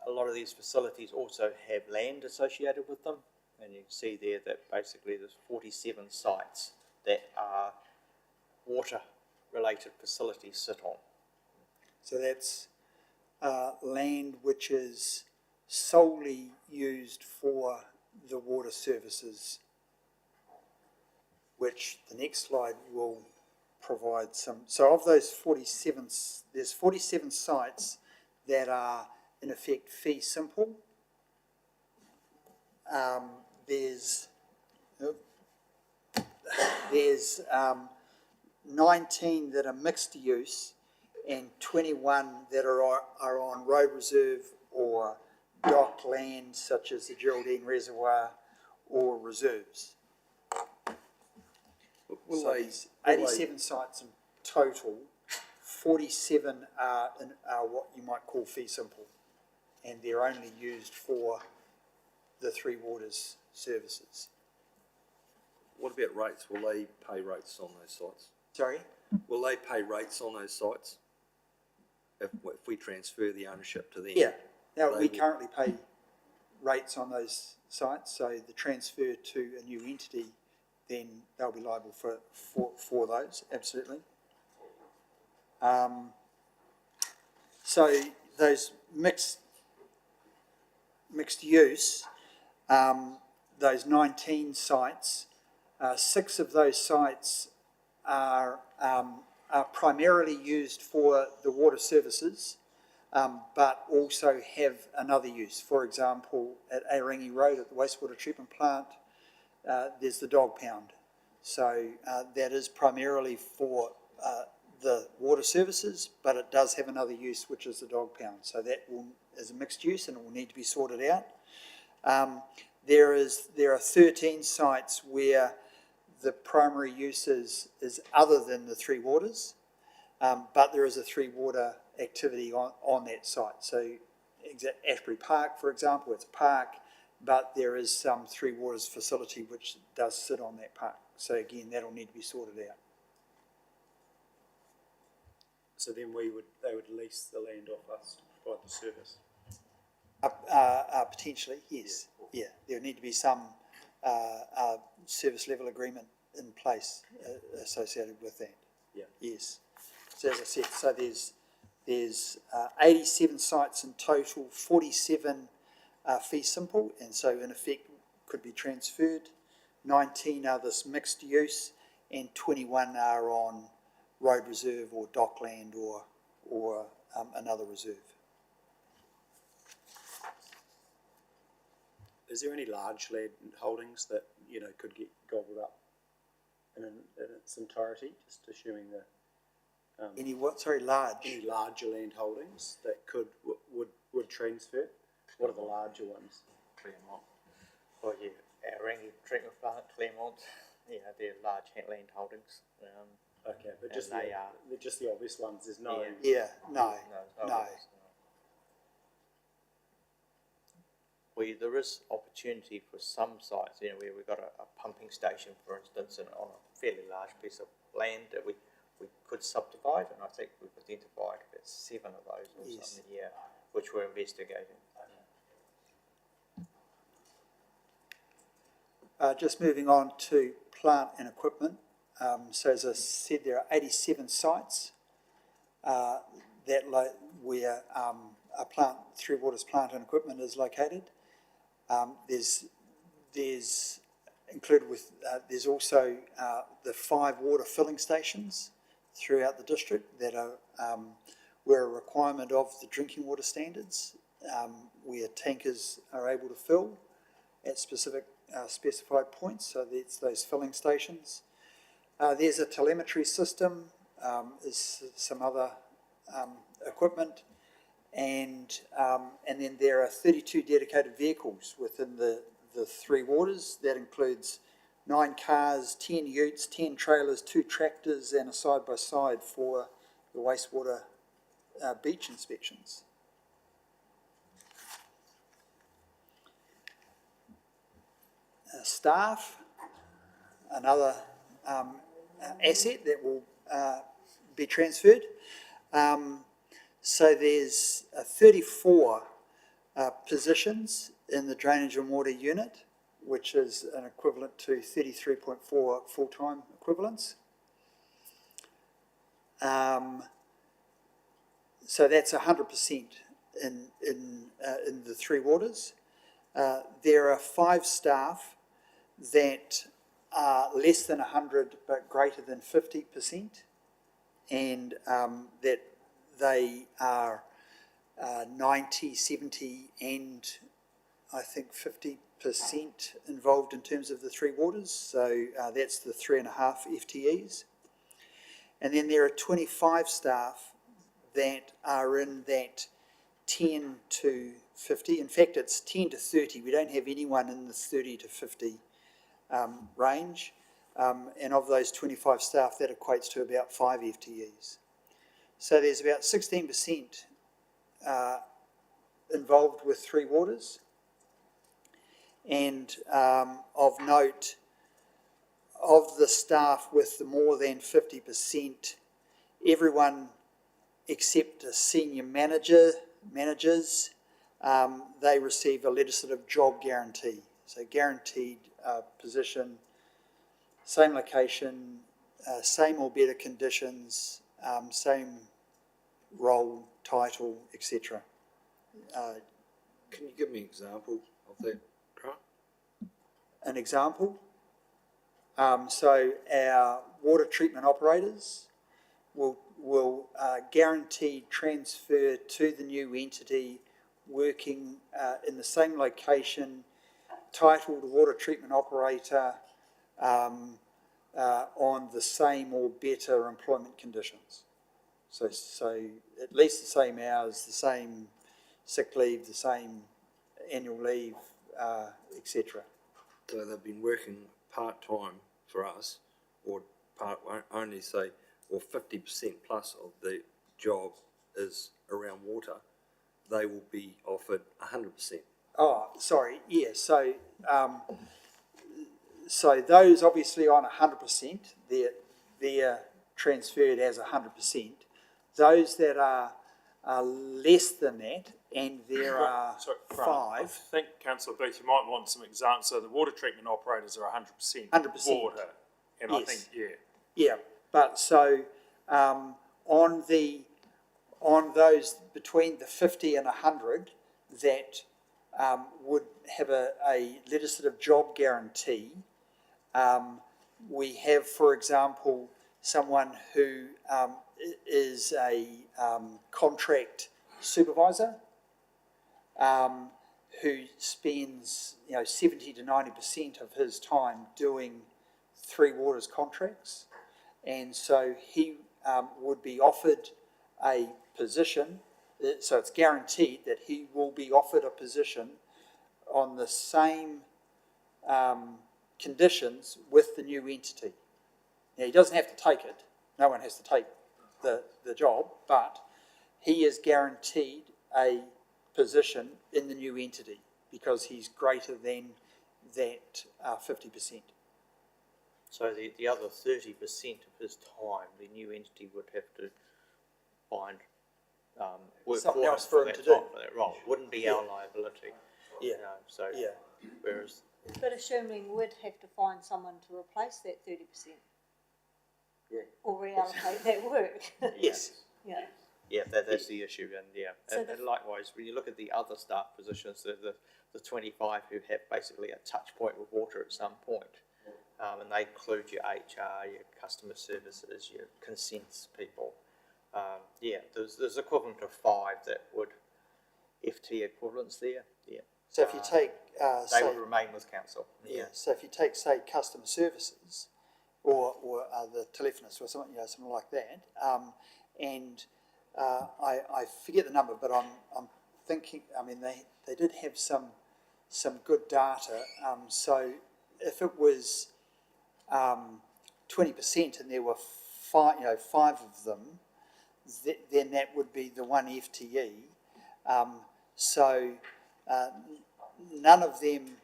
a lot of these facilities also have land associated with them, and you can see there that basically there's 47 sites that are water-related facilities sit on. So that's land which is solely used for the water services, which the next slide will provide some. So of those 47, there's 47 sites that are in effect fee simple. There's 19 that are mixed use and 21 that are on road reserve or dock land, such as the Geraldine Reservoir or reserves. So there's 87 sites in total. 47 are what you might call fee simple, and they're only used for the Three Waters services. What about rates? Will they pay rates on those sites? Sorry? Will they pay rates on those sites if we transfer the ownership to them? Yeah. Now, we currently pay rates on those sites, so the transfer to a new entity, then they'll be liable for those, absolutely. So those mixed use, those 19 sites, 6 of those sites are primarily used for the water services, but also have another use. For example, at Aorangi Road at the wastewater treatment plant, there's the dog pound. So that is primarily for the water services, but it does have another use, which is the dog pound. So that is a mixed use and it will need to be sorted out. There are 13 sites where the primary use is other than the Three Waters, but there is a Three Water activity on that site. So Ashbury Park, for example, it's a park, but there is some Three Waters facility which does sit on that park. So again, that'll need to be sorted out. So then they would lease the land off us to provide the service? Potentially, yes. Yeah, there would need to be some service level agreement in place associated with that. Yeah. Yes. So as I said, so there's 87 sites in total, 47 fee simple, and so in effect could be transferred. 19 are this mixed use, and 21 are on road reserve or dockland or another reserve. Is there any large land holdings that, you know, could get gobbled up in its entirety, just assuming the Any what? Sorry, large. any larger land holdings that would transfer? What are the larger ones? Claremont. Oh yeah, our Rangi treatment plant, Claremont, they're large land holdings. Okay, but And just they just the obvious ones. There's no. Yeah, no. There is opportunity for some sites, where we've got a pumping station, for instance, on a fairly large piece of land that we could subdivide, and I think we've identified about 7 of those or something here, which we're investigating. Just moving on to plant and equipment. So as I said, there are 87 sites where a plant, Three Waters plant and equipment is located. There's included with there's also the 5 water filling stations throughout the district that are were a requirement of the drinking water standards, where tankers are able to fill at specific specified points. So there's those filling stations. There's a telemetry system. There's some other equipment. And then there are 32 dedicated vehicles within the Three Waters. That includes 9 cars, 10 utes, 10 trailers, 2 tractors, and a side-by-side for the wastewater beach inspections. Staff, another asset that will be transferred. So there's 34 positions in the drainage and water unit, which is an equivalent to 33.4 full-time equivalents. So that's 100% in the Three Waters. There are 5 staff that are less than 100 but greater than 50%, and that they are 90, 70 and I think 50% involved in terms of the Three Waters, so that's the 3.5 FTEs. And then there are 25 staff that are in that 10 to 50, in fact it's 10 to 30, we don't have anyone in the 30 to 50 range, and of those 25 staff that equates to about 5 FTEs. So there's about 16% involved with Three Waters, and of note, of the staff with the more than 50%, everyone except a senior managers, they receive a legislative job guarantee. So guaranteed position, same location, same or better conditions, same role, title, etc. Can you give me an example of that, Grant? An example? So our water treatment operators will guaranteed transfer to the new entity working in the same location, titled water treatment operator, on the same or better employment conditions. So at least the same hours, the same sick leave, the same annual leave, etc. So they've been working part-time for us, or only say, or 50% plus of the job is around water, they will be offered 100%. Oh, sorry, yeah, so those obviously on 100%, they're transferred as 100%. Those that are less than that, and there are 5. I think, Councillor Booth, you might want some examples. So the water treatment operators are 100% 100%. water, and yes. I think, Yeah, but so on those between the 50 and 100 that would have a legislative job guarantee. We have, for example, someone who is a contract supervisor who spends 70 to 90% of his time doing Three Waters contracts, and so he would be offered a position. So it's guaranteed that he will be offered a position on the same conditions with the new entity. Now, he doesn't have to take it. No one has to take the job, but he is guaranteed a position in the new entity because he's greater than that 50%. So the other 30% of his time, the new entity would have to find work Something for else him for him that to time, do. for that role. Wouldn't be our liability. Yeah. So Yeah. whereas But assuming we'd have to find someone to replace that 30%. Yeah. Or reallocate that work. Yes. Yeah. yeah, that's the issue, and So and likewise when you look at the other staff positions, the 25 who have basically a touch point with water at some point. And they include your HR, your customer services, your consents people. There's equivalent of 5 that would FT equivalents there. Yeah. So if you take, they would remain with council. Yeah. So if you take, say, customer services, or the telephonist or something, something like that, and I forget the number, but I'm thinking. I mean, they did have some good data. So if it was 20% and there were 5 of them, then that would be the one FTE. So none of them,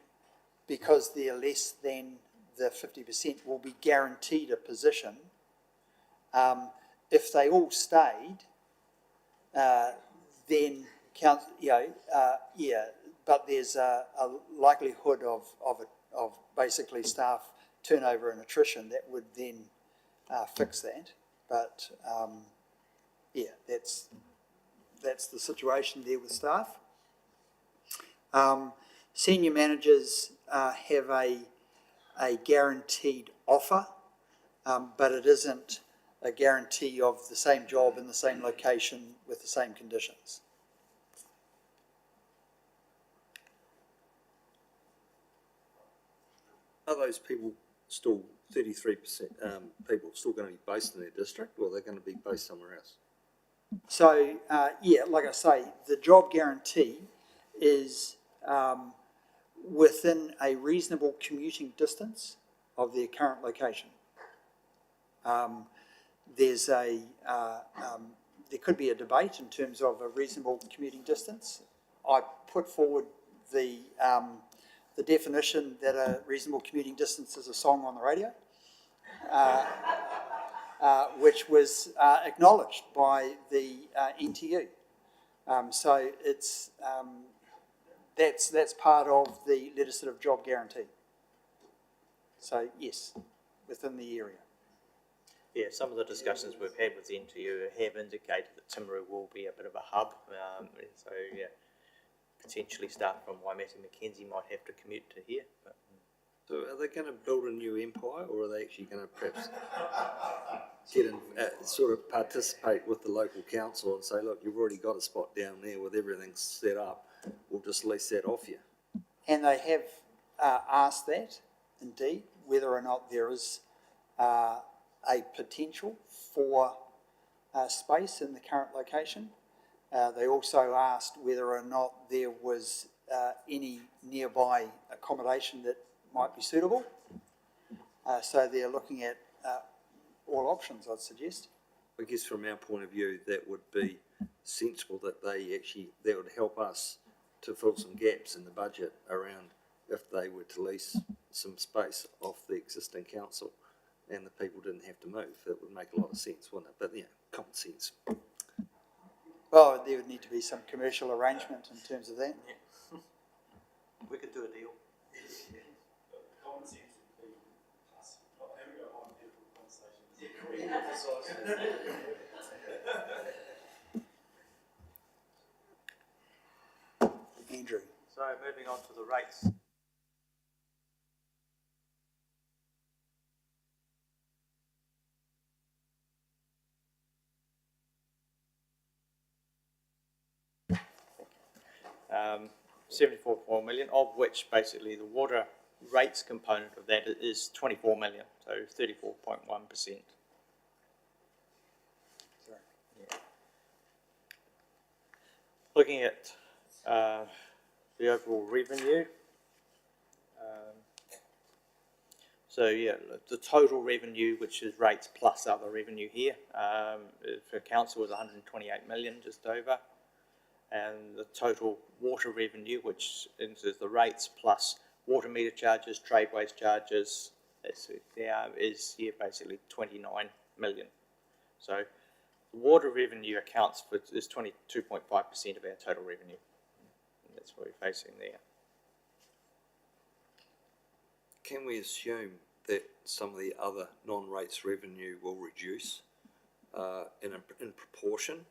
because they're less than the 50%, will be guaranteed a position. If they all stayed, then count. But there's a likelihood of basically staff turnover and attrition that would then fix that. But that's the situation there with staff. Senior managers have a guaranteed offer, but it isn't a guarantee of the same job in the same location with the same conditions. Are those people still 33% people still going to be based in their district, or are they going to be based somewhere else? So, like I say, the job guarantee is within a reasonable commuting distance of their current location. There could be a debate in terms of a reasonable commuting distance. I put forward the definition that a reasonable commuting distance is a song on the radio, which was acknowledged by the NTU. So it's that's part of the legislative job guarantee. So yes, within the area. Yeah, some of the discussions we've had with the NTU have indicated that Timaru will be a bit of a hub. So yeah, potentially staff from Waimate Mackenzie might have to commute to here. But. So are they going to build a new empire, or are they actually going to perhaps get in, sort of participate with the local council and say, look, you've already got a spot down there with everything set up, we'll just lease that off you? And they have asked that, indeed, whether or not there is a potential for space in the current location. They also asked whether or not there was any nearby accommodation that might be suitable. So they're looking at all options, I'd suggest. I guess from our point of view, that would be sensible, that that would help us to fill some gaps in the budget around if they were to lease some space off the existing council and the people didn't have to move. That would make a lot of sense, wouldn't it? But common sense. Well, there would need to be some commercial arrangement in terms of that. Yeah. We could do a deal. Common sense would be us not having a hypothetical conversation. Andrew. So moving on to the rates. Um, 74.4 million, of which basically the water rates component of that is 24 million, so 34.1%. Looking at the overall revenue, so yeah, the total revenue, which is rates plus other revenue here, for council was 128 million, just over. And the total water revenue, which is the rates plus water meter charges, tradeways charges, is here basically 29 million. So the water revenue accounts for is 22.5% of our total revenue. And that's what we're facing there. Can we assume that some of the other non-rates revenue will reduce in proportion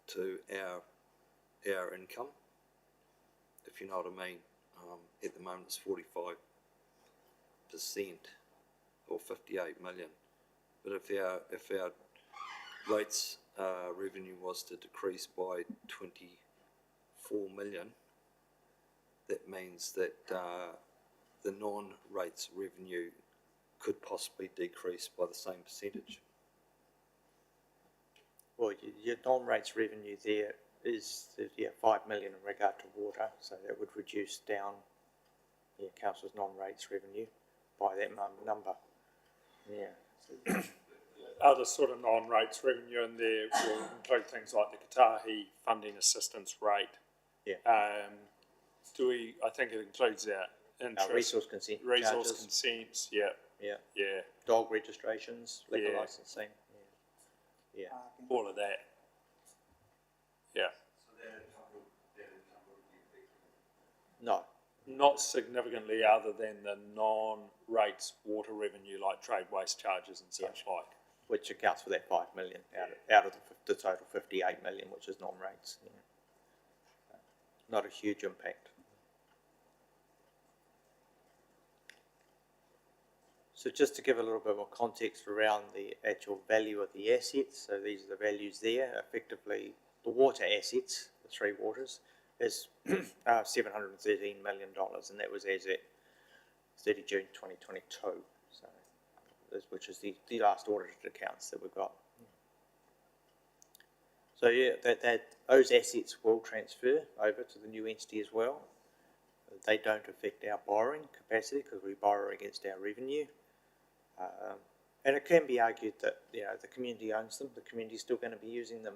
to our income, if you know what I mean? At the moment it's 45% or 58 million, but if our rates revenue was to decrease by 24 million, that means that the non-rates revenue could possibly decrease by the same percentage. Well, your non-rates revenue there is 5 million in regard to water, so that would reduce down council's non-rates revenue by that number. Yeah. Other sort of non-rates revenue in there will include things like the Katahi funding assistance rate. Yeah. I think it includes our interest. Resource consent Resource charges. consents, yeah. Yeah. Yeah. Dog registrations, liquor Yeah. licensing. Yeah. All of that. Yeah. No. Not significantly other than the non-rates water revenue like trade waste charges and such like. Which accounts for that 5 million out of the total 58 million, which is non-rates. Yeah. Not a huge impact. So just to give a little bit more context around the actual value of the assets, so these are the values there. Effectively, the water assets, the three waters, is $713 million, and that was as at 30 June 2022, so which is the last audited accounts that we've got. So yeah, those assets will transfer over to the new entity as well. They don't affect our borrowing capacity because we borrow against our revenue. And it can be argued that the community owns them. The community is still going to be using them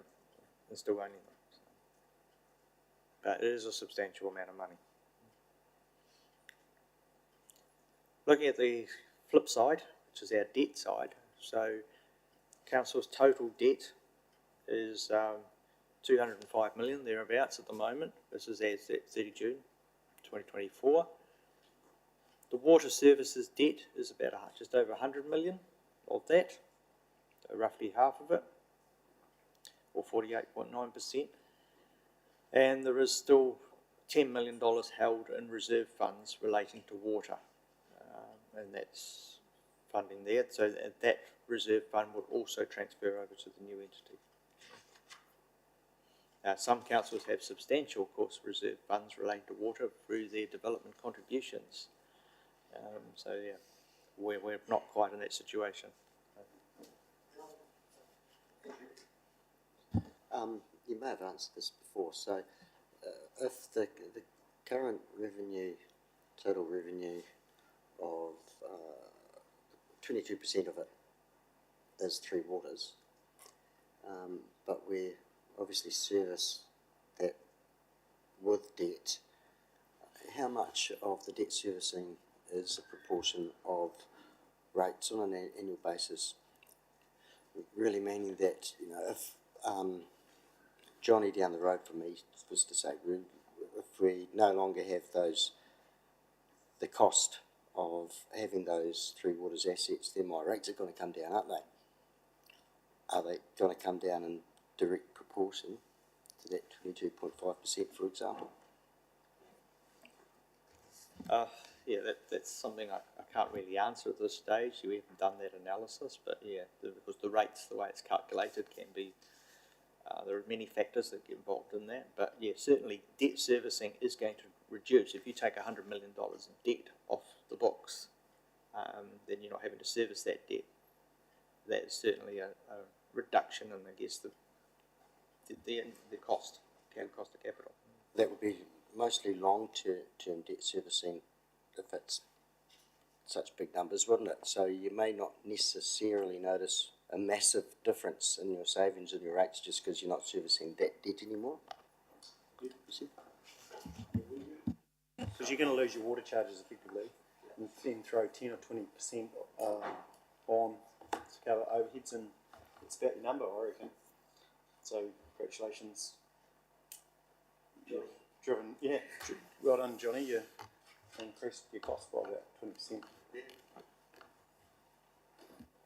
and still owning them. But it is a substantial amount of money. Looking at the flip side, which is our debt side, so council's total debt is 205 million thereabouts at the moment. This is as at 30 June 2024. The water services debt is about just over 100 million of that, so roughly half of it, or 48.9%. And there is still $10 million held in reserve funds relating to water, and that's funding there. So that reserve fund will also transfer over to the new entity. Some councils have substantial, of course, reserve funds relating to water through their development contributions. So yeah, we're not quite in that situation. You may have answered this before. So, if the current revenue, total revenue of 22% of it is Three Waters, but we obviously service that with debt, how much of the debt servicing is a proportion of rates on an annual basis? Really meaning that, if Johnny down the road from me was to say, if we no longer have the cost of having those Three Waters assets, then my rates are going to come down, aren't they? Are they going to come down in direct proportion to that 22.5%, for example? Yeah, that's something I can't really answer at this stage. We haven't done that analysis, but yeah, because the rates, the way it's calculated, can be, there are many factors that get involved in that. But yeah, certainly debt servicing is going to reduce. If you take $100 million in debt off the books, then you're not having to service that debt. That is certainly a reduction in, I guess, the cost, cost of capital. That would be mostly long-term debt servicing if it's such big numbers, wouldn't it? So you may not necessarily notice a massive difference in your savings and your rates just because you're not servicing that debt anymore. Because you're going to lose your water charges effectively, and then throw 10 or 20% on to cover overheads, and it's about your number, I reckon. So congratulations. Driven, yeah. Well done, Johnny. You increased your cost by about 20%.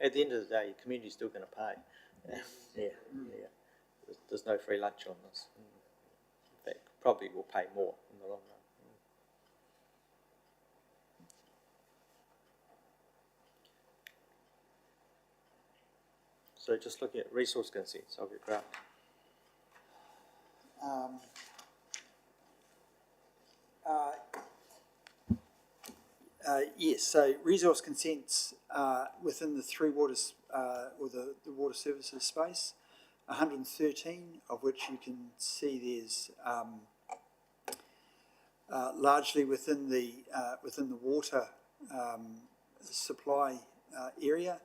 At the end of the day, your community's still going to pay. Yeah. There's no free lunch on this. In fact, probably will pay more in the long run. So just looking at resource consents, I'll get Grant. Yes, so resource consents within the three waters or the water services space, 113 of which you can see there's largely within the water supply area.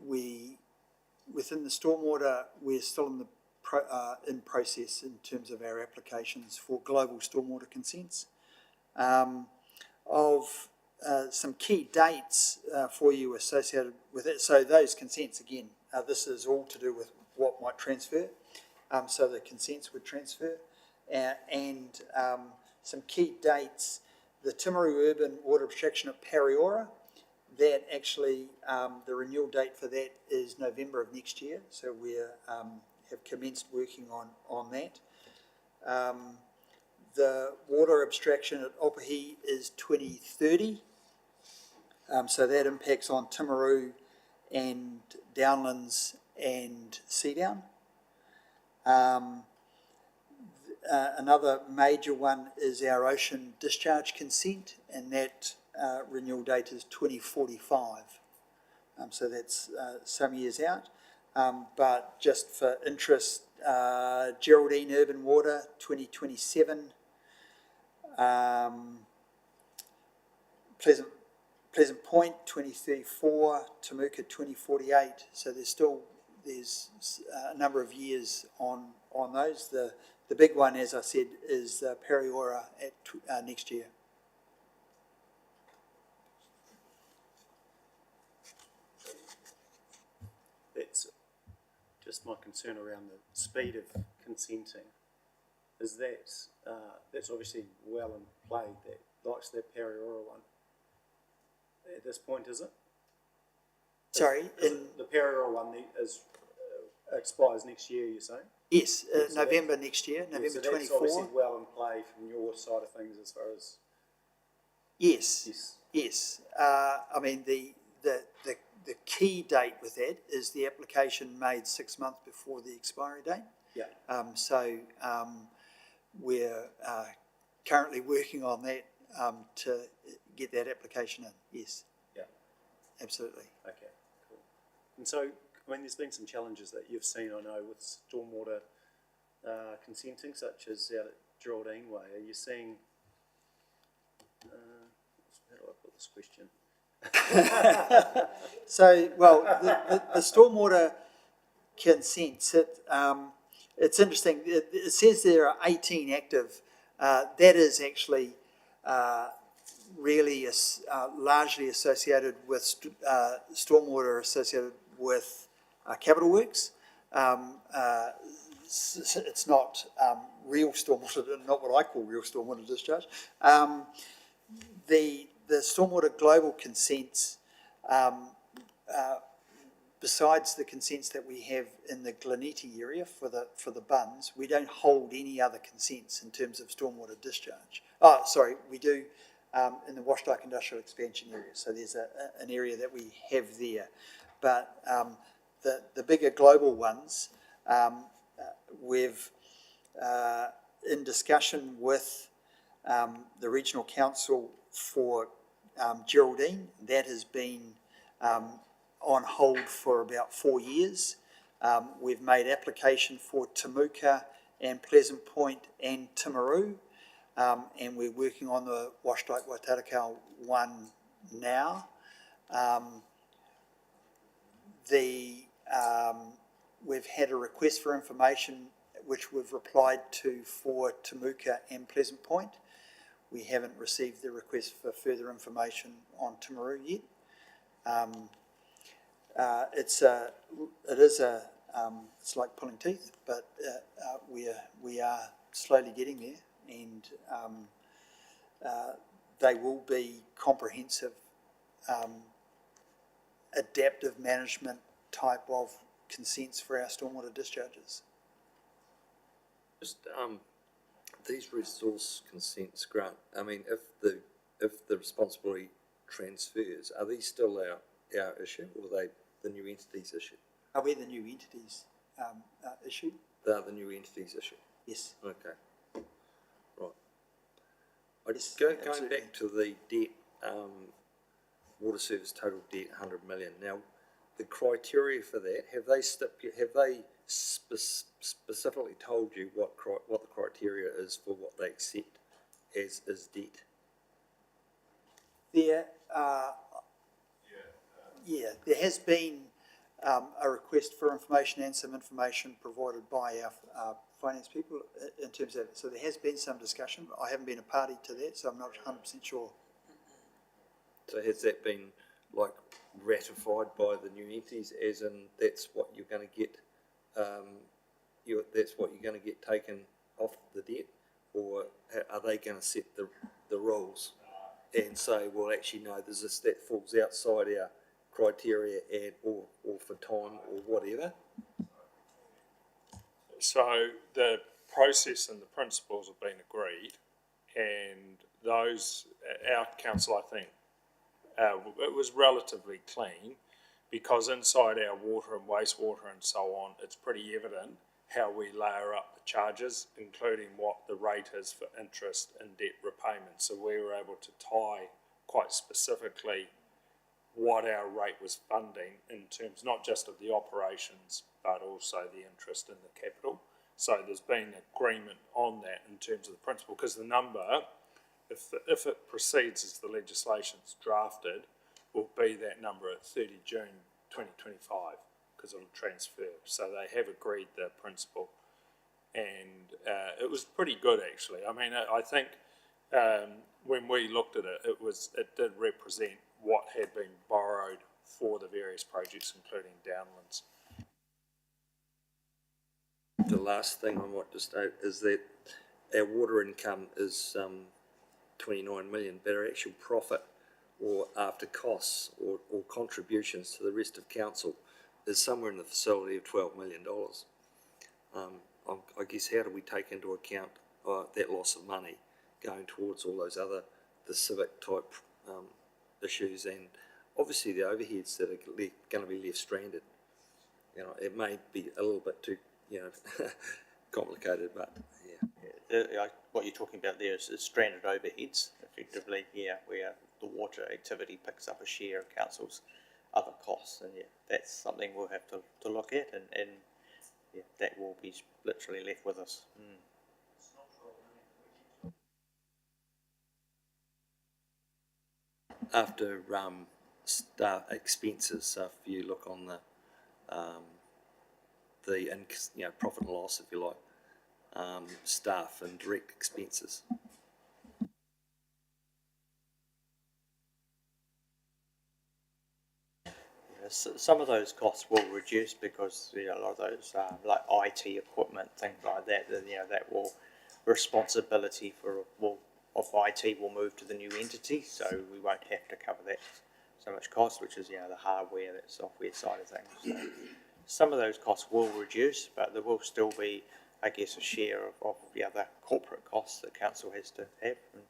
Within the stormwater, we're still in the in process in terms of our applications for global stormwater consents. Of some key dates for you associated with it. So those consents, again, this is all to do with what might transfer. So the consents would transfer. And some key dates, the Timaru Urban Water Abstraction at Pariora, that actually, the renewal date for that is November of next year. So we have commenced working on that. The water abstraction at Opahi is 2030. So that impacts on Timaru and Downlands and Seadown. Another major one is our ocean discharge consent, and that renewal date is 2045. So that's some years out. But just for interest, Geraldine Urban Water, 2027. Pleasant Point, 2034, Temuka, 2048. So there's a number of years on those. The big one, as I said, is Pariora at next year. That's just my concern around the speed of consenting. Is that's obviously well in play, that likes that Pariora one. At this point, is it? Sorry? The Pariora one expires next year, you're saying? Yes, November next year, November so 24. That's obviously well in play from your side of things as far as... Yes. I mean, the key date with that is the application made 6 months before the expiry date. Yeah. So we're currently working on that to get that application in. Yes. Yeah. Absolutely. Okay, cool. And so, I mean, there's been some challenges that you've seen, I know, with stormwater consenting, such as out at Geraldine Way. Are you seeing... how do I put this question? So, well, the stormwater consents, it's interesting. It says there are 18 active. That is actually really largely associated with stormwater associated with capital works. It's not real stormwater, not what I call real stormwater discharge. The stormwater global consents besides the consents that we have in the Glenetti area for the bunds, we don't hold any other consents in terms of stormwater discharge. Oh, sorry, we do in the Washdyke Industrial Expansion area. So there's an area that we have there. But the bigger global ones, we've, in discussion with the Regional Council for Geraldine, that has been on hold for about 4 years. We've made application for Temuka and Pleasant Point and Timaru, and we're working on the Washdyke Waitarikau one now. We've had a request for information which we've replied to for Temuka and Pleasant Point. We haven't received the request for further information on Timaru yet. It's like pulling teeth, but we are slowly getting there, and they will be comprehensive, adaptive management type of consents for our stormwater discharges. Just these resource consents, Grant. I mean, if the responsibility transfers, are these still our issue, or are they the new entities issue? Are we the new entities issue? They are the new entities issue. Yes. Okay. Right. Yes, Going absolutely. back to the debt, water service total debt, 100 million. Now, the criteria for that, have they specifically told you what the criteria is for what they accept as debt? There has been a request for information and some information provided by our finance people in terms of it. So there has been some discussion. I haven't been a party to that, so I'm not 100% sure. So has that been like ratified by the new entities, as in that's what you're going to get, that's what you're going to get taken off the debt, or are they going to set the rules and say, well, actually no, there's this that falls outside our criteria and or for time or whatever? So the process and the principles have been agreed, and those, our council, I think, it was relatively clean, because inside our water and wastewater and so on, it's pretty evident how we layer up the charges, including what the rate is for interest and debt repayment. So we were able to tie quite specifically what our rate was funding in terms not just of the operations, but also the interest in the capital. So there's been agreement on that in terms of the principle, because the number, if it proceeds as the legislation's drafted, will be that number at 30 June 2025, because it'll transfer. So they have agreed the principle, and it was pretty good actually. I mean, I think when we looked at it, it did represent what had been borrowed for the various projects, including Downlands. The last thing I might just note is that our water income is 29 million, but our actual profit, or after costs or contributions to the rest of council, is somewhere in the vicinity of $12 million. I guess, how do we take into account that loss of money going towards all those other, the civic type issues, and obviously the overheads that are going to be left stranded? You know, it may be a little bit too, complicated, but yeah. What you're talking about there is stranded overheads, effectively, where the water activity picks up a share of council's other costs, and that's something we'll have to look at, and that will be literally left with us. After staff expenses, so if you look on the profit and loss, if you like, staff and direct expenses. Some of those costs will reduce because a lot of those like IT equipment, things like that, that will responsibility of IT will move to the new entity, so we won't have to cover that. so much cost, which is, the hardware, that software side of things. So some of those costs will reduce, but there will still be, I guess, a share of the other corporate costs that council has to have, and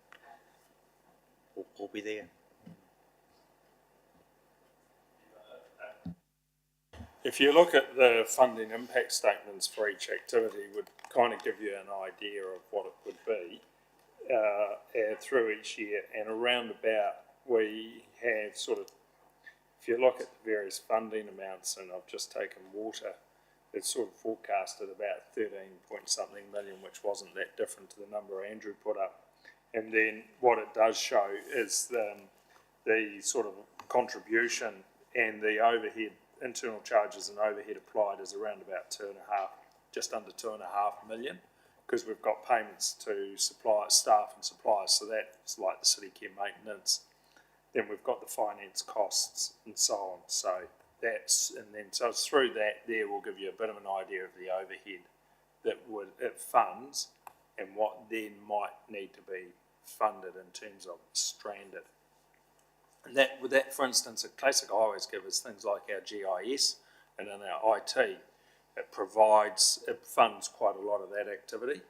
will be there. If you look at the funding impact statements for each activity, would kind of give you an idea of what it would be through each year, and around about we have sort of, if you look at the various funding amounts, and I've just taken water, it's sort of forecasted about 13 point something million, which wasn't that different to the number Andrew put up. And then what it does show is the sort of contribution and the overhead, internal charges and overhead applied is around about just under 2.5 million, because we've got payments to staff and suppliers, so that's like the city care maintenance. Then we've got the finance costs and so on. So so it's through that there will give you a bit of an idea of the overhead that it funds, and what then might need to be funded in terms of stranded. And that, for instance, a classic I always give is things like our GIS and in our IT. It funds quite a lot of that activity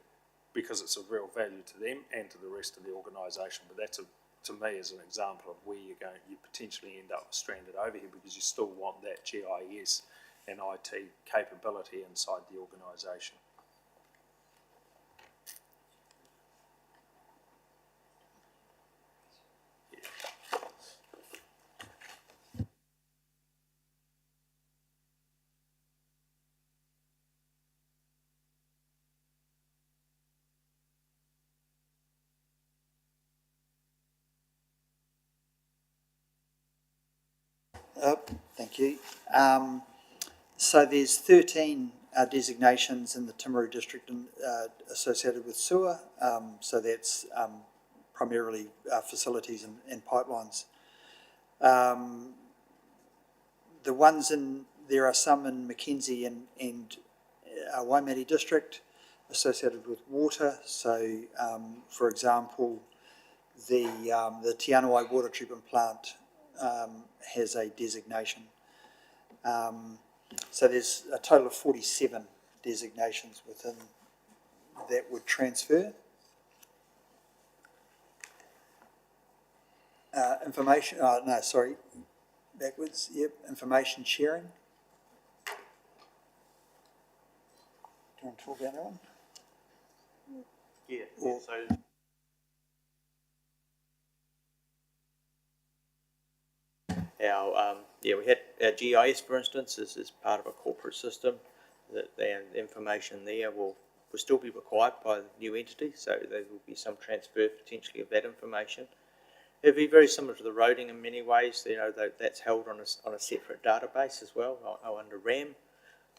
because it's of real value to them and to the rest of the organisation. But that's to me is an example of where you potentially end up with stranded overhead, because you still want that GIS and IT capability inside the organisation. Thank you. So there's 13 designations in the Timaru district associated with sewer. So that's primarily facilities and pipelines. There are some in Mackenzie and Waimate district associated with water. So, for example, the Tianawai water treatment plant has a designation. So there's a total of 47 designations within that would transfer. Information sharing. Do you want to talk about that one? We had our GIS, for instance, is part of a corporate system. That the information there will still be required by the new entity, so there will be some transfer potentially of that information. It'd be very similar to the roading in many ways. That's held on a separate database as well, under RAM.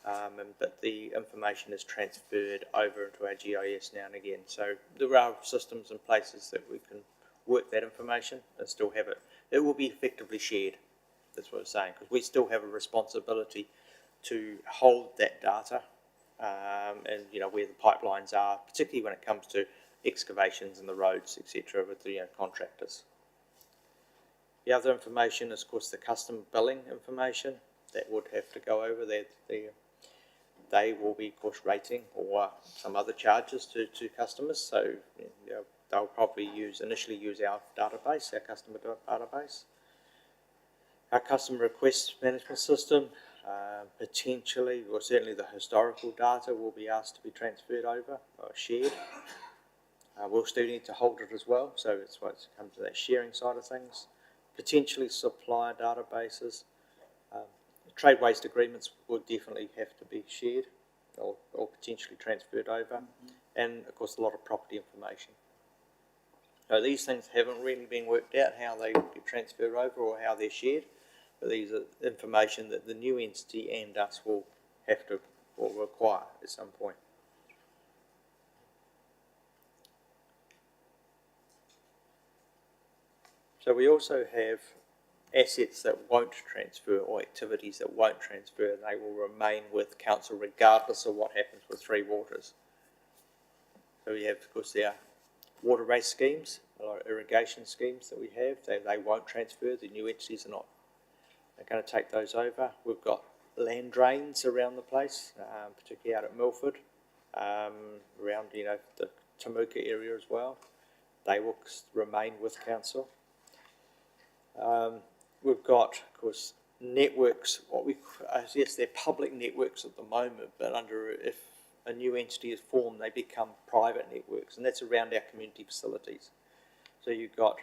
But the information is transferred over into our GIS now and again. So there are systems and places that we can work that information and still have it. It will be effectively shared. That's what I'm saying, because we still have a responsibility to hold that data, and where the pipelines are, particularly when it comes to excavations and the roads, etc., with the contractors. The other information is, of course, the custom billing information that would have to go over there. They will be, of course, rating or some other charges to customers. So they'll probably initially use our database, our customer database. Our customer request management system, potentially, or certainly the historical data will be asked to be transferred over or shared. We'll still need to hold it as well, so it's why it's come to that sharing side of things. Potentially supplier databases. Trade waste agreements would definitely have to be shared or potentially transferred over. And, of course, a lot of property information. So these things haven't really been worked out, how they get transferred over or how they're shared. But these are information that the new entity and us will have to or require at some point. So we also have assets that won't transfer or activities that won't transfer. They will remain with council regardless of what happens with Three Waters. So we have, of course, our water race schemes, a lot of irrigation schemes that we have. They won't transfer. The new entities are going to take those over. We've got land drains around the place, particularly out at Milford, around the Tamuka area as well. They will remain with council. We've got, of course, networks. Yes, they're public networks at the moment, but if a new entity is formed, they become private networks, and that's around our community facilities. So you've got,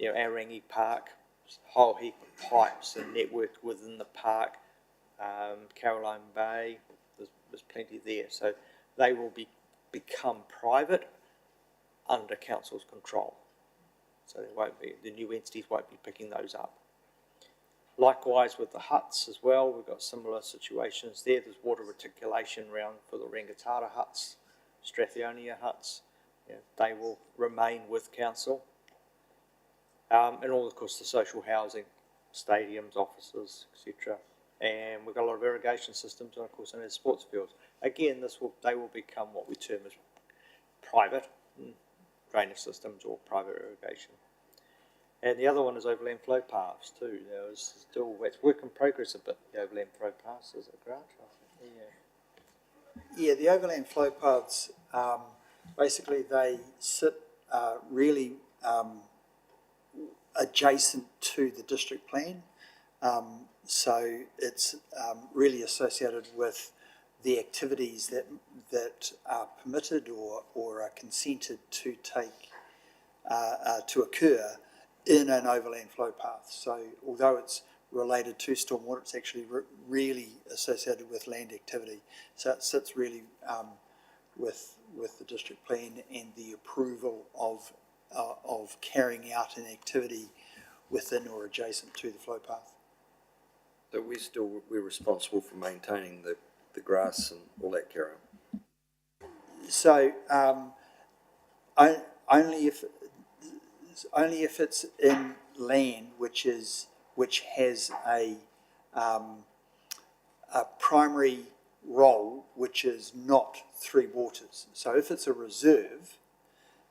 Arangi Park, a whole heap of pipes and network within the park. Caroline Bay, there's plenty there. So they will become private under council's control. So the new entities won't be picking those up. Likewise with the huts as well, we've got similar situations there. There's water reticulation around for the Rangatara huts, Strathionia huts. They will remain with council. And all, of course, the social housing, stadiums, offices, etc. And we've got a lot of irrigation systems, and of course, in the sports fields. Again, they will become what we term as private drainage systems or private irrigation. And the other one is overland flow paths too. It's work in progress a bit, the overland flow paths, is it, Grant? Yeah, the overland flow paths, basically they sit really adjacent to the district plan. So it's really associated with the activities that are permitted or are consented to occur in an overland flow path. So although it's related to stormwater, it's actually really associated with land activity. So it sits really with the district plan and the approval of carrying out an activity within or adjacent to the flow path. So we're responsible for maintaining the grass and all that, Karen. So only if it's in land which has a primary role which is not Three Waters. So if it's a reserve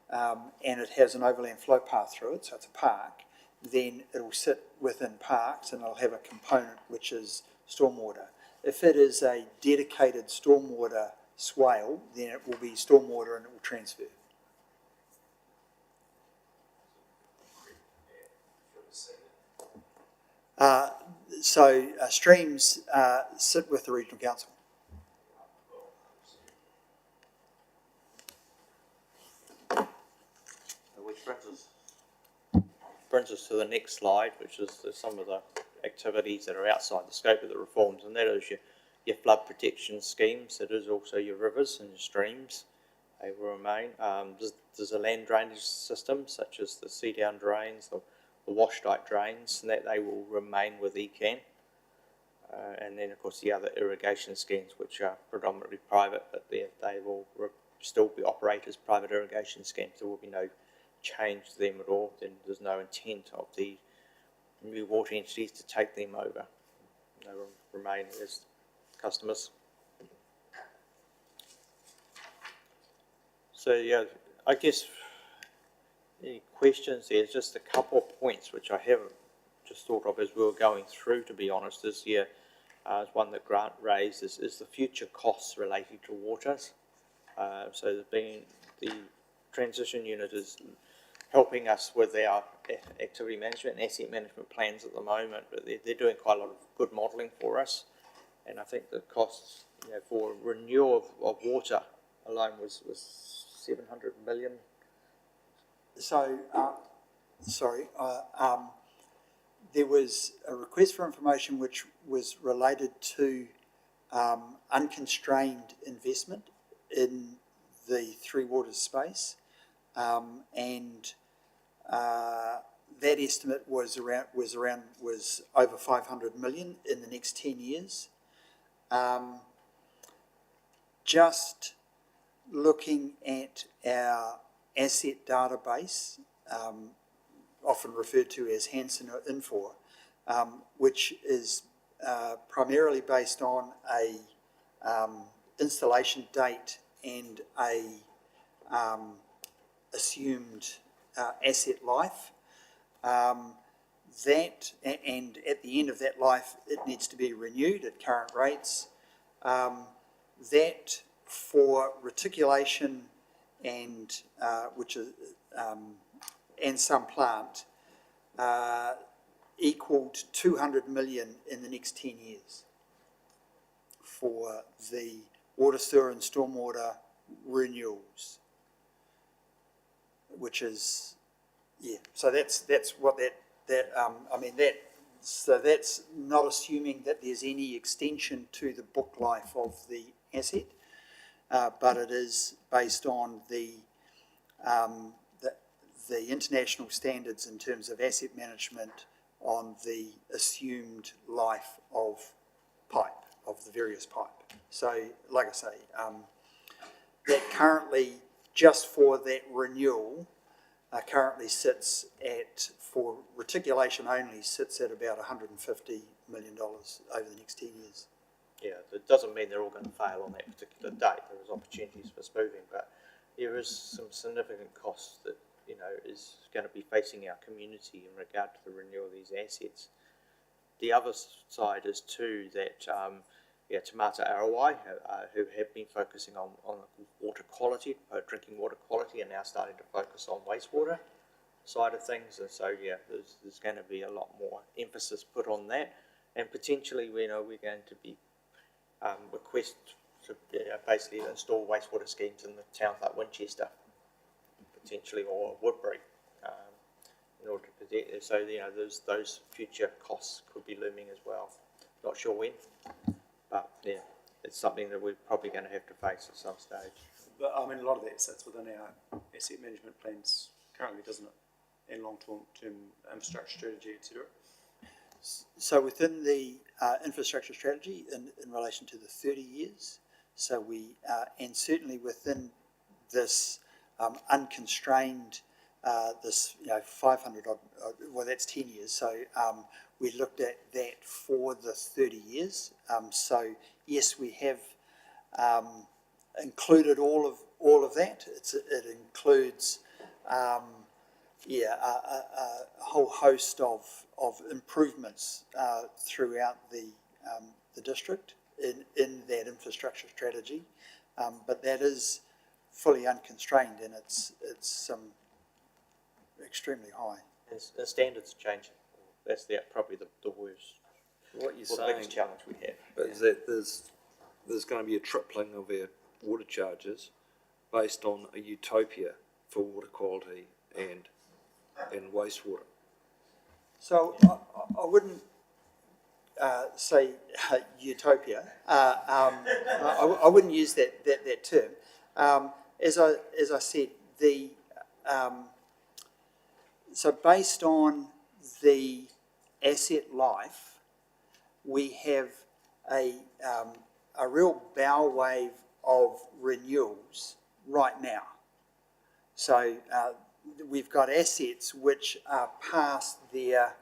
and it has an overland flow path through it, so it's a park, then it'll sit within parks and it'll have a component which is stormwater. If it is a dedicated stormwater swale, then it will be stormwater and it will transfer. So streams sit with the regional council. Which brings us to the next slide, which is some of the activities that are outside the scope of the reforms, and that is your flood protection schemes. It is also your rivers and your streams. They will remain. There's a land drainage system, such as the sea-down drains, the wash-dyke drains, and that they will remain with ECAN. And then, of course, the other irrigation schemes, which are predominantly private, but they will still be operated as private irrigation schemes. There will be no change to them at all. Then there's no intent of the new water entities to take them over. They will remain as customers. So, yeah, I guess any questions? There's just a couple of points which I haven't just thought of as we were going through, to be honest, this year. Is one that Grant raised is the future costs related to waters. So there's been the transition unit is helping us with our activity management and asset management plans at the moment, but they're doing quite a lot of good modelling for us, and I think the costs for renewal of water alone was 700 million. So, there was a request for information which was related to unconstrained investment in the Three Waters space, and that estimate was over 500 million in the next 10 years. Just looking at our asset database, often referred to as Hansen or Infor, which is primarily based on a installation date and a assumed asset life. And at the end of that life, it needs to be renewed at current rates. That for reticulation and and some plant equaled 200 million in the next 10 years for the water, sewer and stormwater renewals, which is, yeah, so that's what so that's not assuming that there's any extension to the book life of the asset, but it is based on the international standards in terms of asset management on the assumed life of pipe, of the various pipe. So, like I say, that currently, just for that renewal, currently sits at, for reticulation only, sits at about $150 million over the next 10 years. Yeah, it doesn't mean they're all going to fail on that particular date. There is opportunities for smoothing, but there is some significant costs that, you know, is going to be facing our community in regard to the renewal of these assets. The other side is too that, Tamata ROI, who have been focusing on water quality, drinking water quality, and now starting to focus on wastewater side of things. And so, yeah, there's going to be a lot more emphasis put on that. And potentially, we're going to be request to basically install wastewater schemes in the towns like Winchester, potentially, or Woodbury, in order to protect it. So, those future costs could be looming as well. Not sure when, but yeah, it's something that we're probably going to have to face at some stage. But I mean, a lot of that sits within our asset management plans currently, doesn't it? And long-term infrastructure strategy, etc. So within the infrastructure strategy in relation to the 30 years, so we, and certainly within this unconstrained, this 500 odd, well that's 10 years, so we looked at that for the 30 years. So yes, we have included all of that. It includes a whole host of improvements throughout the district in that infrastructure strategy, but that is fully unconstrained, and it's extremely high. And the standards changing. That's probably the worst. What you're the saying biggest challenge we have is that there's going to be a tripling of our water charges based on a utopia for water quality and wastewater. So I wouldn't say utopia. I wouldn't use that term. As I said, so based on the asset life, we have a real bow wave of renewals right now. So we've got assets which are past their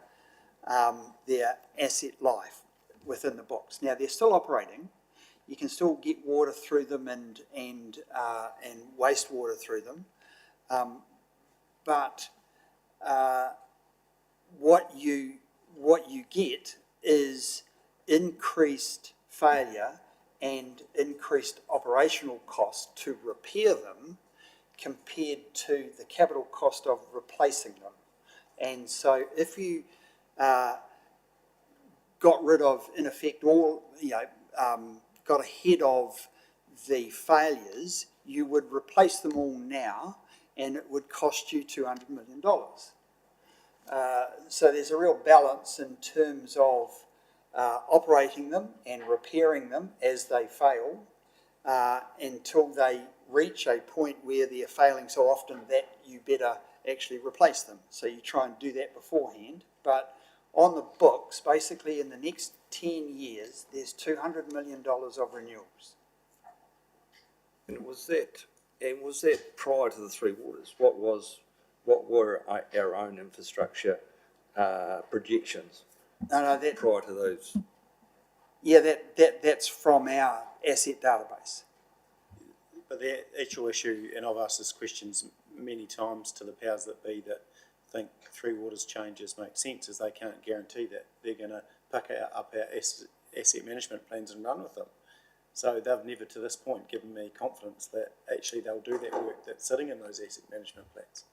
asset life within the books. Now they're still operating. You can still get water through them and wastewater through them, but what you get is increased failure and increased operational cost to repair them compared to the capital cost of replacing them. And so if you got rid of, in effect, all, got ahead of the failures, you would replace them all now and it would cost you $200 million. So there's a real balance in terms of operating them and repairing them as they fail until they reach a point where they're failing so often that you better actually replace them. So you try and do that beforehand. But on the books, basically in the next 10 years, there's $200 million of renewals. And was that prior to the Three Waters? What were our own infrastructure projections? No, that prior to those. Yeah, that's from our asset database. But the actual issue, and I've asked this questions many times to the powers that be that think Three Waters changes make sense, is they can't guarantee that they're going to pick up our asset management plans and run with them. So they've never to this point given me confidence that actually they'll do that work that's sitting in those asset management plans.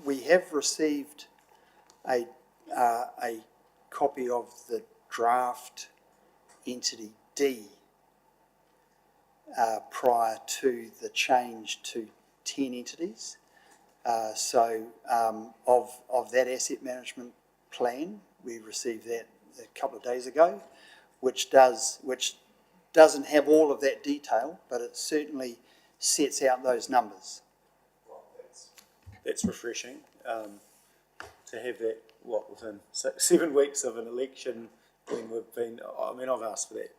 We have received a copy of the draft entity D prior to the change to 10 entities. Of that asset management plan, we received that a couple of days ago, which doesn't have all of that detail, but it certainly sets out those numbers. That's refreshing to have that, within 7 weeks of an election when I've asked for that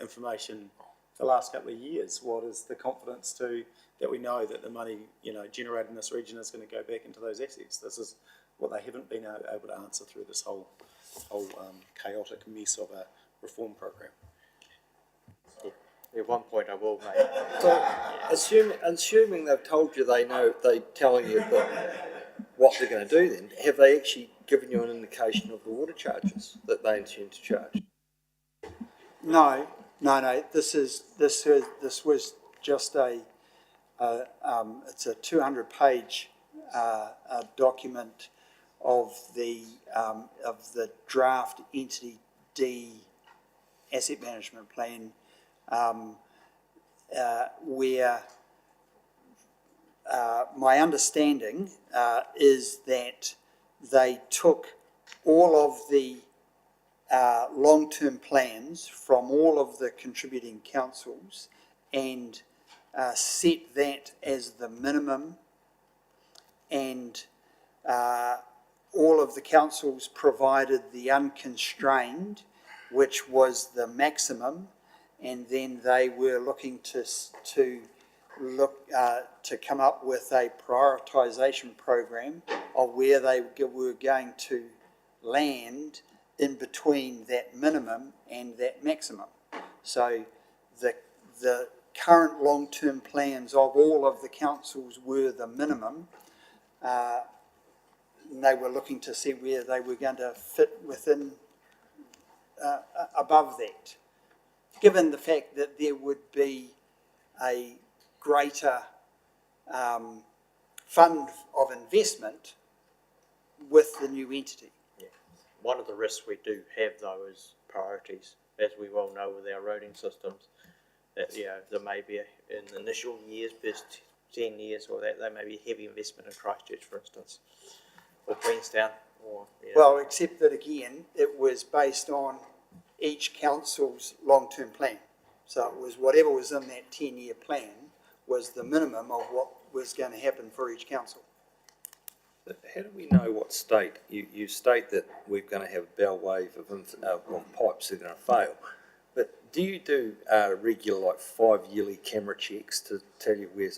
information for the last couple of years. What is the confidence that we know that the money, generated in this region is going to go back into those assets? This is what they haven't been able to answer through this whole chaotic mess of a reform program. Yeah, one point I will make. So, assuming they've told you they're telling you what they're going to do, then have they actually given you an indication of the water charges that they intend to charge? No. This was just it's a 200-page document of the draft entity D asset management plan, where my understanding is that they took all of the long-term plans from all of the contributing councils and set that as the minimum, and all of the councils provided the unconstrained, which was the maximum, and then they were looking to come up with a prioritisation program of where they were going to land in between that minimum and that maximum. So the current long-term plans of all of the councils were the minimum, and they were looking to see where they were going to fit within above that. Given the fact that there would be a greater fund of investment with the new entity. Yeah. One of the risks we do have, though, is priorities, as we well know with our roading systems. That there may be in the initial years, first 10 years, or that there may be heavy investment in Christchurch, for instance, or Queenstown, or Well, except that again, it was based on each council's long-term plan. So it was whatever was in that 10-year plan was the minimum of what was going to happen for each council. But how do we know what state? You state that we're going to have a bow wave of pipes that are going to fail. But do you do regular, 5-yearly camera checks to tell you where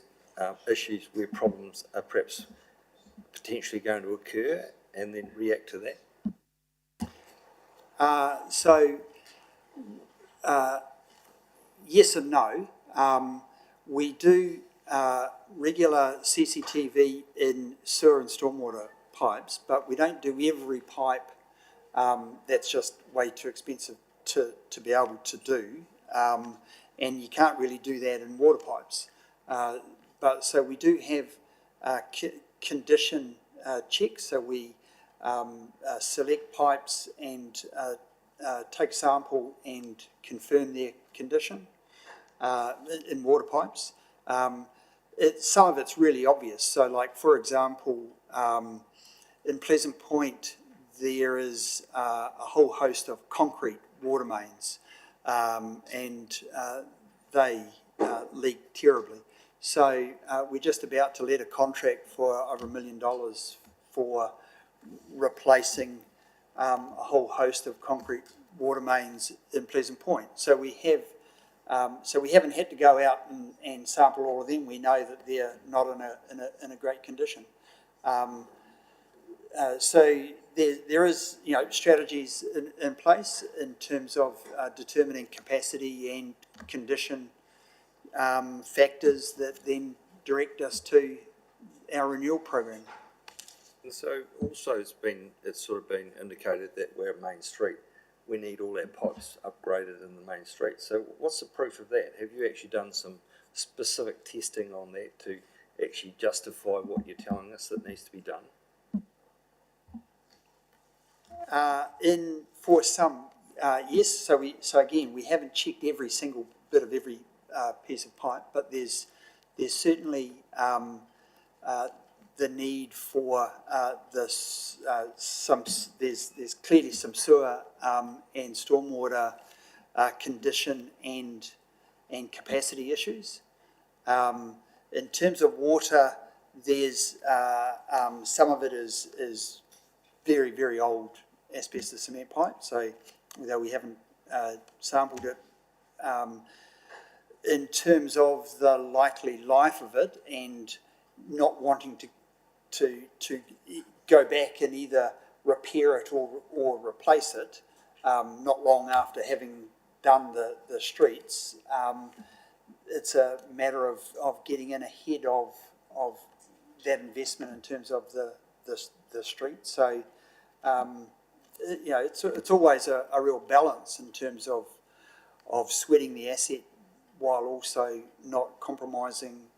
issues, where problems are perhaps potentially going to occur, and then react to that? Yes and no. We do regular CCTV in sewer and stormwater pipes, but we don't do every pipe. That's just way too expensive to be able to do, and you can't really do that in water pipes. So we do have condition checks. So we select pipes and take sample and confirm their condition in water pipes. Some of it's really obvious. So, for example, in Pleasant Point, there is a whole host of concrete water mains, and they leak terribly. So we're just about to let a contract for over $1 million for replacing a whole host of concrete water mains in Pleasant Point. So we haven't had to go out and sample all of them. We know that they're not in a great condition. So there is strategies in place in terms of determining capacity and condition factors that then direct us to our renewal program. And so also it's sort of been indicated that we're a main street. We need all our pipes upgraded in the main street. So what's the proof of that? Have you actually done some specific testing on that to actually justify what you're telling us that needs to be done? For some, yes. So again, we haven't checked every single bit of every piece of pipe, but there's certainly the need for this. There's clearly some sewer and stormwater condition and capacity issues. In terms of water, there's some of it is very, very old asbestos cement pipe. So although we haven't sampled it, in terms of the likely life of it and not wanting to go back and either repair it or replace it, not long after having done the streets, it's a matter of getting in ahead of that investment in terms of the street. So, it's always a real balance in terms of sweating the asset while also not compromising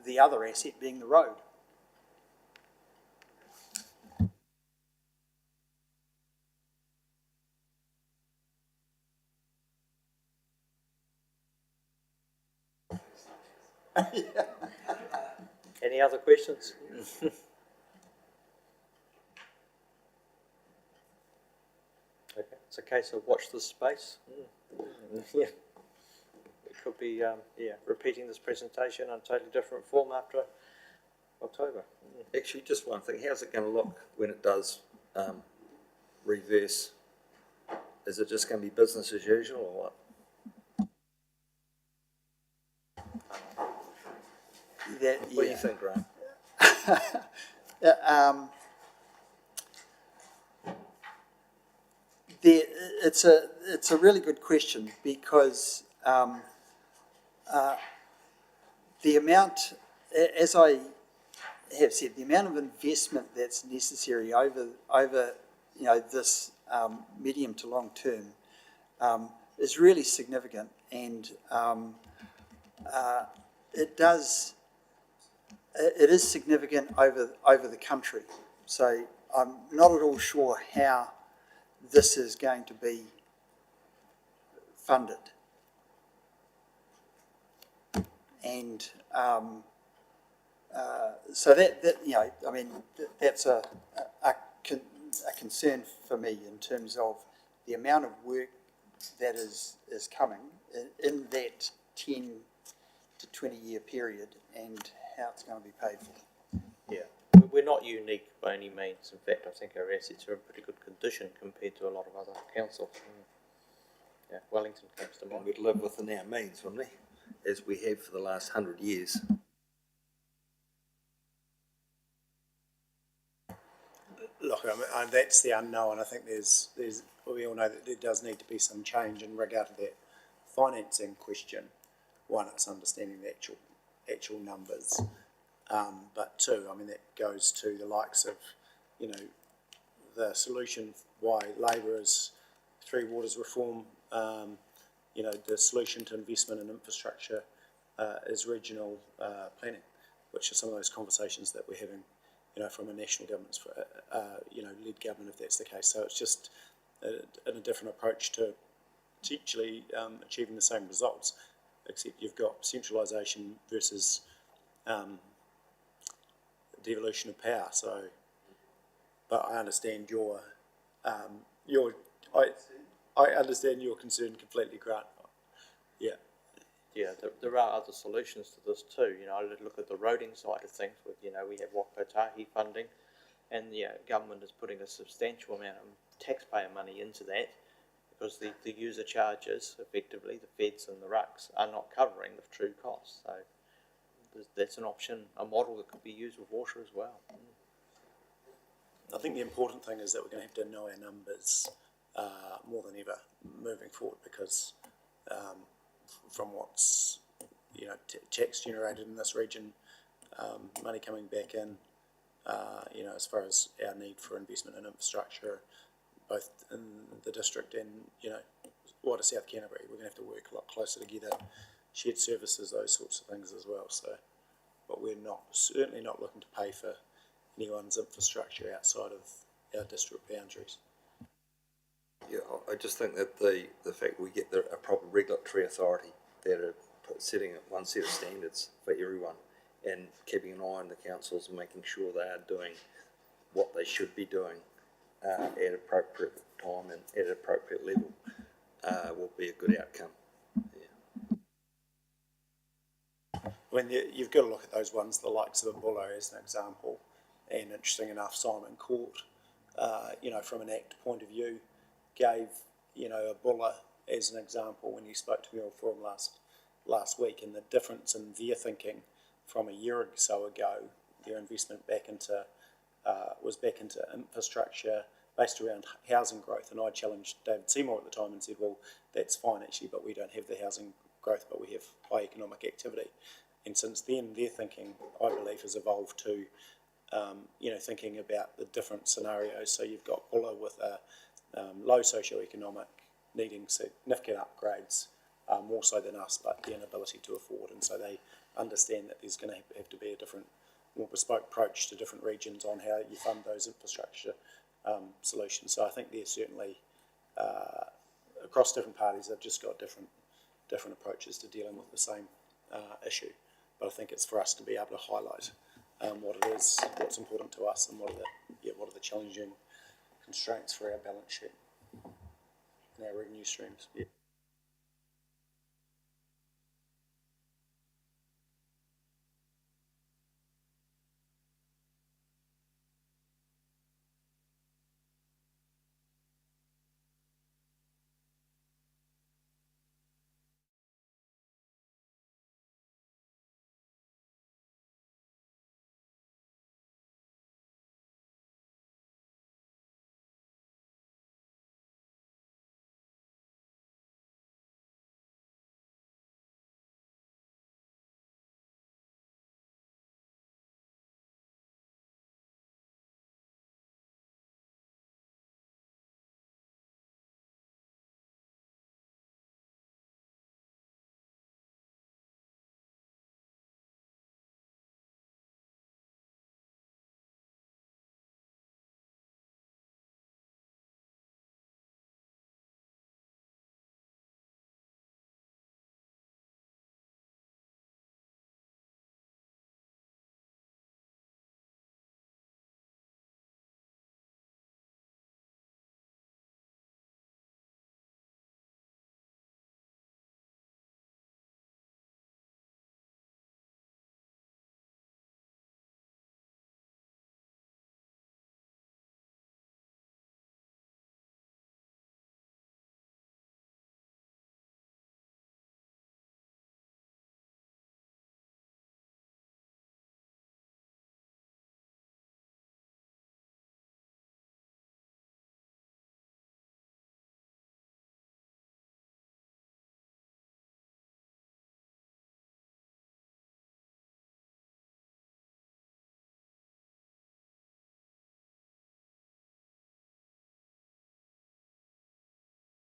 the other asset being the road. Any other questions? Okay, it's a case of watch this space. Yeah. It could be, repeating this presentation in a totally different form after October. Actually, just one thing, how's it going to look when it does reverse? Is it just going to be business as usual or what? What do you think, Graham? It's a really good question because the amount, as I have said, the amount of investment that's necessary over this medium to long term is really significant, and it is significant over the country. So I'm not at all sure how this is going to be funded. And so that's a concern for me in terms of the amount of work that is coming in that 10 to 20 year period and how it's going to be paid for. Yeah, we're not unique by any means. In fact, I think our assets are in pretty good condition compared to a lot of other councils. Yeah, Wellington comes to mind. We'd live within our means, wouldn't we? As we have for the last 100 years. Look, that's the unknown. I think we all know that there does need to be some change in regard to that financing question. One, it's understanding the actual numbers, but two, that goes to the likes of, the solution why Labor is Three Waters reform. The solution to investment in infrastructure is regional planning, which are some of those conversations that we're having, from a national government's, lead government, if that's the case. So it's just in a different approach to potentially achieving the same results, except you've got centralisation versus devolution of power. So, but I understand I understand your concern completely, Grant. Yeah. Yeah, there are other solutions to this too. I look at the roading side of things. With we have Whakatāhi funding, and government is putting a substantial amount of taxpayer money into that because the user charges, effectively the feds and the rucks, are not covering the true costs. So that's an option, a model that could be used with water as well. I think the important thing is that we're going to have to know our numbers more than ever moving forward, because from what's tax generated in this region, money coming back in, as far as our need for investment in infrastructure, both in the district and, wider South Canterbury. We're going to have to work a lot closer together, shared services, those sorts of things as well. So, but we're certainly not looking to pay for anyone's infrastructure outside of our district boundaries. Yeah, I just think that the fact we get a proper regulatory authority that are setting one set of standards for everyone and keeping an eye on the councils and making sure they are doing what they should be doing at appropriate time and at appropriate level will be a good outcome. When you've got to look at those ones, the likes of Buller as an example, and interesting enough, Simon Court, from an Act point of view, gave, a Buller as an example when he spoke to me on forum last week, and the difference in their thinking from a year or so ago, their investment was back into infrastructure based around housing growth. And I challenged David Seymour at the time and said, well, that's fine actually, but we don't have the housing growth, but we have high economic activity. And since then, their thinking, I believe, has evolved to, thinking about the different scenarios. So you've got Buller with a low socioeconomic, needing significant upgrades, more so than us, but the inability to afford. And so they understand that there's going to have to be a different, more bespoke approach to different regions on how you fund those infrastructure solutions. So I think they're certainly, across different parties, they've just got different approaches to dealing with the same issue. But I think it's for us to be able to highlight what it is, what's important to us, and what are the challenging constraints for our balance sheet and our revenue streams. Yeah.